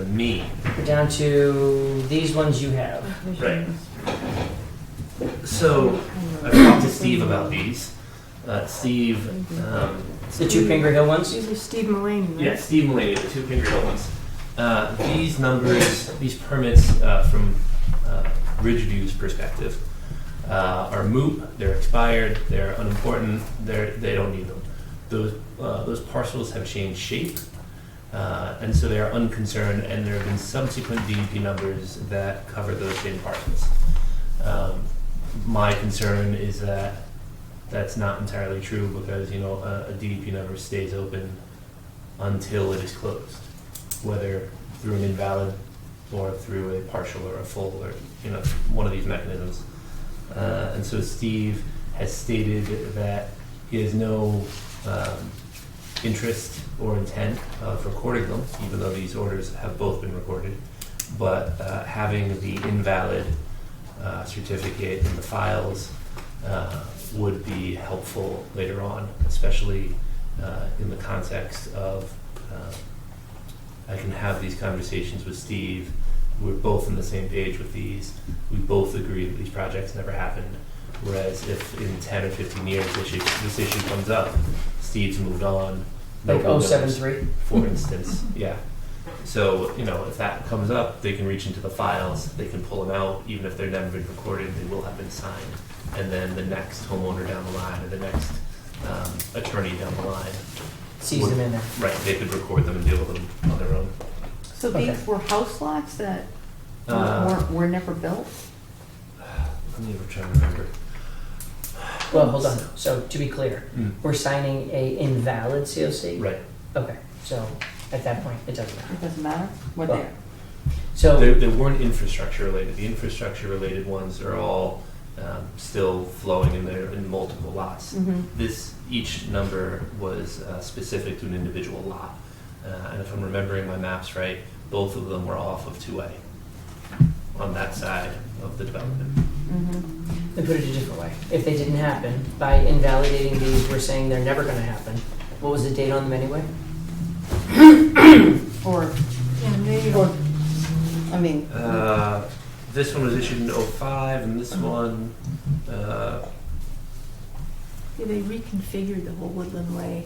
me. these ones you have. Right. So I've talked to Steve about these. Steve, The two Finger Hill ones? These are Steve Mulaney, right? yeah, Steve Mulaney, the two Finger Hill ones. These numbers, these permits from Ridgeview's perspective are moot, they're expired, they're unimportant, they don't need them. Those parcels have changed shape, and so they are unconcerned, and there have been subsequent DEP numbers that cover those same parcels. My concern is that that's not entirely true because, you know, a DEP number stays open until it is closed, whether through an invalid or through a partial or a full or, you know, one of these mechanisms. And so Steve has stated that he has no interest or intent of recording them, even though these orders have both been recorded. But having the invalid certificate in the files would be helpful later on, especially in the context of I can have these conversations with Steve. We're both on the same page with these. We both agree that these projects never happened. Whereas if in 10 or 15 years this issue comes up, Steve's moved on. Like nobody knows, 073? for instance. Yeah. So, you know, if that comes up, they can reach into the files, they can pull them out, even if they've never been recorded, they will have been signed. And then the next homeowner down the line, or the next attorney down the line, Sees them in there. right, they could record them and deal with them on their own. So Okay. these were house lots that were never built? Let me try to remember. Well, hold on. So to be clear, Mm. we're signing a invalid COC? Right. Okay, so at that point, it doesn't matter. It doesn't matter what Well, they're. So, They weren't infrastructure related. The infrastructure related ones are all still flowing in multiple lots. Each number was specific to an individual lot. And if I'm remembering my maps right, both of them were off of 2A on that side of the development. let me put it a different way. If they didn't happen, by invalidating these, we're saying they're never gonna happen. What was the date on them anyway? Or, Yeah, there you or, go. I mean, This one was issued in 05, and this one, Yeah, they reconfigured the whole Woodland Way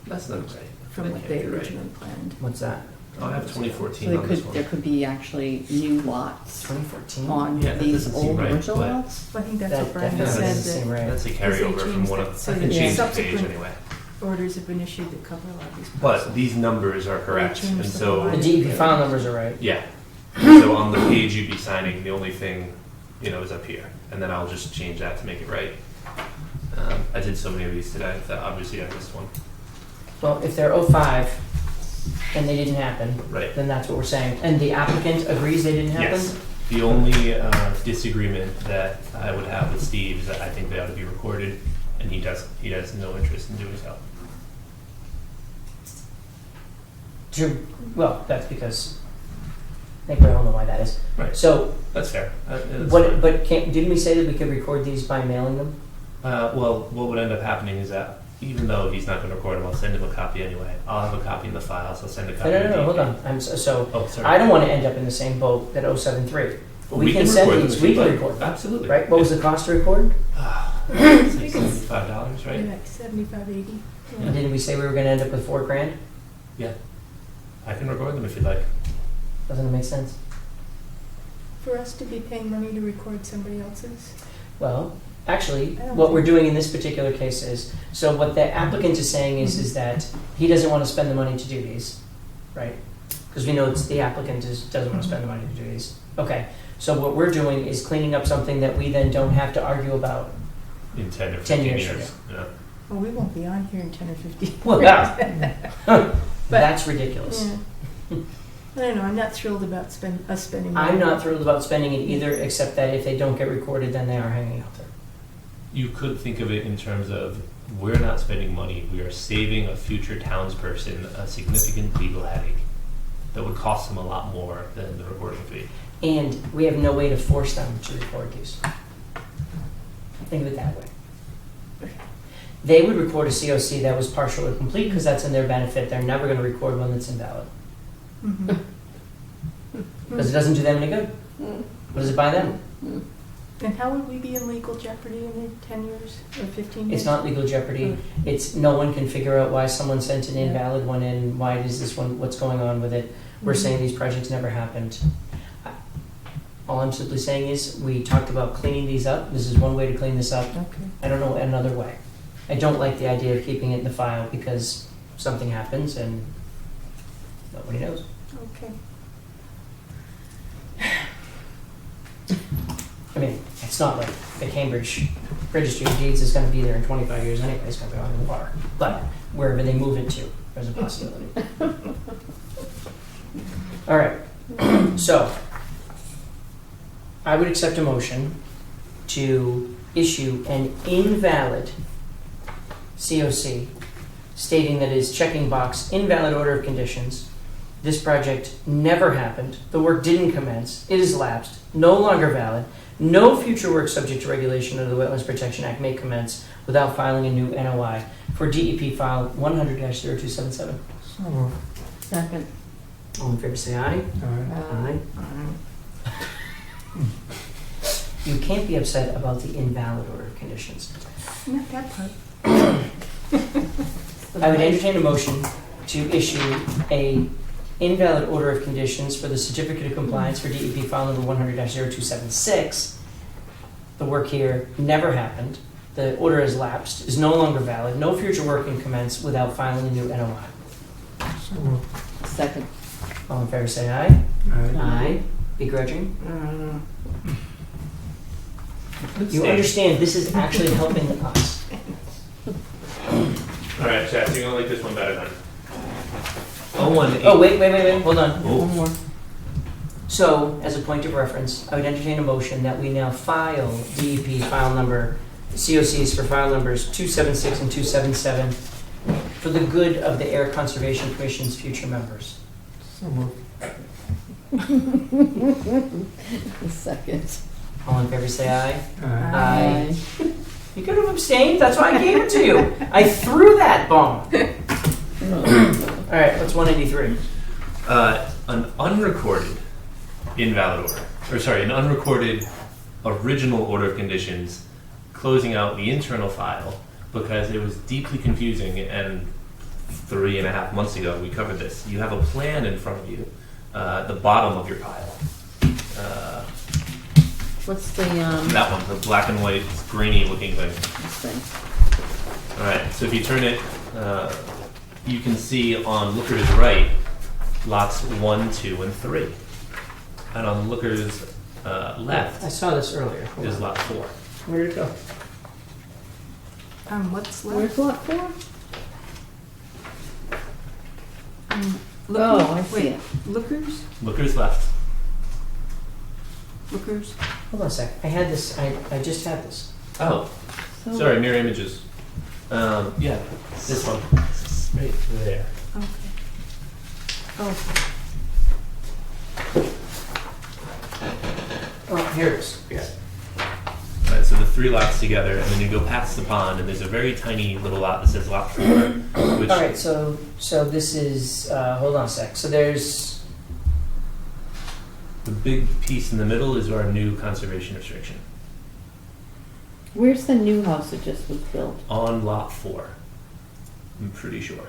that's not right. from That what can't they be right. originally planned. What's that? Oh, I have so 2014 there on this could, there one. could be actually new lots 2014? on Yeah, that these doesn't seem old right, original but- lots? I think that's That what Brian definitely Yeah, doesn't said, seem that right. That's a they carryover from changed one it, of, so I can the change the page subsequent anyway. orders have been issued that cover a lot of these But parcels. these numbers are correct, changed and the so, line. The DEP file numbers are right. yeah. So on the page you'd be signing, the only thing, you know, is up here, and then I'll just change that to make it right. I did so many of these today that obviously I missed one. Well, if they're 05 and they didn't happen, Right. then that's what we're saying. And the applicant agrees they didn't happen? Yes. The only disagreement that I would have with Steve is that I think they ought to be recorded, and he doesn't. He has no interest in doing so. True. Well, that's because I think we all know why that is. Right. So, That's fair. That's what, fine. but didn't we say that we could record these by mailing them? Well, what would end up happening is that even though he's not going to record them, I'll send him a copy anyway. I'll have a copy in the files. I'll send a copy. No, hold to on. So, Oh, sorry. I don't want to end up in the same boat that 073. Well, we can send record these. them if We you'd can like. record them. Absolutely. Right? What was the cost to record? It's like $75, right? Yeah, like 75, 80. Yeah. And didn't we say we were going to end up with $4,000? Yeah. I can record them if you'd like. Doesn't it make sense? For us to be paying money to record somebody else's? Well, actually, I don't what we're think- doing in this particular case is, so what the applicant is saying is that he doesn't want to spend the money to do these, right? Because we know it's the applicant doesn't want to spend the money to do these. Okay, so what we're doing is cleaning up something that we then don't have to argue about. In 10 or 10 15 years years. from Yeah. Well, we won't be on here in 10 or 15. Well, that's ridiculous. Yeah. I don't know, I'm not thrilled about spending money. I'm not thrilled about spending it either, except that if they don't get recorded, then they are hanging out there. You could think of it in terms of we're not spending money, we are saving a future townsperson a significant legal headache that would cost them a lot more than the recording fee. And we have no way to force them to record these. Think of it that way. They would record a COC that was partial or complete because that's in their benefit. They're never going to record one that's invalid Mhm. because it doesn't do them any good. What does it buy them? And how would we be in legal jeopardy in 10 years or 15 years? It's not legal jeopardy. It's no one can figure out why someone sent an invalid one in. Why does this one? What's going on with it? We're saying these projects never happened. All I'm simply saying is we talked about cleaning these up. This is one way to clean this up. Okay. I don't know another way. I don't like the idea of keeping it in the file because something happens and nobody knows. Okay. I mean, it's not like the Cambridge Registry of Deeds is going to be there in 25 years anyway. It's going to be on the water. But wherever they move it to, there's a possibility. All right. So I would accept a motion to issue an invalid COC stating that it is checking box invalid order of conditions. This project never happened. The work didn't commence. It is lapsed. No longer valid. No future work subject to regulation under the Wetlands Protection Act may commence without filing a new NOI for DEP file 100-0277. So moved. Second. All in favor say aye. All right. Aye. You can't be upset about the invalid order of conditions. Not that part. I would entertain a motion to issue a invalid order of conditions for the certificate of compliance for DEP file number 100-0276. The work here never happened. The order has lapsed, is no longer valid. No future work can commence without filing a new NOI. So moved. Second. All in favor say aye. All right. Aye. Begrudging? You understand this is actually helping us. All right, Chad, you're gonna like this one better then. Oh, wait, hold on. Oh. One more. So, as a point of reference, I would entertain a motion that we now file DEP file number, COCs for file numbers 276 and 277 for the good of the Air Conservation Commission's future members. So moved. Second. All in favor say aye. Aye. You could have abstained, that's why I gave it to you. I threw that bomb. All right, what's 183? An unrecorded invalid order, or sorry, an unrecorded original order of conditions closing out the internal file because it was deeply confusing, and 3.5 months ago we covered this. You have a plan in front of you, the bottom of your pile. What's the, That one, the black and white, grainy looking thing. this thing? All right, so if you turn it, you can see on Looker's right, lots 1, 2, and 3. And on Looker's I left saw this earlier. Hold is on. lot 4. Where did it go? What's left? Where's lot 4? Look- Oh, I see wait, it. Lookers? Looker's left. Lookers? Hold on a sec. I had this. I just had this. Oh, So- sorry, mirror images. Yeah, this one. Right there. Okay. Oh, Oh, here it is. Yeah. All right, so the 3 lots together, and then you go past the pond, and there's a very tiny little lot that says lot 4, which All right, so this is. Hold on a sec. So there's. the big piece in the middle is our new conservation restriction Where's the new house that just was built? on lot 4. I'm pretty sure.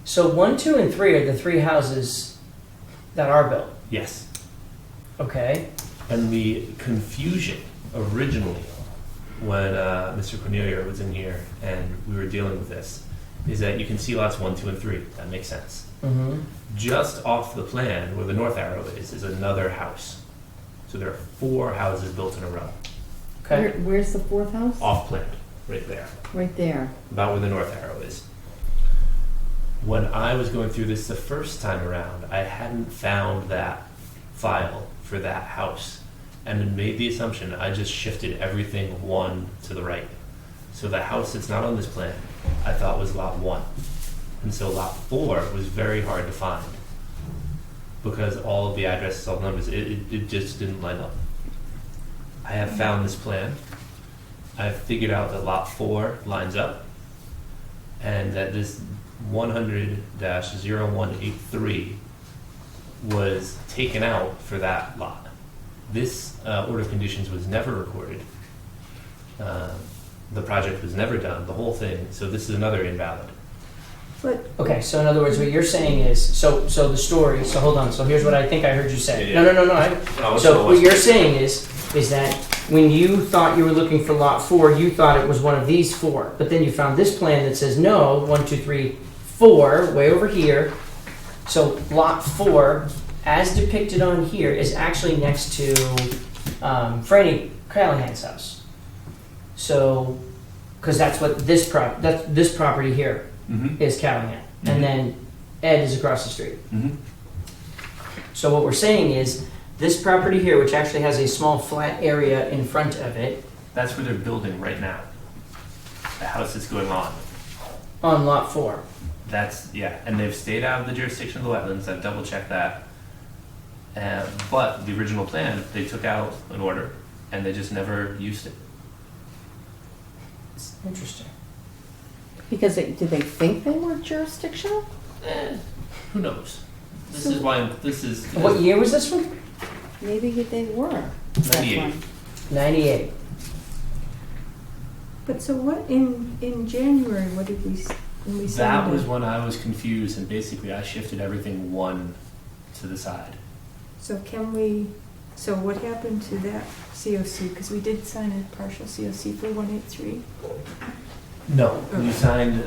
So 1, 2, and 3 are the 3 houses that are built. Yes. Okay. And the confusion originally, when Mr. Cornelia was in here and we were dealing with this, is that you can see lots 1, 2, and 3. That makes sense. Mm-hmm. Just off the plan, where the north arrow is another house. So there are 4 houses built in a row. Okay. Where's the 4th house? Off plan, right there, Right there. about where the north arrow is. When I was going through this the first time around, I hadn't found that file for that house and had made the assumption I just shifted everything 1 to the right. So the house that's not on this plan, I thought was lot 1. And so lot 4 was very hard to find because all of the addresses, all the numbers, it just didn't line up. I have found this plan. I've figured out that lot 4 lines up and that this 100-0183 was taken out for that lot. This order of conditions was never recorded. The project was never done, the whole thing, so this is another invalid. But Okay, so in other words, what you're saying is, so the story, so hold on, so here's what I think I heard you say. Yeah. No, Oh, so what you're saying is that when you thought you were looking for lot 4, you thought it was one of these 4, but then you found this plan that says no, 1, 2, 3, 4, way over here. So lot 4, as depicted on here, is actually next to Franny Callahan's house. So, because that's what this property here is Callahan, and then Ed is across the street. So what we're saying is, this property here, which actually has a small flat area in front of it, That's where they're building right now. The house that's going on. on lot 4. That's, yeah, and they've stayed out of the jurisdiction of the wetlands, I've double checked that. But the original plan, they took out an order, and they just never used it. It's interesting. Because did they think they were jurisdictional? Who knows? This is why, this is. What year was this one? Maybe they were. 98. 98. But so what, in January, what did we, when we said That was when I was confused, and basically I shifted everything one to the side. So so what happened to that COC? Because we did sign a partial COC for 183. No, you Okay. signed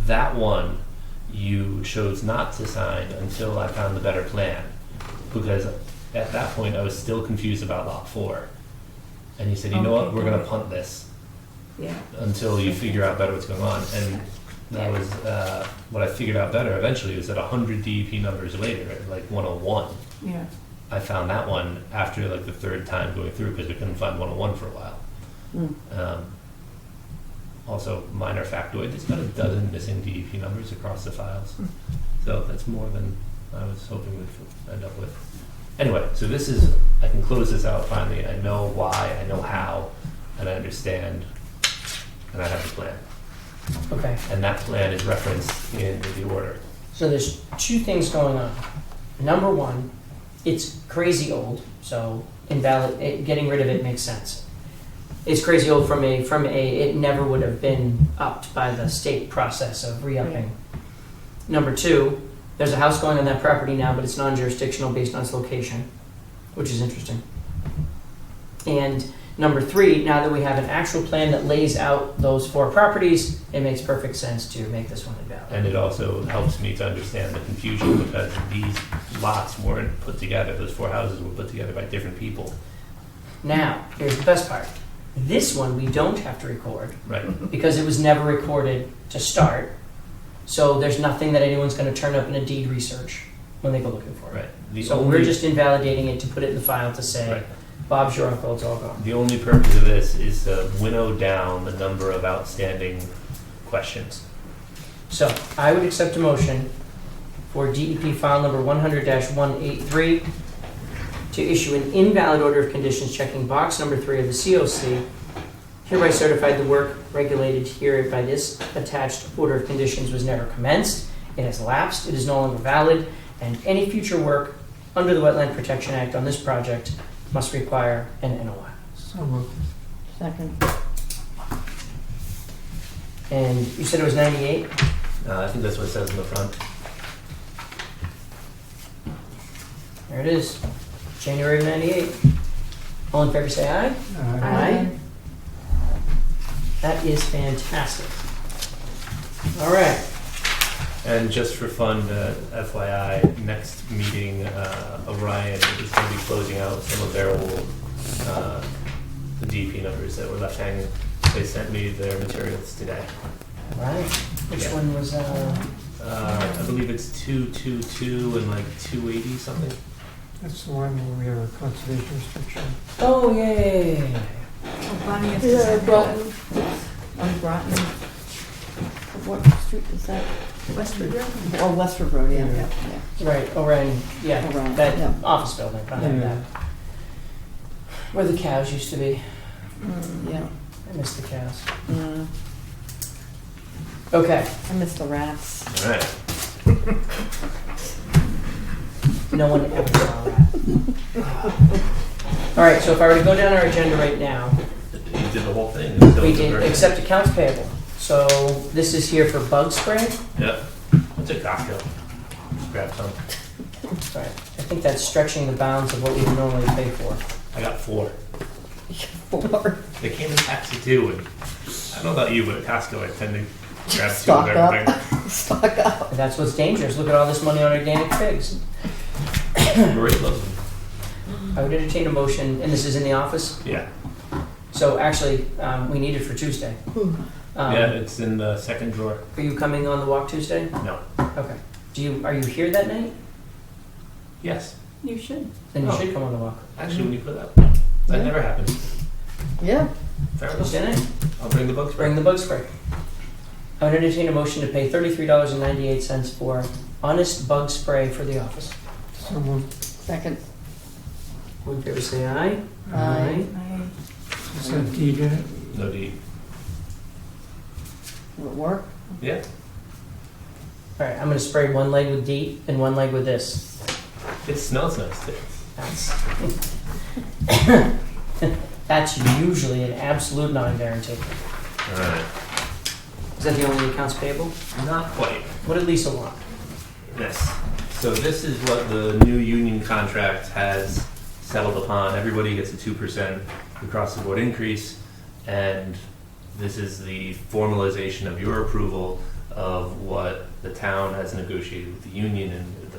that one. You chose not to sign until I found the better plan, because at that point I was still confused about lot 4, and you said, you know what, Okay, we're got going it. to punt this Yeah. until you figure out better what's going on. And that was what I figured out better eventually, was that 100 DEP numbers later, at like 101, Yeah. I found that one after like the third time going through, because we couldn't find 101 for a while. Also, minor factoid, there's about a dozen missing DEP numbers across the files. So that's more than I was hoping we'd end up with. Anyway, so this is, I can close this out finally. I know why, I know how, and I understand, and I have the plan. Okay. And that plan is referenced in the order. So there's 2 things going on. Number 1, it's crazy old, so getting rid of it makes sense. It's crazy old from a it never would have been upped by the state process of re-upping. Number 2, there's a house going on that property now, but it's non-jurisdictional based on its location, which is interesting. And number 3, now that we have an actual plan that lays out those 4 properties, it makes perfect sense to make this one invalid. And it also helps me to understand the confusion, because these lots weren't put together, those 4 houses were put together by different people. Now, here's the best part. This one we don't have to record Right. because it was never recorded to start. So there's nothing that anyone's going to turn up in a deed research when they go looking for it. Right. The So only- we're just invalidating it to put it in the file to say, Right. Bob's your uncle, it's all gone. The only purpose of this is to winnow down the number of outstanding questions. So I would accept a motion for DEP file number 100-183 to issue an invalid order of conditions checking box number 3 of the COC, hereby certified the work regulated here by this attached order of conditions was never commenced, it has lapsed, it is no longer valid, and any future work under the Wetland Protection Act on this project must require an NOI. So moved. Second. And you said it was 98? I think that's what it says in the front. There it is, January of 98. All in favor say aye. Aye. That is fantastic. All right. And just for fun, FYI, next meeting, Orion is going to be closing out some of their old the DP numbers that were left hanging. They sent me their materials today. All right. Which Yeah. one was I believe it's 222 and like 280 something. That's the one where we have a conservation restriction. Oh, yay. Oh, Bonnie has to Yeah, sign Broughton. On Broughton. What street is that? that. Westwood Road? Oh, Westford Road, yeah. Yeah. Yeah. Right, Orion, yeah, Orion, that yeah. office building, behind Yeah. that. Where the cows used to be. Yeah. I miss the cows. Yeah. Okay, I miss the rats. All right. No one ever saw that. All right, so if I were to go down our agenda right now, You did the whole thing. we did accept accounts payable. So this is here for bug spray. Yep. What's a Costco? Just grab some. Right. I think that's stretching the bounds of what we would normally pay for. I got 4. 4. They came in taxi too, and I don't know about you, but at Costco I tend to grab 2 of Stock up. everything. Stock up. And that's what's dangerous. Look at all this money on organic figs. Marie loves them. I would entertain a motion, and this is in the office. Yeah. So actually, we need it for Tuesday. Yeah, it's in the second drawer. Are you coming on the walk Tuesday? No. Okay. Are you here that night? Yes. You should. Then you Oh. should come on the walk. Actually, when you put that, that never happens. Yeah. Fair Tuesday enough. night. I'll bring the bug spray. Bring the bug spray. I would entertain a motion to pay $33.98 for honest bug spray for the office. So moved. Second. All in favor, say aye. Aye. Does that have deed in it? No D. Will it work? Yeah. All right, I'm going to spray one leg with DEET and one leg with this. It smells nice too. That's usually an absolute non-guarantee. Alright. Is that the only accounts payable? Not quite. What did Lisa want? Yes. So this is what the new union contract has settled upon. Everybody gets a 2% across the board increase, and this is the formalization of your approval of what the town has negotiated with the union and the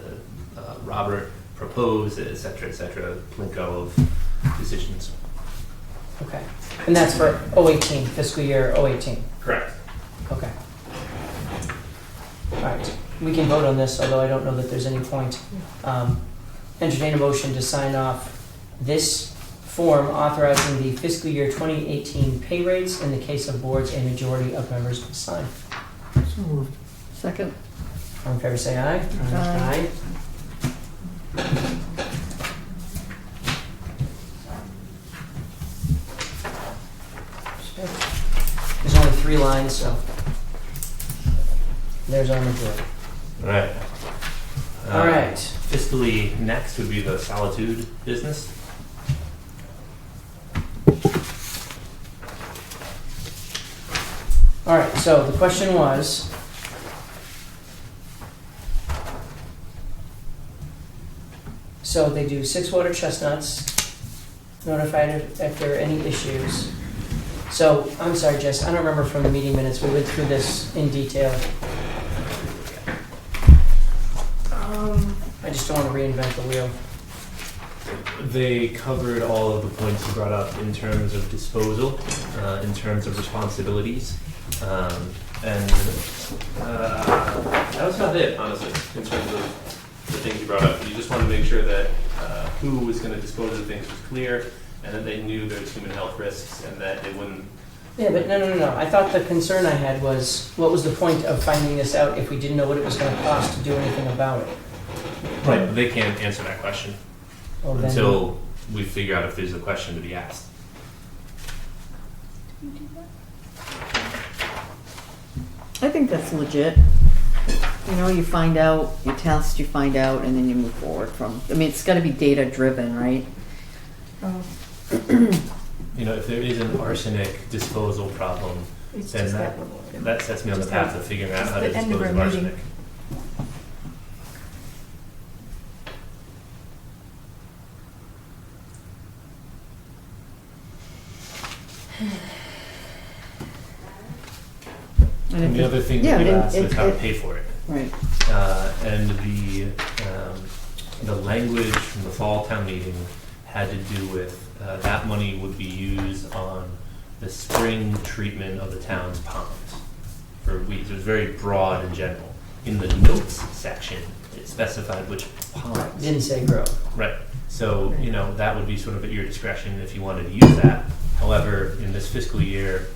Robert proposed, et cetera, plinko of decisions. Okay. And that's for 018, fiscal year 018. Correct. Okay. All right. We can vote on this, although I don't know that there's any point. Entertain a motion to sign off this form authorizing the fiscal year 2018 pay rates in the case of boards a majority of members sign. So moved. Second. All in favor, say aye. Aye. There's only 3 lines, so there's our majority. Alright. All right. Fiscally next would be the Solitude business. All right, so the question was, so they do 6 water chestnuts, notified if there are any issues. So, I'm sorry, Jess, I don't remember from the meeting minutes, we went through this in detail. I just don't want to reinvent the wheel. They covered all of the points you brought up in terms of disposal, in terms of responsibilities, and that was about it, honestly, in terms of the things you brought up. You just want to make sure that who was going to dispose of things was clear, and that they knew there's human health risks, and that they wouldn't. Yeah, but no. I thought the concern I had was, what was the point of finding this out if we didn't know what it was going to cost to do anything about it? Right, but they can't answer that question Well, then- until we figure out if there's a question to be asked. I think that's legit. You know, you find out, you test, you find out, and then you move forward from, I mean, it's gotta be data driven, right? Oh, You know, if there is an arsenic disposal problem, it's then just that, that one. that sets me on the Just path that- of figuring out it's how to the end of dispose of our meeting. arsenic. And the other thing Yeah, that you and asked is how to pay for it. Right. And the language from the fall town meeting had to do with that money would be used on the spring treatment of the town's ponds for weeds. It was very broad and general. In the notes section, it specified which ponds. Didn't say grow. Right. So, you know, that would be sort of at your discretion if you wanted to use that. However, in this fiscal year,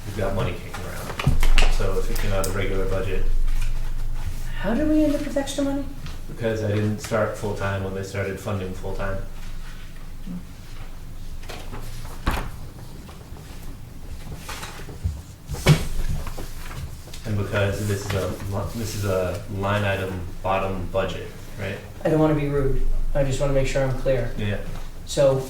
we've got money kicking around. So if it came out of the regular budget, How did we end up with extra money? because I didn't start full-time when they started funding full-time. And because this is a line item bottom budget, right? I don't want to be rude. I just want to make sure I'm clear. Yeah. So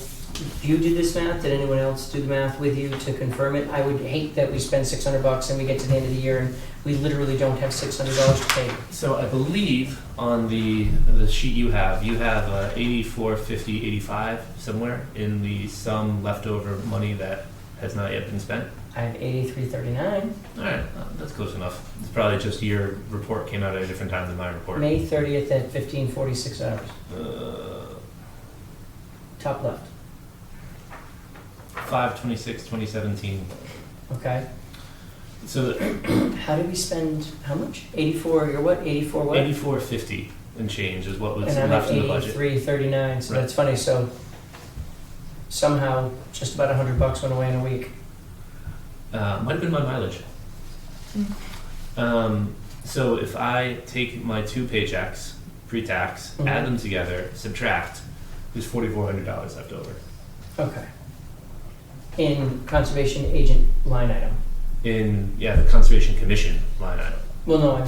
you did this math? Did anyone else do the math with you to confirm it? I would hate that we spend $600 and we get to the end of the year and we literally don't have $600 to pay. So I believe on the sheet you have 8450 85 somewhere in the some leftover money that has not yet been spent. I have 8339. All right, that's close enough. It's probably just your report came out at a different time than my report. May 30th at 15:46 hours. Top left. 5/26/2017. Okay. So How did we spend, how much? 84, or what? 84 what? 8450 and change is what was And I'm at left in the budget. 8339, so Right. that's funny. So somehow just about $100 went away in a week. Might have been my mileage. So if I take my 2 paychecks pre-tax, Mhm. add them together, subtract, there's $4,400 left over. Okay. In conservation agent line item. In the Conservation Commission line item. Well, no,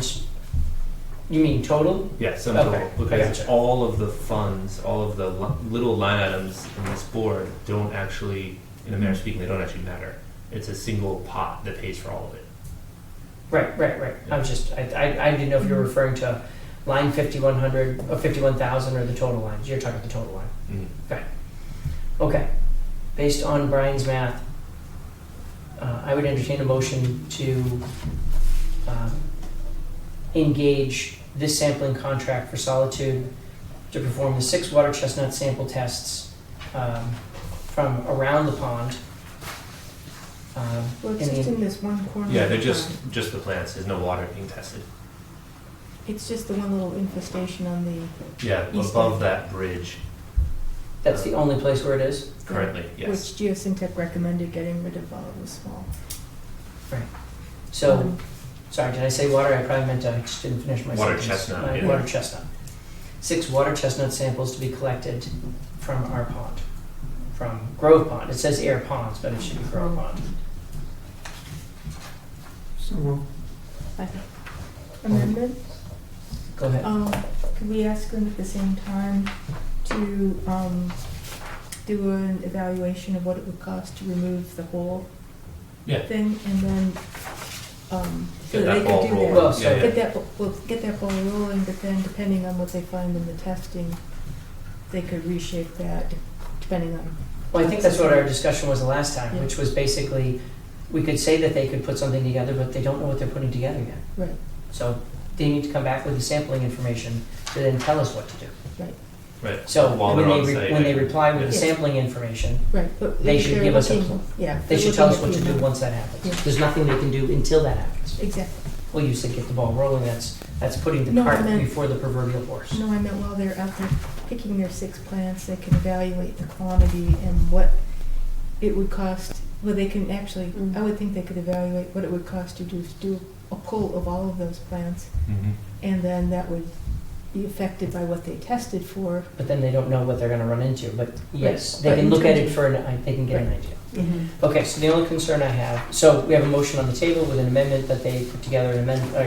you mean total? Yeah, sum Okay, total. I Because gotcha. all of the funds, all of the little line items in this board don't actually, in a manner of speaking, they don't actually matter. It's a single pot that pays for all of it. Right. I didn't know if you were referring to line 5100 or 51,000 or the total lines. You're talking the total line. Okay. Based on Brian's math, I would entertain a motion to engage this sampling contract for Solitude to perform the 6 water chestnut sample tests from around the pond. Well, it's just in this one corner. Yeah, of the they're pond. just the plants. There's no water being tested. It's just the one little infestation on the, Yeah, East above end. that bridge That's the only place where it is? currently, which yes. Geosyntec recommended getting rid of while it was small. So, Um, sorry, did I say water? I probably meant I just didn't finish my Water sentence. chestnut, My yeah. water chestnut. 6 water chestnut samples to be collected from our pond, from Grove Pond. It says Ayer Ponds, but it should be Grove Pond. So, Amendment? Go ahead. Could we ask them at the same time to, do an evaluation of what it would cost to remove the whole Yeah. thing, and then, so Get they that ball could do rolling. Well, that. so- Yeah, yeah. We'll get that ball rolling, but then depending on what they find in the testing, they could reshape that, depending on. Well, I think that's what our discussion was the last time, Yeah. which was basically, we could say that they could put something together, but they don't know what they're putting together yet. Right. So they need to come back with the sampling information to then tell us what to do. Right. So While when they're they, on re- site, when they yeah. reply with the Yes. sampling information, Right, but They if should they're give us a looking- pl- Yeah. they they're should tell us looking what at to the do amount. once that happens. Yeah. There's nothing they can do until that happens. Exactly. Well, you said get the ball rolling, that's putting the No, I cart meant- before the proverbial horse. No, I meant while they're out there picking their 6 plants, they can evaluate the quantity and what it would cost. Well, they can actually, I would think they could evaluate what it would cost to do a pull of all of those plants, Mhm. and then that would be affected by what they tested for. But then they don't know what they're gonna run into, but yes, Right, they but can in look at terms it of- for, they can get an Right. idea. Okay, so the only concern I have, so we have a motion on the table with an amendment that they put together,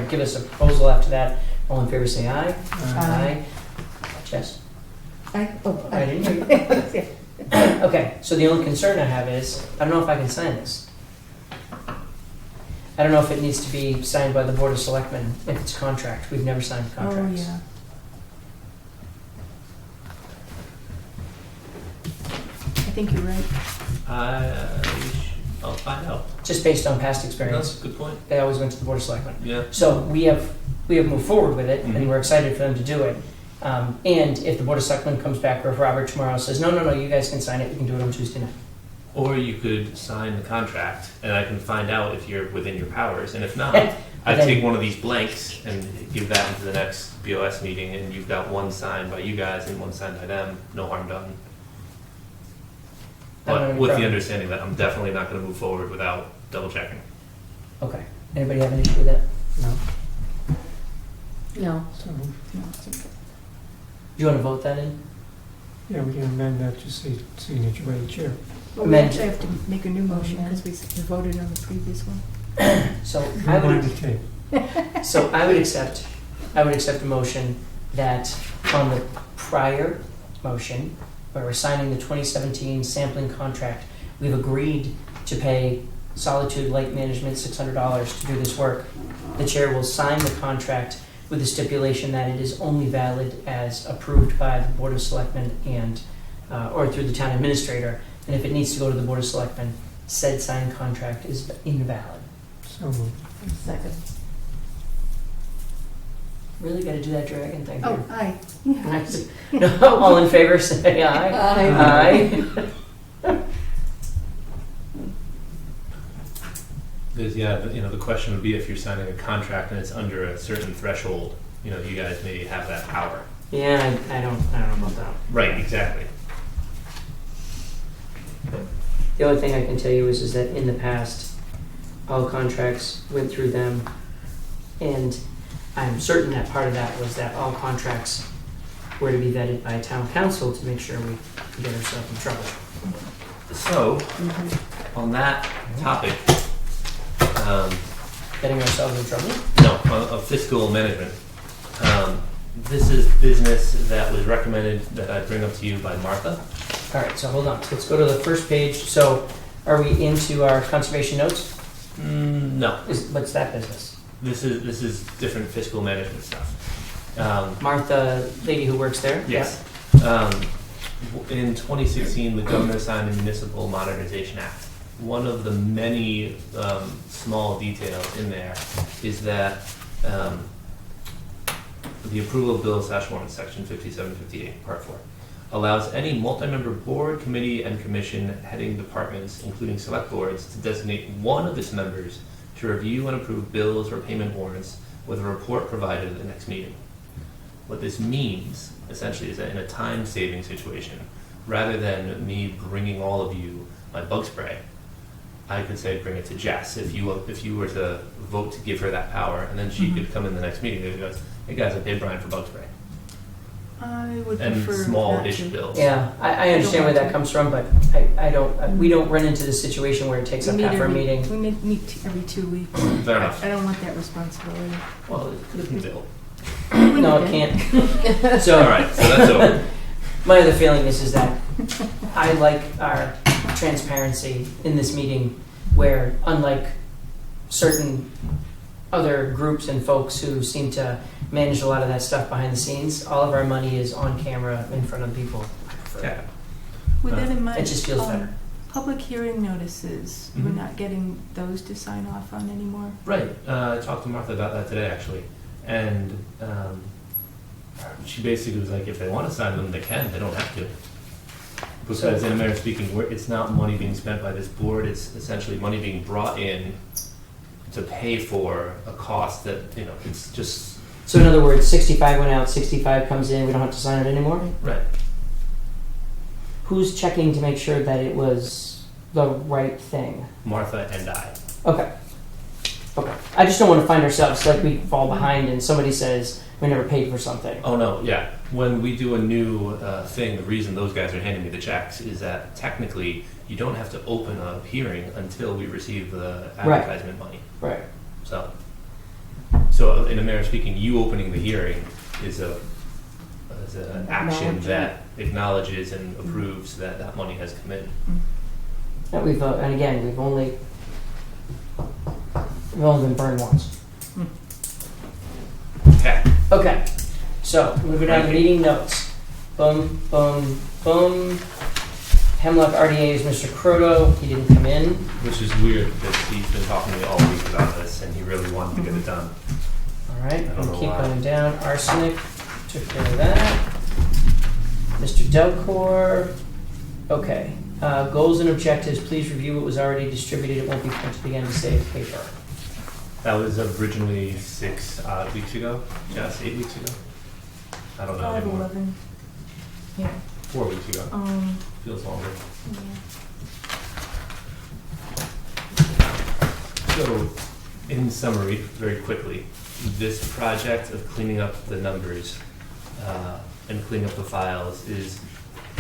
give us a proposal after that. All in favor, say aye. Aye. Jess? I didn't hear you. Okay, so the only concern I have is, I don't know if I can sign this. I don't know if it needs to be signed by the Board of Selectmen, if it's contract. We've never signed Oh, contracts. yeah. I think you're right. I'll find out. Just based on past experience. That's a good point. They always went to the Board of Selectmen. Yeah. So we have moved forward with it, and Mhm. we're excited for them to do it. And if the Board of Selectmen comes back, or if Robert tomorrow says, no, you guys can sign it, we can do it on Tuesday night. Or you could sign the contract, and I can find out if you're within your powers, and if not, I'd then- take one of these blanks and give that into the next BOS meeting, and you've got one signed by you guys and one signed by them, no harm done. I don't have But any with the problem. understanding that I'm definitely not gonna move forward without double checking. Okay. Anybody have an issue with that? no, No. so, Do you want to vote that in? yeah, we can amend that to say signature by the chair. Well, we actually have to make a new motion because we voted on the previous one. So I Rewind would, the tape. so I would accept a motion that on the prior motion, where we're signing the 2017 sampling contract, we've agreed to pay Solitude Lake Management $600 to do this work. The chair will sign the contract with the stipulation that it is only valid as approved by the Board of Selectmen and or through the town administrator. And if it needs to go to the Board of Selectmen, said signed contract is invalid. So moved. Second. Really got to do that dragon thing. Oh, here. aye. Nice. No, all in favor, say aye. Aye. Because, yeah, the question would be if you're signing a contract and it's under a certain threshold, you guys may have that power. Yeah, I don't know about that. Right, exactly. The only thing I can tell you is that in the past, all contracts went through them, and I'm certain that part of that was that all contracts were to be vetted by town council to make sure we get ourselves in trouble. So, on that topic, Getting ourselves in trouble? of fiscal management, this is business that was recommended that I bring up to you by Martha. All right, so hold on. Let's go to the first page. So, are we into our conservation notes? No, What's that business? this is different fiscal management stuff. Martha, lady who works there? Yes. In 2016, the governor signed the Municipal Modernization Act. One of the many small details in there is that the approval of bill/warrant, section 5758, part 4, allows any multi-member board, committee, and commission heading departments, including select boards, to designate one of its members to review and approve bills or payment warrants with a report provided at the next meeting. What this means, essentially, is that in a time-saving situation, rather than me bringing all of you my bug spray, I could say bring it to Jess if you were to vote to give her that power, and then she could come in the next meeting and go, hey guys, I paid Brian for bug spray. I would And prefer small-ish not to. bills. Yeah, I understand where that comes from, but I don't. We don't run into the situation where it takes up half our meeting. We meet every 2 weeks. Fair enough. I don't want that responsibility. Well, it could have been Bill. No, it can't. So, All right, so that's over. my other feeling is that I like our transparency in this meeting, where unlike certain other groups and folks who seem to manage a lot of that stuff behind the scenes, all of our money is on camera in front of people. I prefer Yeah. that. With that in mind, It just feels better. public hearing notices, we're Mhm. not getting those to sign off on anymore. Right. I talked to Martha about that today, actually. And she basically was like, if they want to sign them, they can. They don't have to. Because in a manner of speaking, it's not money being spent by this board. It's essentially money being brought in to pay for a cost that, it's just... So in other words, 65 went out, 65 comes in, we don't have to sign it anymore? Right. Who's checking to make sure that it was the right thing? Martha and I. Okay. I just don't want to find ourselves like we fall behind and somebody says we never paid for something. Oh, no, yeah. When we do a new thing, the reason those guys are handing me the checks is that technically you don't have to open a hearing until we receive the advertisement money. Right. So in a manner of speaking, you opening the hearing is an action that acknowledges and approves that that money has come in. And and again, we've only been burned once. Okay. Okay. So moving on to meeting notes. Boom, boom, boom. Hemlock RDA is Mr. Croto. He didn't come in. Which is weird because he's been talking to me all week about this and he really wanted to get it done. All right. I don't We'll know keep why. going down. Arsenic. Took care of that. Mr. Delcor. Okay. Goals and objectives. Please review what was already distributed. It won't be printed again to save paper. That was originally 6 weeks ago. Just 8 weeks ago. I don't know anymore. 11. Yeah. 4 weeks ago. Feels longer. So, in summary, very quickly, this project of cleaning up the numbers and cleaning up the files is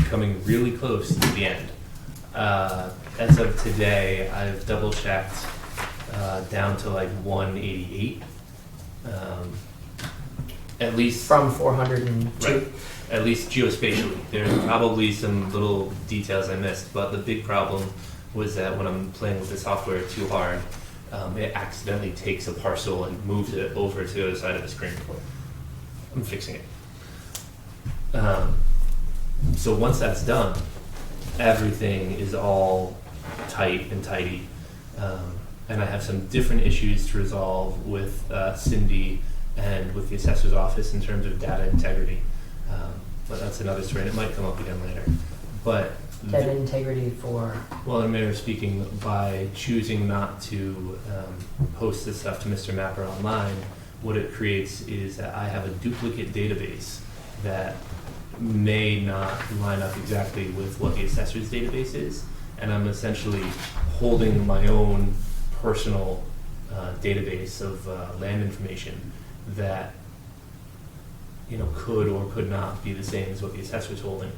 coming really close to the end. As of today, I've double checked down to like 188. At least from 402. right. At least geospatially. There's probably some little details I missed, but the big problem was that when I'm playing with the software too hard, it accidentally takes a parcel and moves it over to the other side of the screen. I'm fixing it. So once that's done, everything is all tight and tidy. And I have some different issues to resolve with Cindy and with the assessor's office in terms of data integrity. But that's another story, and it might come up again later. But Data integrity for, well, in a manner of speaking, by choosing not to post this stuff to Mr. Mapper online, what it creates is that I have a duplicate database that may not line up exactly with what the assessor's database is, and I'm essentially holding my own personal database of land information that could or could not be the same as what the assessor's holding.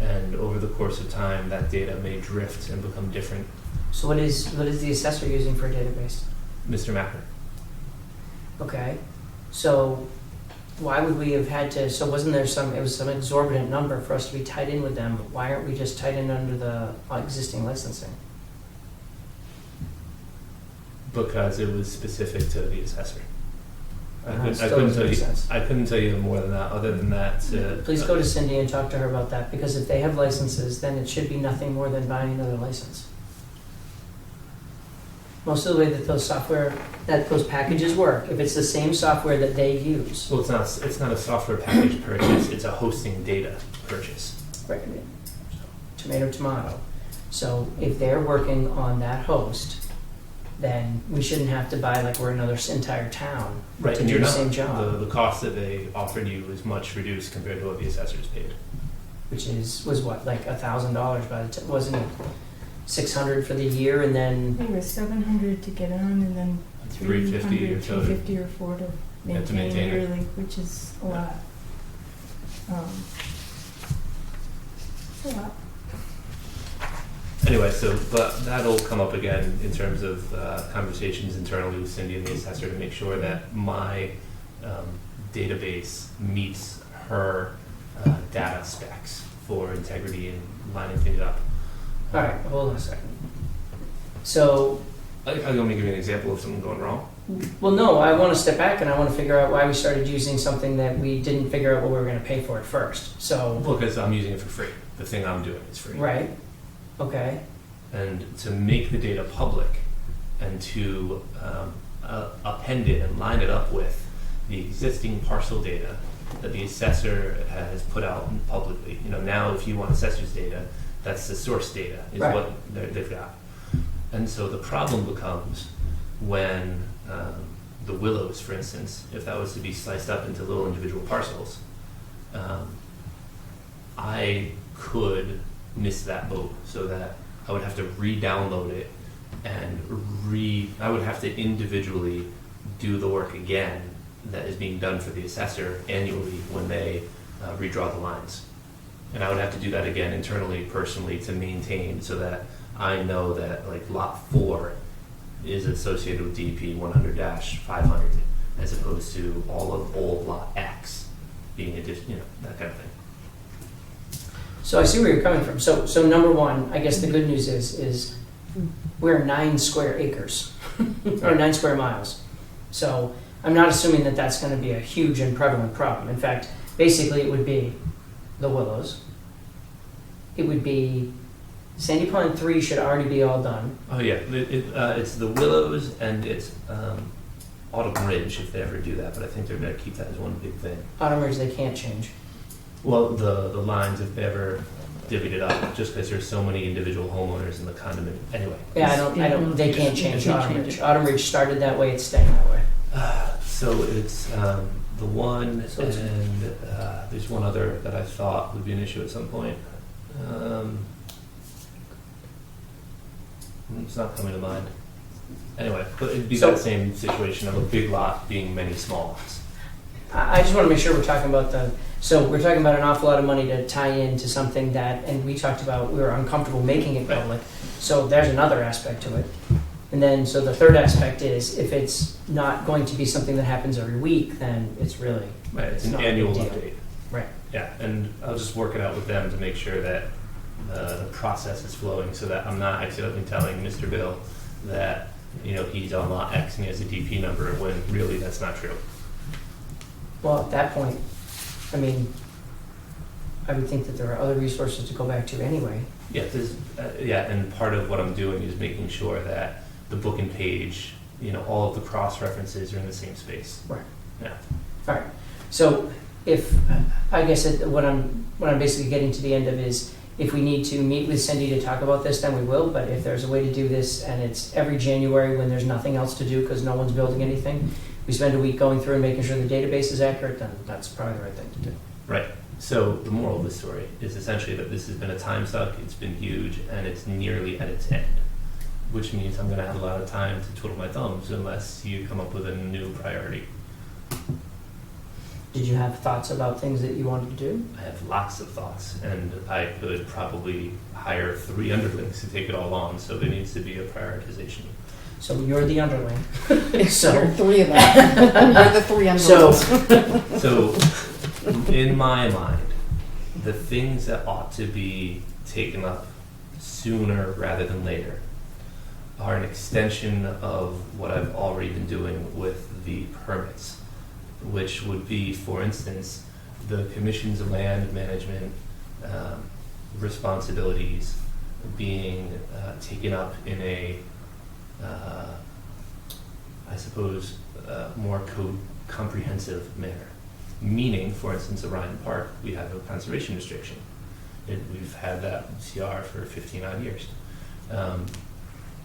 And over the course of time, that data may drift and become different. so what is the assessor using for a database? Mr. Mapper. Okay, so why would we have had to, so wasn't there it was some exorbitant number for us to be tied in with them, but why aren't we just tied in under the existing licensing? Because it was specific to the assessor. I Still couldn't doesn't tell make you. sense. I couldn't tell you more than that. Other than that, Please go to Cindy and talk to her about that, because if they have licenses, then it should be nothing more than buying another license. Most of the way that those packages work, if it's the same software that they use, well, it's not a software package purchase. It's a hosting data purchase. right, tomato, tomato. So if they're working on that host, then we shouldn't have to buy like we're another entire town Right, to and do you're the not. same job, The cost that they offered you is much reduced compared to what the assessors paid. which was what, like $1,000 by the time, wasn't it? 600 for the year, and I then think it was 700 to get on, and then 350 or so. 350 or 4 to have to maintain maintain it. yearly, which is a lot. It's a lot. Anyway, but that'll come up again in terms of conversations internally with Cindy and the assessor to make sure that my database meets her data specs for integrity and lining things up. all right, hold on a second. So, I'm going to give you an example of something going wrong. well, no, I want to step back and I want to figure out why we started using something that we didn't figure out what we were going to pay for at first. So, Well, because I'm using it for free. The thing I'm doing is free. right, okay, And to make the data public and to append it and line it up with the existing parcel data that the assessor has put out publicly. Now if you want assessor's data, that's the source data, is Right. what they've got. And so the problem becomes when the willows, for instance, if that was to be sliced up into little individual parcels, I could miss that boat so that I would have to re-download it and I would have to individually do the work again that is being done for the assessor annually when they redraw the lines. And I would have to do that again internally, personally, to maintain so that I know that like lot 4 is associated with DP 100-500 as opposed to all of old lot X being that kind of thing. so I see where you're coming from. So number one, I guess the good news is we're 9 square acres, or 9 square miles. So I'm not assuming that that's going to be a huge and prevalent problem. In fact, basically it would be the willows. It would be Sandy Pond 3 should already be all done. Oh yeah, it's the willows and it's Autumn Ridge if they ever do that, but I think they're going to keep that as one big thing. Autumn Ridge they can't change. Well, the lines if they ever divvied it up, just because there's so many individual homeowners in the condominium. Anyway. Yeah, I don't. They can't change Can't Autumn change Ridge. it. Autumn Ridge started that way. It's staying that way. So it's the one, So it's- and there's one other that I thought would be an issue at some point. It's not coming to mind. Anyway, but it'd be So- that same situation of a big lot being many small lots. I just want to make sure we're talking about so we're talking about an awful lot of money to tie into something that, and we talked about we were uncomfortable making it public. So there's another aspect to it. And then, so the third aspect is if it's not going to be something that happens every week, then it's really Right, it's an not a big annual deal. update. Right. Yeah, and I'll just work it out with them to make sure that the process is flowing so that I'm not accidentally telling Mr. Bill that, he's on lot X and he has a DP number when really that's not true. Well, at that point, I mean, I would think that there are other resources to go back to anyway. Yeah, and part of what I'm doing is making sure that the book and page, all of the cross references are in the same space. Right. Yeah. All right. So if, I guess what I'm basically getting to the end of is, if we need to meet with Cindy to talk about this, then we will, but if there's a way to do this and it's every January when there's nothing else to do because no one's building anything, we spend a week going through and making sure the database is accurate, then that's probably the right thing to do. Right. So the moral of the story is essentially that this has been a time suck, it's been huge, and it's nearly at its end, which means I'm going to have a lot of time to twiddle my thumbs unless you come up with a new priority. Did you have thoughts about things that you wanted to do? I have lots of thoughts, and I could probably hire 3 underlings to take it all on, so there needs to be a prioritization. So you're the underling. There So, are 3 of them. We're the 3 so, underlings. So, in my mind, the things that ought to be taken up sooner rather than later are an extension of what I've already been doing with the permits, which would be, for instance, the commission's land management responsibilities being taken up in a, I suppose, more comprehensive manner. Meaning, for instance, Orion Park, we have a conservation restriction. We've had that CR for 15 odd years.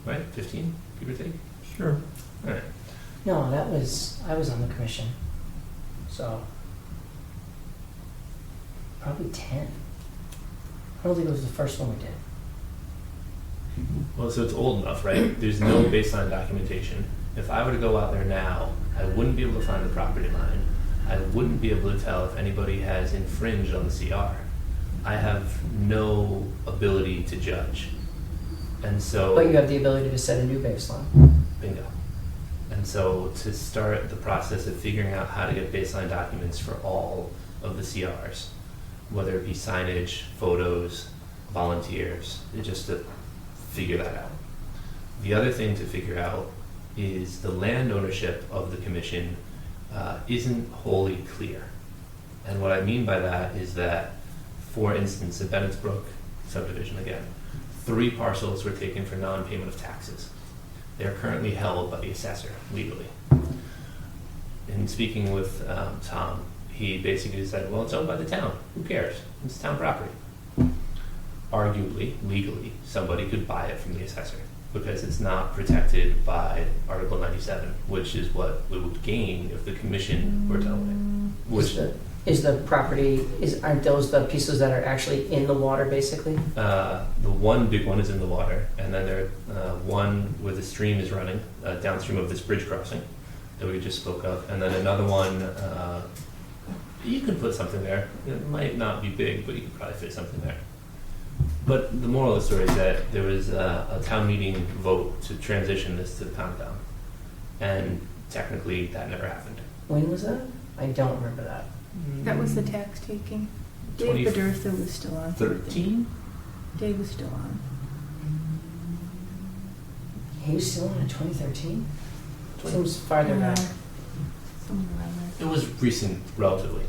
Right? 15, give or take? Sure. All right. no, I was on the commission. So, probably 10. I don't think it was the first one we did. Well, so it's old enough, right? There's no baseline documentation. If I were to go out there now, I wouldn't be able to find the property line. I wouldn't be able to tell if anybody has infringed on the CR. I have no ability to judge. And so... But you have the ability to set a new baseline. Bingo. And so to start the process of figuring out how to get baseline documents for all of the CRs, whether it be signage, photos, volunteers, just to figure that out. The other thing to figure out is the land ownership of the commission isn't wholly clear. And what I mean by that is that, for instance, the Bennett's Brook subdivision again, 3 parcels were taken for non-payment of taxes. They're currently held by the assessor legally. In speaking with Tom, he basically said, well, it's owned by the town. Who cares? It's town property. Arguably, legally, somebody could buy it from the assessor because it's not protected by Article 97, which is what we would gain if the commission were to own it. Which Is the property, aren't those the pieces that are actually in the water, basically? the one big one is in the water, and then there one where the stream is running downstream of this bridge crossing that we just spoke of, and then another one. You could put something there. It might not be big, but you could probably fit something there. But the moral of the story is that there was a town meeting vote to transition this to the compound, and technically that never happened. When was that? I don't remember that. That was the tax taking. 20 Dave Bedurtha was still on. 13? Dave was still on. He was still on in 2013? Seems farther back. Somewhere around there. It was recent, relatively.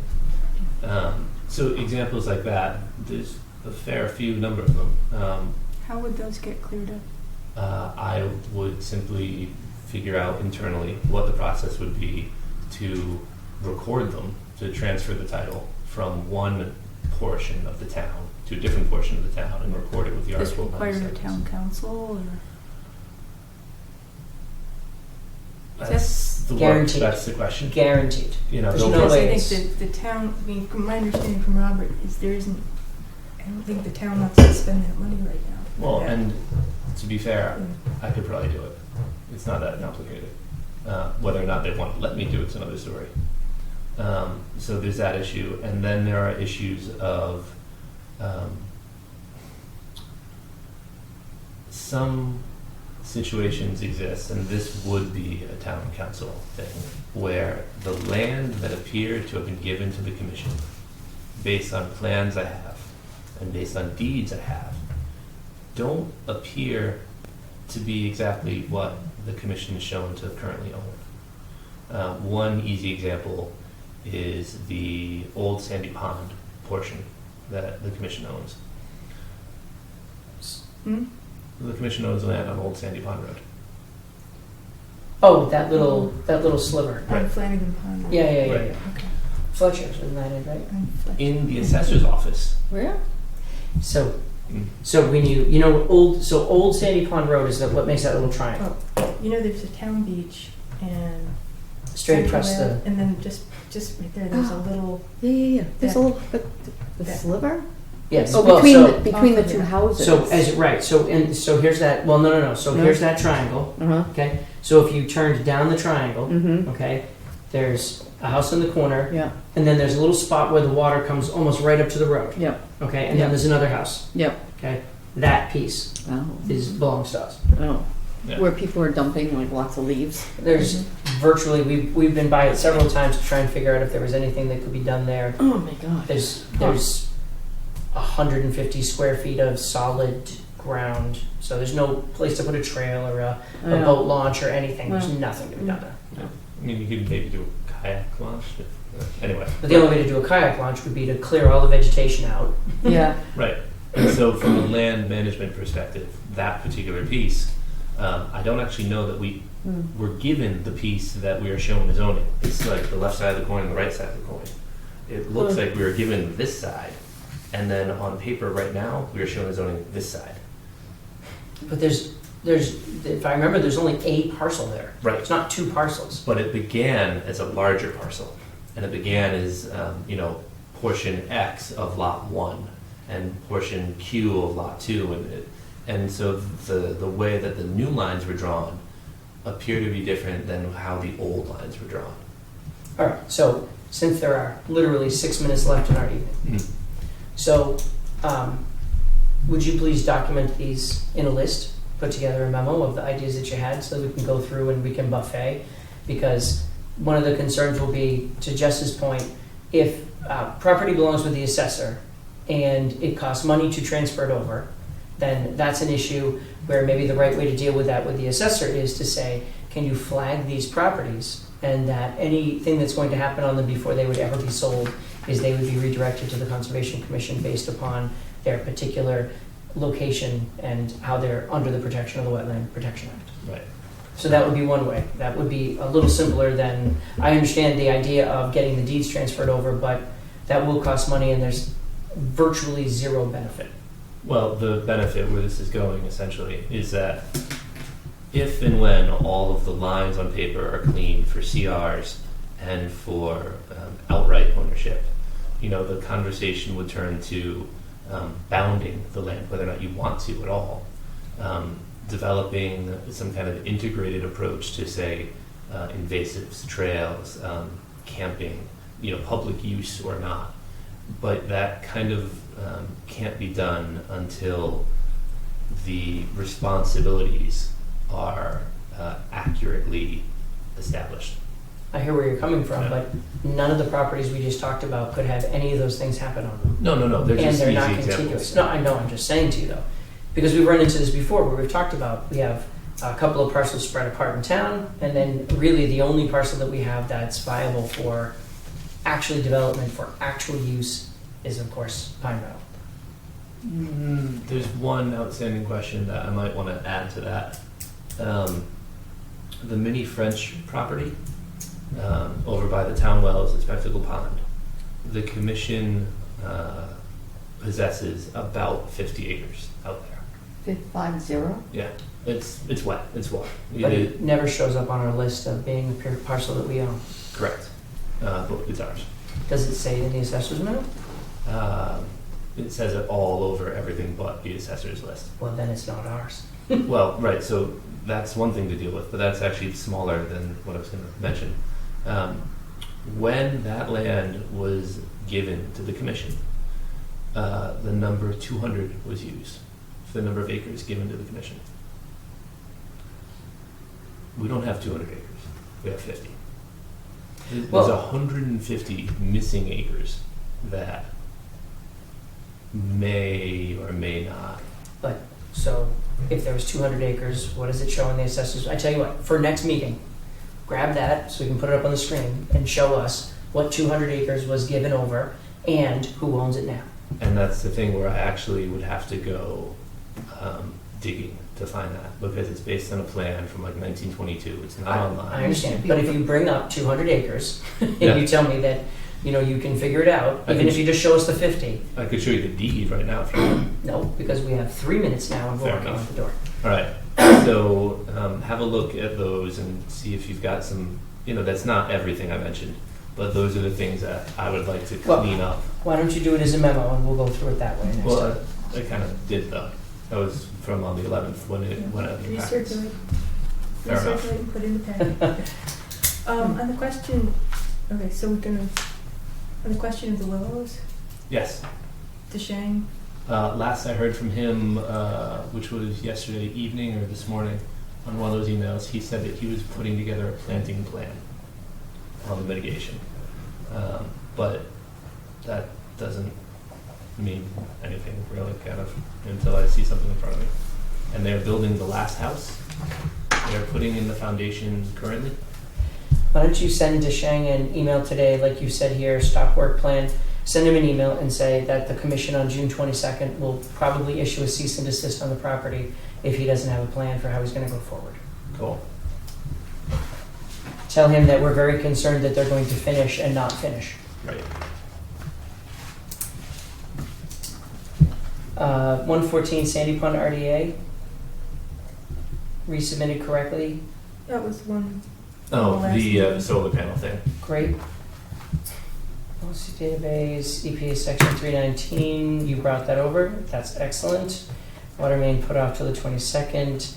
So examples like that, there's a fair few number of them. How would those get cleared up? I would simply figure out internally what the process would be to record them, to transfer the title from one portion of the town to a different portion of the town and record it with the This article. require a 97. town council or? That's the work, Guaranteed. that's the question. Guaranteed. You know, There's they'll no work- way I it's- think the town, I mean, from my understanding from Robert, is there isn't, I don't think the town wants to spend that money right now. Well, Yeah. and to be fair, I could probably do it. It's not that complicated. Whether or not they want to let me do it's another story. So there's that issue, and then there are issues of some situations exist, and this would be a town council thing, where the land that appeared to have been given to the commission, based on plans I have, and based on deeds I have, don't appear to be exactly what the commission is shown to currently own. One easy example is the old Sandy Pond portion that the commission owns. Hmm? The commission owns land on Old Sandy Pond Road. Oh, that little sliver. On Flanagan Pond. Yeah. Right. Okay. Fletcher's, isn't that it, right? On Fletcher. In the assessor's office. Where? So when you know old Sandy Pond Road is what makes that little triangle. You know, there's a town beach and Straight Central across Rail, the. and then just right there, there's a little. Yeah. There's Yeah. a little, the Yeah. sliver? Yes. Oh, well, between the Oh, two yeah. houses. So here's that. Well, no. So No. here's that triangle. Uh-huh. Okay. So if you turned down the triangle, Mm-hmm. okay, there's a house in the corner, Yeah, and then there's a little spot where the water comes almost right up to the road. yep, Okay, and Yeah. then there's another house. yep. Okay, that piece Oh. belongs to us. Oh. Yeah. Where people are dumping like lots of leaves. There's virtually we've been by it several times to try and figure out if there was anything that could be done there. Oh my god. There's 150 square feet of solid ground, so there's no place to put a trail or a Yeah. boat launch or anything. There's Yeah. nothing to be done there. I mean, you could maybe do a kayak launch. Anyway. But the only way to do a kayak launch would be to clear all the vegetation out. Yeah. Right. And so from a land management perspective, that particular piece, I don't actually know that we were given the piece that we are shown as owning. It's like the left side of the coin and the right side of the coin. It looks like we were given this side, and then on paper right now, we are shown as owning this side. But there's if I remember, there's only a parcel there. Right. It's not two parcels. But it began as a larger parcel, and it began as portion X of lot 1 and portion Q of lot 2, and so the way that the new lines were drawn appear to be different than how the old lines were drawn. All right. So since there are literally 6 minutes left in our evening, so would you please document these in a list? Put together a memo of the ideas that you had so we can go through and we can buffet, because one of the concerns will be, to Jess's point, if property belongs with the assessor and it costs money to transfer it over, then that's an issue where maybe the right way to deal with that with the assessor is to say, can you flag these properties, and that anything that's going to happen on them before they would ever be sold is they would be redirected to the Conservation Commission based upon their particular location and how they're under the protection of the Wetland Protection Act. Right. So that would be one way. That would be a little simpler than, I understand the idea of getting the deeds transferred over, but that will cost money and there's virtually zero benefit. Well, the benefit where this is going essentially is that if and when all of the lines on paper are clean for CRs and for outright ownership, the conversation would turn to bounding the land, whether or not you want to at all. Developing some kind of integrated approach to, say, invasives, trails, camping, public use or not. But that kind of can't be done until the responsibilities are accurately established. I hear where you're coming from, Yeah. but none of the properties we just talked about could have any of those things happen on them. No, they're And just they're easy not examples. contiguous. No, I know, I'm just saying to you though. Because we've run into this before where we've talked about, we have a couple of parcels spread apart in town, and then really the only parcel that we have that's viable for actual development, for actual use, is of course Pine Meadow. There's one outstanding question that I might want to add to that. The mini French property over by the town wells at Spectacle Pond, the commission possesses about 50 acres out there. 50? Yeah, it's wet, it's water. But it never shows up on our list of being a pure parcel that we own. Correct, but it's ours. Does it say in the assessor's map? It says it all over everything but the assessor's list. Well, then it's not ours. Well, right, so that's one thing to deal with, but that's actually smaller than what I was going to mention. When that land was given to the commission, the number 200 was used for the number of acres given to the commission. We don't have 200 acres. We have 50. There's Well- 150 missing acres that may or may not. So if there was 200 acres, what does it show in the assessors? I tell you what, for next meeting, grab that so we can put it up on the screen and show us what 200 acres was given over and who owns it now. And that's the thing where I actually would have to go digging to find that, because it's based on a plan from like 1922. It's not online. I understand, but if you bring up 200 acres and Yeah. you tell me that, you can figure it out, I even can if you just show us the 50. I could show you the deed right now if you want. No, because we have 3 minutes now and we're Fair walking enough. out the door. All right. So have a look at those and see if you've got some, that's not everything I mentioned, but those are the things that I would like to Well, clean up. Why don't you do it as a memo and we'll go through it that way next time. Well, I kind of did though. That was from on the 11th when it went out in the packets. Recirculate. Fair enough. Recirculate and put in the packet. On the question, okay, so we're gonna, on the question of the willows, Yes. DeShang, Last I heard from him, which was yesterday evening or this morning, on one of those emails, he said that he was putting together a planting plan on the mitigation. But that doesn't mean anything really, kind of, until I see something in front of me. And they're building the last house. They're putting in the foundation currently. Why don't you send DeShang an email today, like you said here, stop work plan, send him an email and say that the commission on June 22nd will probably issue a cease and desist on the property if he doesn't have a plan for how he's going to go forward. Cool. Tell him that we're very concerned that they're going to finish and not finish. Right. 114 Sandy Pond RDA, resubmitted correctly, that was one. Oh, Last the meeting. solar panel thing. great. Policy database, EPA section 319, you brought that over, that's excellent. Water main put off till the 22nd.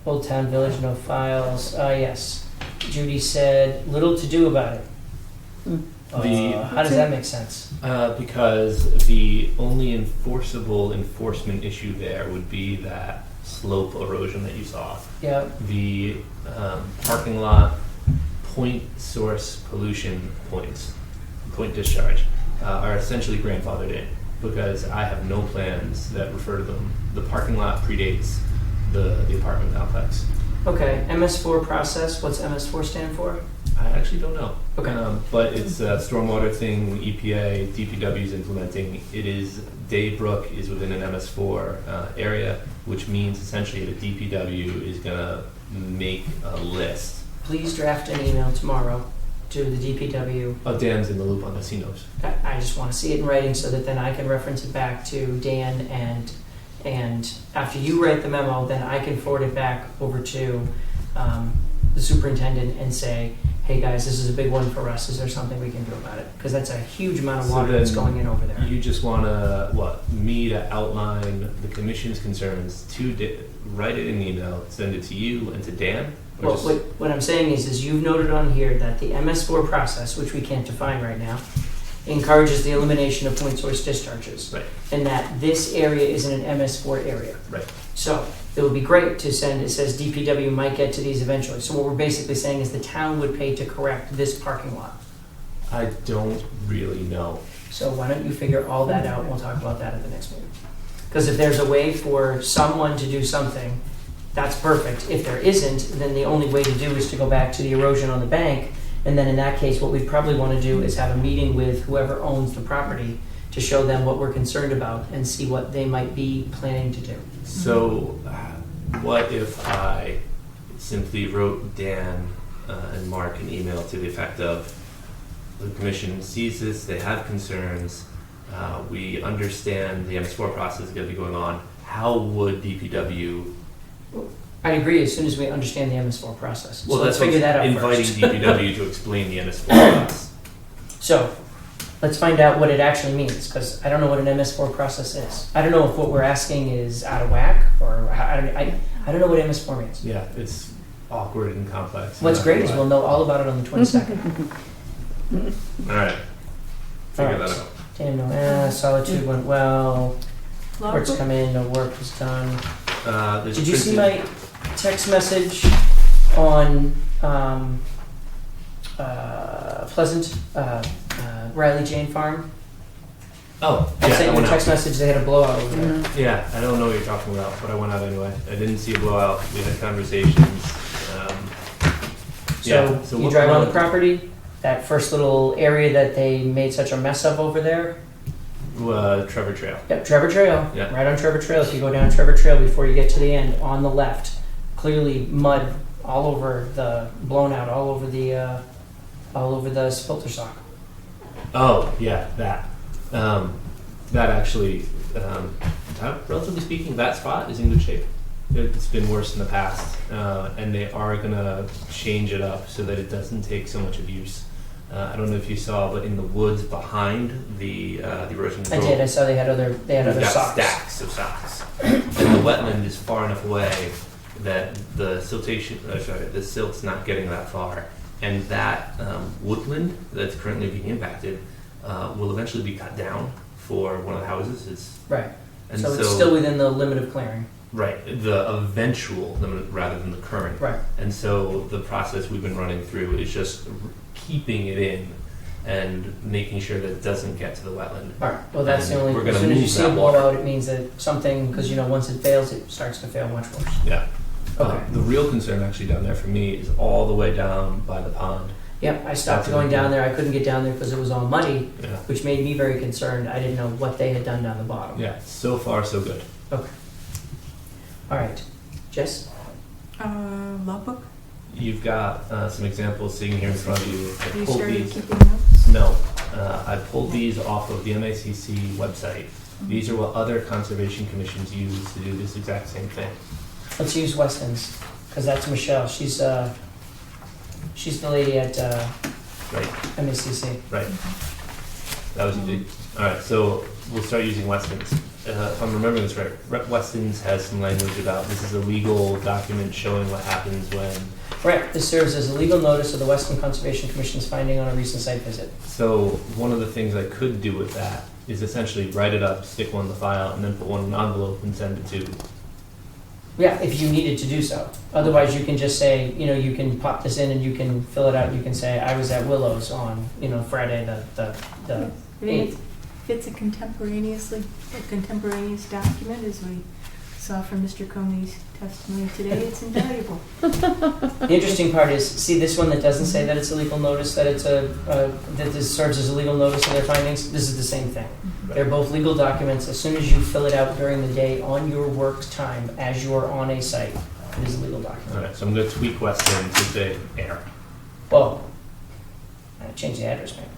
Old Town Village, no files. Yes, Judy said little to do about it. How does that make sense? Because the only enforcement issue there would be that slope erosion that you saw. Yeah, The parking lot point source pollution points, point discharge, are essentially grandfathered in because I have no plans that refer to them. The parking lot predates the apartment complex. okay, MS4 process, what's MS4 stand for? I actually don't know. Okay. But it's a stormwater thing, EPA, DPW is implementing. It is, Daybrook is within an MS4 area, which means essentially the DPW is going to make a list. Please draft an email tomorrow to the DPW. Oh, Dan's in the loop on this, he knows. I just want to see it in writing so that then I can reference it back to Dan and after you write the memo, then I can forward it back over to the superintendent and say, hey guys, this is a big one for us. Is there something we can do about it? Because that's a huge amount of So water that's then going in over there. You just want to, me to outline the commission's concerns, write it in an email, send it to you and to Dan? Or Well, just- what I'm saying is you've noted on here that the MS4 process, which we can't define right now, encourages the elimination of point source discharges. Right. And that this area is in an MS4 area. Right. So it would be great to send, it says DPW might get to these eventually. So what we're basically saying is the town would pay to correct this parking lot. I don't really know. So why don't you figure all that out and we'll talk about that at the next meeting. Because if there's a way for someone to do something, that's perfect. If there isn't, then the only way to do is to go back to the erosion on the bank. And then in that case, what we'd probably want to do is have a meeting with whoever owns the property to show them what we're concerned about and see what they might be planning to do. So, what if I simply wrote Dan and Mark an email to the effect of, the commission sees this, they have concerns, we understand the MS4 process is going to be going on, how would DPW... I agree as soon as we understand the MS4 process. Well, so let's that's figure that out inviting first. DPW to explain the MS4 process. So let's find out what it actually means, because I don't know what an MS4 process is. I don't know if what we're asking is out of whack, or I don't know what MS4 means. Yeah, it's awkward and complex. What's great is All we'll know all about it on the 22nd. right, figure All right. that out. Daniel, Solitude went well. Reports Logbook? come in, no work was done. There's Did you see printed- my text message on Pleasant, Riley Jane Farm. Oh, I yeah, sent I you a went text out. message, they had a blowout over there. Yeah, I don't know what you're talking about, but I went out anyway. I didn't see a blowout. We had conversations. Yeah, So what you drive on the one- property, that first little area that they made such a mess of over there. Trevor Trail. Yep, Trevor Trail. Yeah. Right on Trevor Trail. If you go down Trevor Trail before you get to the end, on the left, clearly mud all over the blown out, all over the filter sock. Oh, yeah, that. That actually, relatively speaking, that spot is in good shape. It's been worse in the past, and they are gonna change it up so that it doesn't take so much abuse. I don't know if you saw, but in the woods behind the erosion I control, did. I saw they had other we've other got socks. stacks of socks, and the wetland is far enough away that the the silt's not getting that far, and that woodland that's currently being impacted will eventually be cut down for one of the houses. Right. And So it's still within the limit of clearing. right, the eventual limit rather than the current. Right. And so the process we've been running through is just keeping it in and making sure that it doesn't get to the wetland. All right. Well, that's the And only. we're gonna As soon as you move see a that water. blowout, it means that something, because once it fails, it starts to fail much worse. Yeah. Okay. The real concern actually down there for me is all the way down by the pond. Yep. I stopped That's going a- down there. I couldn't get down there because it was all muddy, Yeah. which made me very concerned. I didn't know what they had done down the bottom. Yeah. So far, so good. Okay. All right. Jess? Logbook? You've got some examples sitting here in front of you. Have I you pulled started these. keeping notes? No, I pulled these off of the MACC website. These are what other conservation commissions use to do this exact same thing. Let's use Weston's, because that's Michelle. She's the lady at Right, MACC. right. That was easy. All right, so we'll start using Weston's. If I'm remembering this right, Weston's has some language about this is a legal document showing what happens when. Right. This serves as a legal notice of the Weston Conservation Commission's finding on a recent site visit. So one of the things I could do with that is essentially write it up, stick one in the file, and then put one in an envelope and send it to. Yeah, if you needed to do so. Otherwise, you can just say, you can pop this in and you can fill it out. You can say, I was at Willow's on, Friday the I think if it's a contemporaneous document, as we saw from Mr. Comey's testimony today, it's invaluable. The interesting part is, see this one that doesn't say that it's a legal notice, that it's that this serves as a legal notice of their findings. This is the same thing. They're both legal documents. As soon as you fill it out during the day on your work time, as you are on a site, it is a legal All document. right, so I'm going to tweak Weston to say Ayer. Well, I changed the address, man.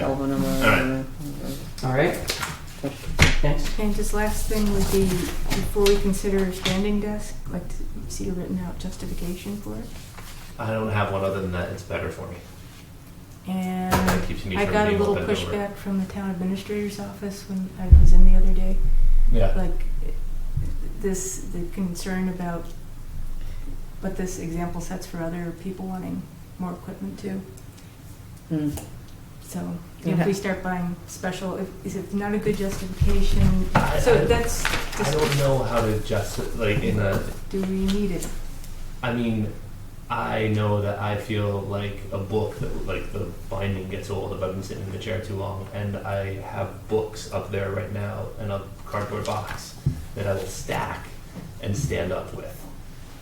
All right. All right. Next. And just last thing would be, before we consider a standing desk, I'd like to see a written out justification for it. I don't have one other than that. It's better for me. And It keeps me I from got a being little bent over. pushback from the town administrator's office when I was in the other day. Yeah. Like, the concern about what this example sets for other people wanting more equipment too. So, if we start buying special, is it not a good justification? So that's, I don't know how to just in a. do we need it? I mean, I know that I feel like a book that the binding gets old if I've been sitting in the chair too long, and I have books up there right now in a cardboard box that I will stack and stand up with,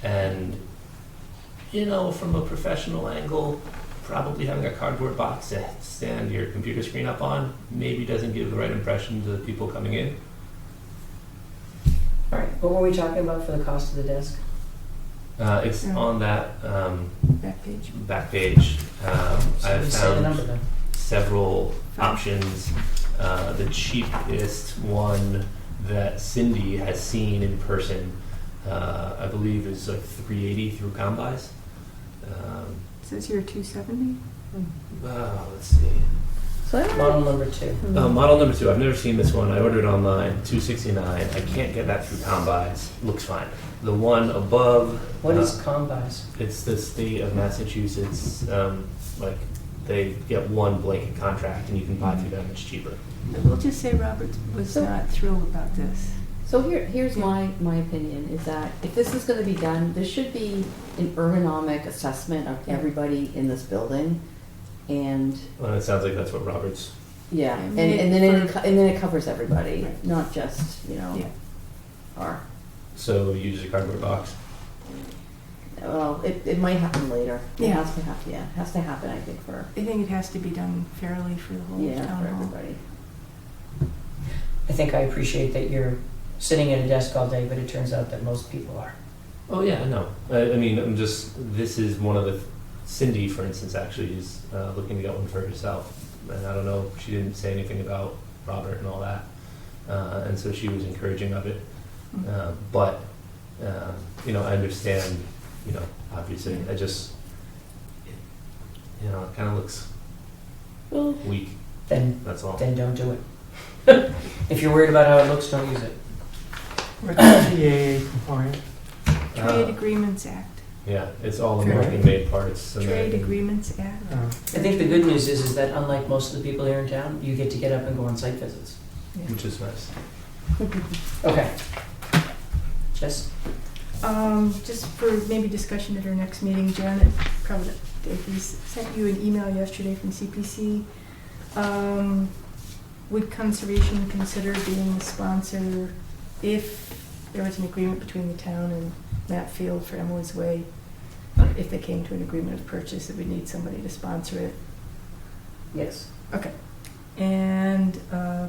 and from a professional angle, probably having a cardboard box to stand your computer screen up on maybe doesn't give the right impression to the people coming in. All right. What were we talking about for the cost of the desk? It's on that Back page. back page. So I've we say the number found then. several options. The cheapest one that Cindy has seen in person, I believe, is like $380 through Combis. Says here 270. Let's see. Model number 2. Model number 2. I've never seen this one. I ordered it online. $269. I can't get that through Combis. Looks fine. The one above. What is Combis? It's the state of Massachusetts. They get one blanket contract, and you can buy through them. It's cheaper. We'll just say Robert was not thrilled about this. So here's my opinion, is that if this is gonna be done, there should be an ergonomic assessment of everybody in this building. And, Well, it sounds like that's what Robert's. yeah, I and mean, then it covers everybody, not just, Yeah. our, So use a cardboard box. well, it might happen later. It Yeah. has to happen, it has to happen, I think, for, I think it has to be done fairly for the whole yeah, town for hall. everybody. I think I appreciate that you're sitting at a desk all day, but it turns out that most people are. Oh yeah, no. I mean, this is one of the, Cindy, for instance, actually is looking to get one for herself. And I don't know, she didn't say anything about Robert and all that. And so she was encouraging of it. But, I understand, obviously, I just, it kind of looks Well, weak, Then that's all. don't do it. If you're worried about how it looks, don't use it. What's TAA compliant? Trade Agreements Act. Yeah, it's all Trade. American-made parts. And Trade then- Agreements Act. I think the good news is that unlike most of the people here in town, you get to get up and go on site visits. Which is nice. Okay. Jess? Just for maybe discussion at our next meeting, Janet probably he sent you an email yesterday from CPC. Would conservation consider being the sponsor if there was an agreement between the town and Matt Field for Emily's Way? If they came to an agreement of purchase, it would need somebody to sponsor it. Yes. Okay. And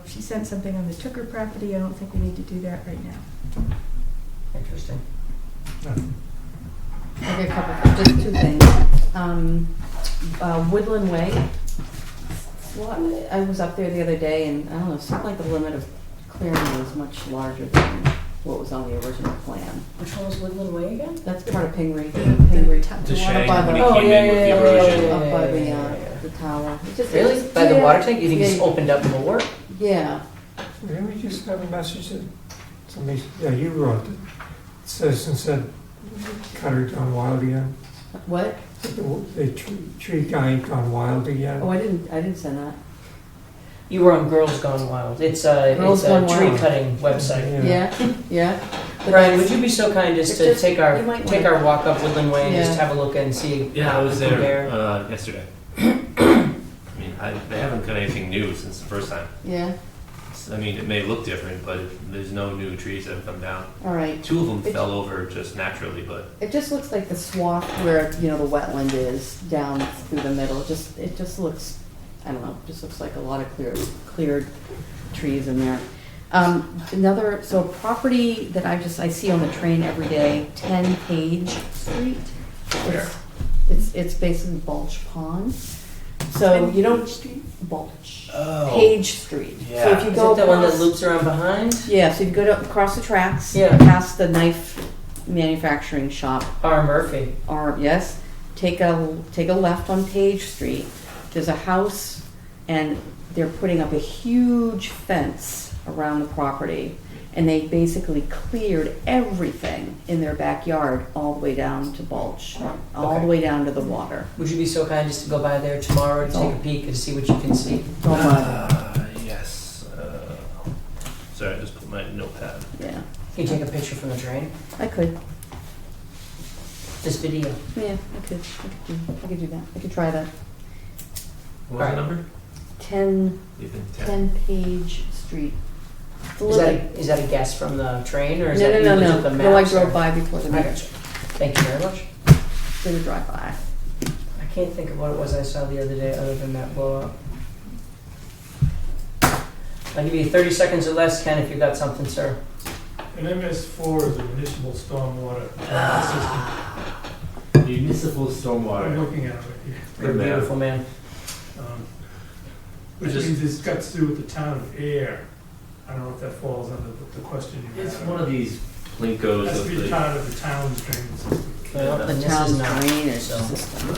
she sent something on the Tooker property. I don't think we need to do that right now. Interesting. okay, a couple, just two things. Woodland Way, well, I was up there the other day and, I don't know, it seemed like the limit of clearing was much larger than what was on the original plan. Which one was Woodland Way again? That's part of Pingree. The Pingree. ta- The one Shang, up by when he the- came in with the erosion. Up by the, yeah. the tower. It just- Really? it's- By the yeah. water tank? You think it's Yeah. opened up more? Yeah, Didn't we just have a message that somebody, yeah, you wrote it. Citizen said, cut her gone wild again. what? The tree guy gone wild again. Oh, I didn't send that. You were on Girls Gone Wild. It's a Girls tree Gone Wild. cutting website. Yeah, yeah. But Brian, that's- would you be so kind as it's to just- take you might wanna- walk up Woodland Way and just Yeah. have a look and see Yeah, how I we was compare? there yesterday. I mean, they haven't cut anything new since the first time. Yeah, I mean, it may look different, but there's no new trees that have come down. all right. Two of them It's- fell over just naturally, but It just looks like the swath where, the wetland is down through the middle. It just looks, I don't know, just looks like a lot of cleared trees in there. So property that I see on the train every day, 10 Page Street. It's basically Bulge Pond. So you don't, Bulge, Page Street. So if you Is go it the one that across- loops around behind? Yeah, so you go across the tracks, Yeah. past the knife manufacturing shop, R. Murphy. yes, take a left on Page Street. There's a house, and they're putting up a huge fence around the property, and they basically cleared everything in their backyard all the way down to Bulge, all Okay. the way down to the water. Would you be so kind just to go by there tomorrow to take a peek and see what you can see? It's all mud. yes. Sorry, I just put my notepad. Yeah, Can you take a picture from the train? I could. This video. Yeah, I could do that. I could try that. What was the number? 10 You think 10? Page Street. It's a Is little- that a guess from the train or is No, that no, you no, looked at no. the No, I maps? drove by before the I meeting. gotcha. Thank you very much. Did a drive by. I can't think of what it was I saw the other day other than that blow up. I'll give you 30 seconds or less, Ken, if you've got something, sir. An MS4 is a municipal stormwater Municipal system. I'm stormwater. looking at it right here. You're a Good man. beautiful man. Which Just- means it's got to do with the town of Ayer. I don't know if that falls under the question you It's had. one of these Plinkos It has of to be the. part of the town's drainage system. Well, The and this town's is not, drainage so system.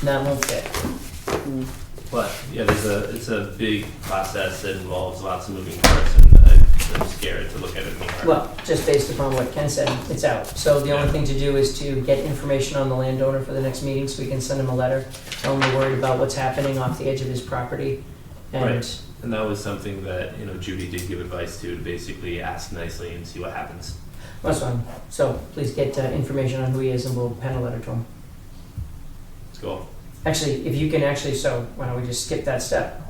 that won't fit. Mm. But yeah, it's a big process that involves lots of moving parts, and I'm scared to look at it anymore. Well, just based upon what Ken said, it's out. So the only thing to do is to get information on the landowner for the next meeting so we can send him a letter. Tell him we're worried about what's happening off the edge of his property. And Right. And that was something that, you know, Judy did give advice to basically ask nicely and see what happens. That's fine. So please get information on who he is and we'll pen a letter to him. Let's go. Actually, if you can so why don't we just skip that step?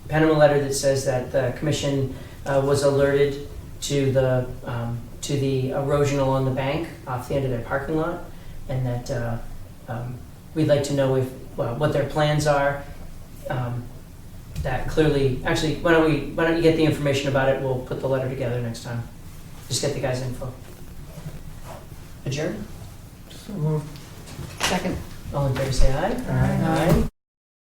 Pen him a letter that says that the commission was alerted to the erosion along the bank off the end of their parking lot, and that we'd like to know what their plans are. That clearly, actually, why don't you get the information about it? We'll put the letter together next time. Just get the guy's info. Adjourn. So moved. Second. All in favor, say aye. Aye. Aye.